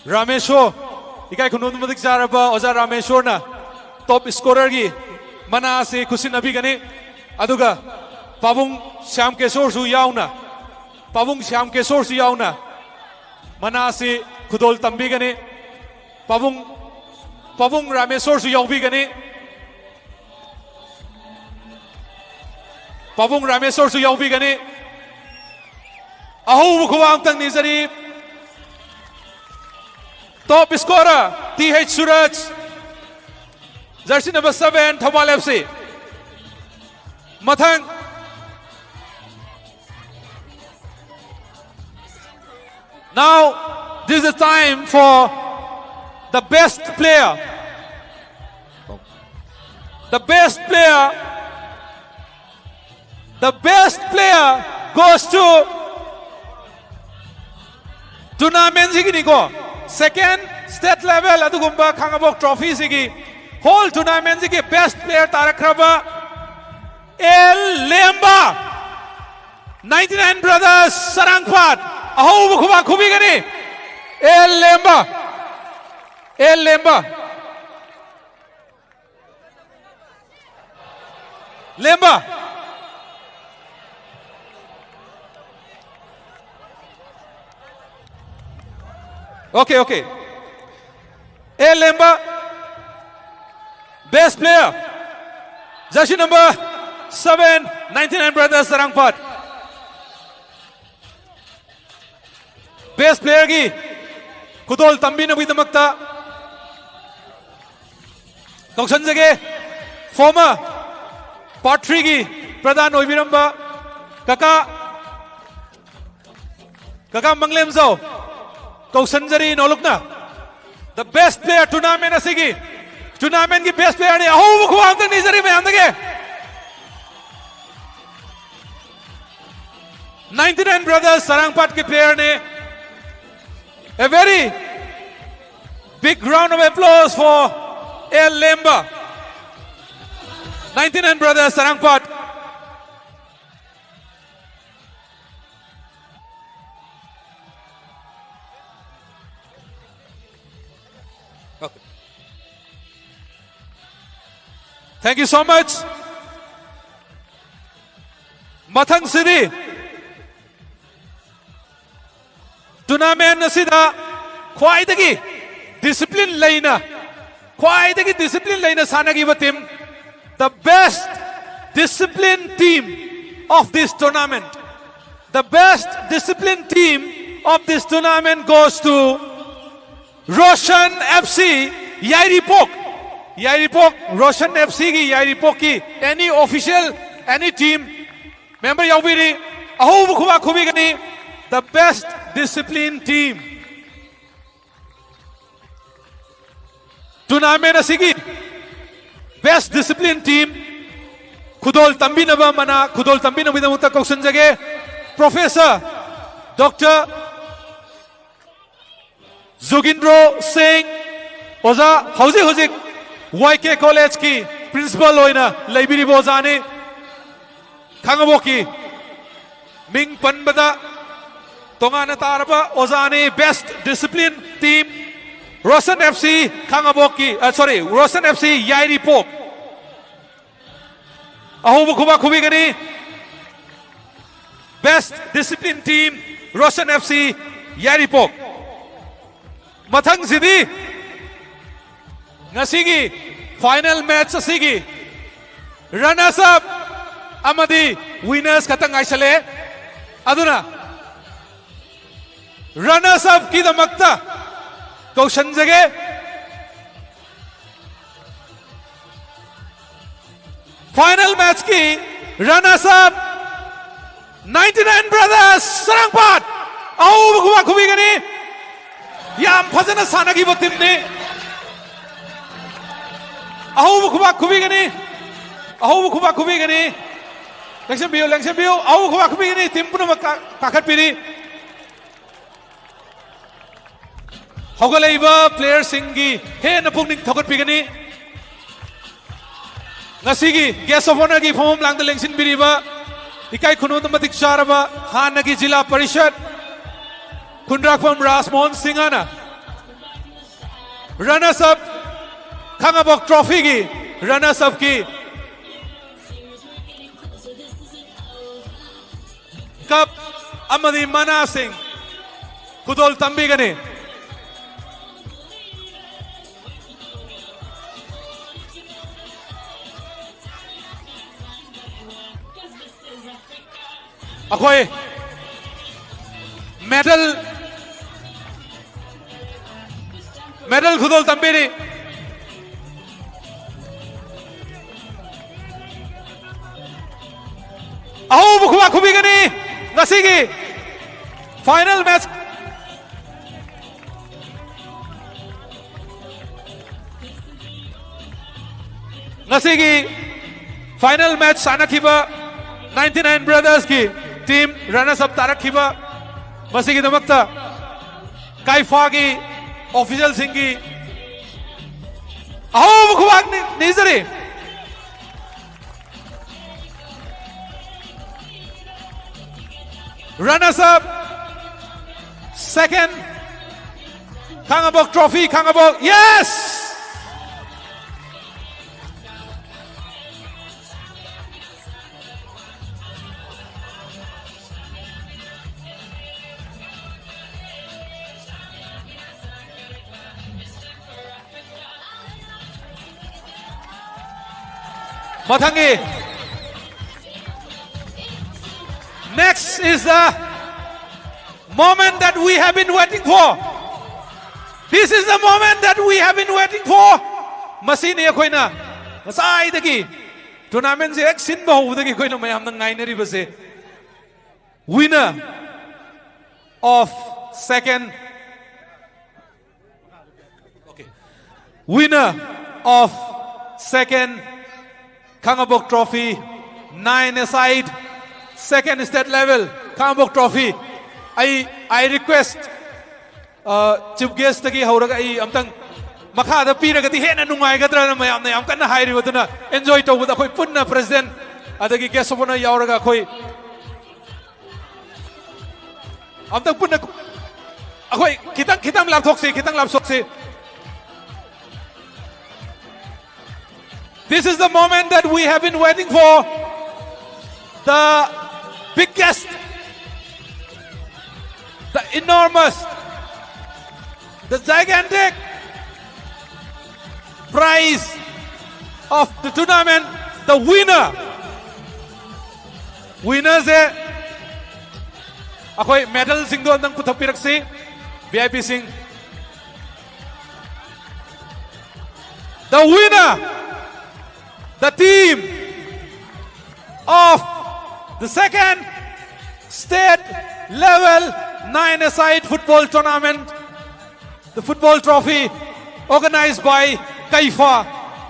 Rameshwar ikai khunun madik jaraba Oza Rameshwar na top scorer gi mana se kusin abi gani aduga Pabung Syam Kishore su yauna mana se khudol tambi gani Pabung Rameshwar su yaubi gani Pabung Rameshwar su yaubi gani ahu khwam tang ni zari top scorer TH Suraj jersey number 7 Thawal FC mathang now this is the time for the best player goes to tournament sigi ko second state level adugumba Khangabok trophy sigi whole tournament sigi best player tarakraba El Lemba 99 brothers Sarangpat aho bukhuba khubi gani El Lemba okay A Lemba. Best player. Jersey number 7, 99 Brothers Sarangpat. Best player ki Kudol Tambina Vidamakta. Kausan Jage. Former Part 3 ki Pradhan Oiviramba. Kaka Manglemzo. Kausanjari Nolukna. The best player tournament asigi. Tournament ki best player ne aho ko amta nizari mein andage. 99 Brothers Sarangpat ke player ne. A very big round of applause for El Lemba. 99 Brothers Sarangpat. Okay. Thank you so much. Mathang City. Tournament asida khwaidagi discipline laina sanagiba team, the best disciplined team of this tournament. The best disciplined team of this tournament goes to Roshan FC Yairipok. Roshan FC ki Yairipok ki any official, any team member yaubiri aho bukhuba khubi gani the best disciplined team. Tournament asigi best disciplined team Kudol Tambinaba mana Kudol Tambinaba vidamuta kausan jage Professor Dr. Zugindro Singh Oza Hojik YK College ki principal oina library bozane Khangaboki Ming Panbada Tongana Taraba Ozani best discipline team Roshan FC Khangaboki Roshan FC Yairipok Aho Kuba Kubigani best discipline team Roshan FC Yairipok Mathang City Ngasigi final match asigi runners up amadi winners katang aisale aduna runners up ki damakta kausan jage final match ki runners up 99 Brothers Sarangpat au bukwa khubi gani yam phajana sanagi botimne aho bukwa khubi gani Lengshan Bio aho bukwa khubi gani timpuna kakat piri Hogalaiba player singi he napungning thokat pigani ngasigi guest of honor ki form lang the lengshin biriba ikai khunu matik charaba hanagi jila parishad Kundrakpam Rasmohan Singhana runners up Khangabok trophy ki runners up ki cup amadi Mana Singh Kudol Tambigani Akoy medal Kudol Tambiri aho bukwa khubi gani ngasigi final match sanakhiba 99 Brothers ki team runners up tarakhiba masigi damakta Kaifa ki official singi aho bukwa nizari runners up second Khangabok trophy Khangabok yes Mathangi. Next is the moment that we have been waiting for. This is the moment that we have been waiting for. Masini akoina masai dagi tournament se ek sin ba hu dagi koina mayam nang ngai nari base. Winner of second. Okay. Winner of second Khangabok Trophy 9 aside. Second state level Khangabok Trophy. I request chief guest tagi hauraga I amtang makha da pira gati hena nungai gadra na mayam na yam kana hairi waduna enjoy to buda khoi punna president adagi guest obona yauraga khoi amtang punna akhoi kitang lap thoksi. This is the moment that we have been waiting for. The biggest, the enormous, the gigantic prize of the tournament. The winners है अकोई medal Singh दो अंदर कुछ पिरक से VIP Singh. The winner, the team of the second state level 9-a-side football tournament, the football trophy organized by Kaifa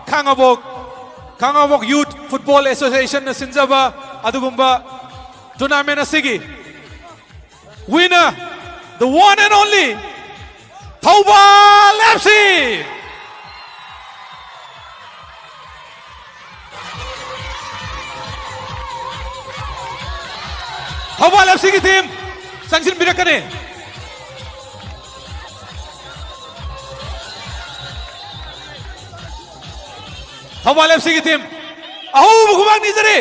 Khangabok Youth Football Association na Sinjaba adugumba tournament asigi. Winner, the one and only Thoubal FC. Thoubal FC की team Sachin बिरकने Thoubal FC की team अहो बुकुबाग निजरे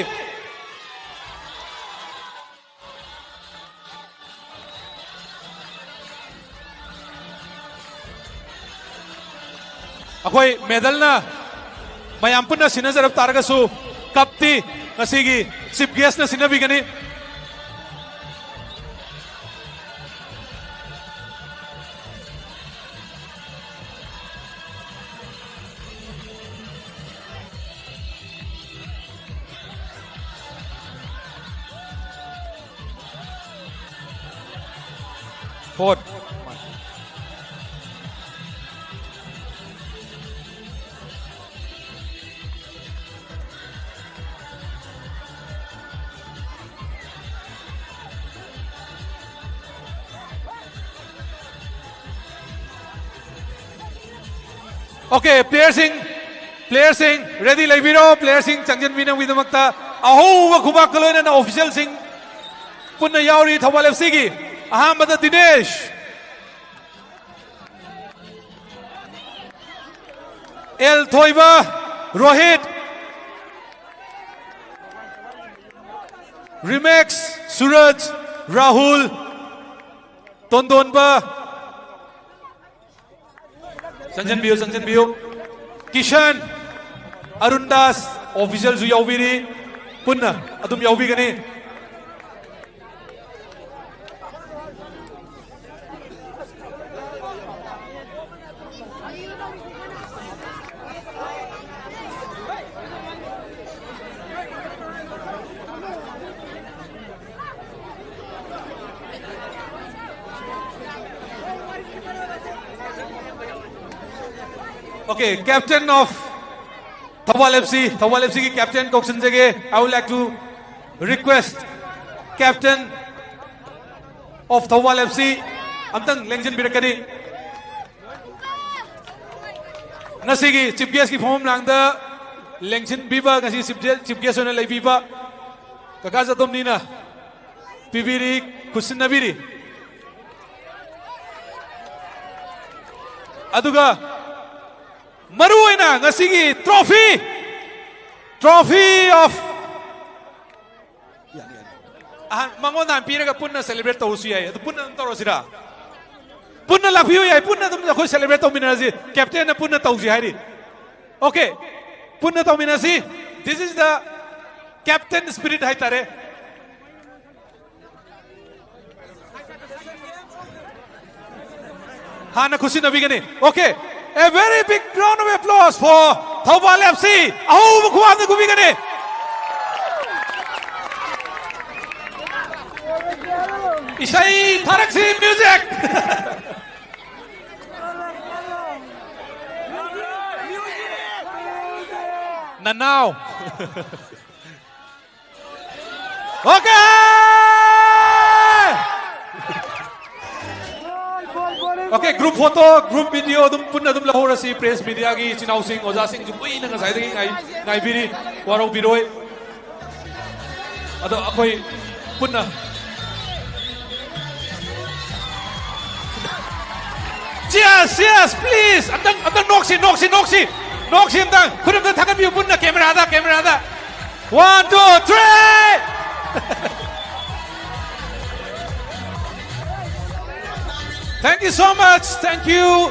अकोई medal ना मयाम पुन्ना सिना जरब तारगसु कप्ती नसीगी chief guest ना सिना बिगनी. Fourth. Okay, player sing, ready Laibiro, player sing, Changjan Bina with the Makta, Aho Kubakalo and official sing, Punna Yauri, Thoubal FC ki, Ahmad Dinesh, El Thoiba, Rohit, Remax, Suraj, Rahul, Tondonba, Sanjan Biu, Kishan, Arundas, officials Yauviri, Punna, Adum Yauvigani. Okay, captain of Thoubal FC ki captain Koksan Jage. I would like to request captain of Thoubal FC, Amtang Lengjan Birakani. Nasigi chief guest ki form lang da Lengjan Biba kasi chief guest ona lay Biba. Kakaza tom nina. Pibiri Kusin Nabiri. Aduga Maruina ngasigi trophy of mangon na pira ka punna celebrate to usiya to punna to rosira punna lafiyo ya punna tum ko celebrate to minasi captain na punna to usiya hari okay punna to minasi this is the captain spirit hai tare. Hana khushi nabi gani. Okay, a very big round of applause for Thoubal FC. Ahu khwab na kubi gani. Isai Tharaksi music. Now. Okay. Okay, group photo, group video, dum punna dum lahora si press media gi Chinau Singh, Oza Singh ju pui na ngasai dagi ngai biri warau biroi. Ado akoi punna. Yes, please. Andang noksi. Noksi andang. Kurum dan tangan biu punna kamera ada. 1, 2, 3. Thank you so much. Thank you.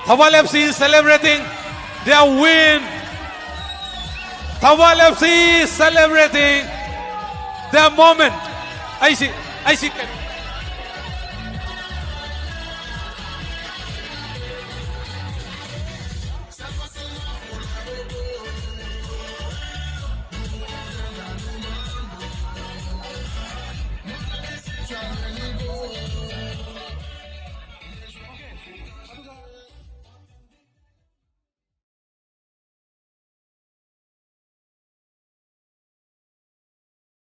Thoubal FC is celebrating their win. Thoubal FC is celebrating their moment. I see.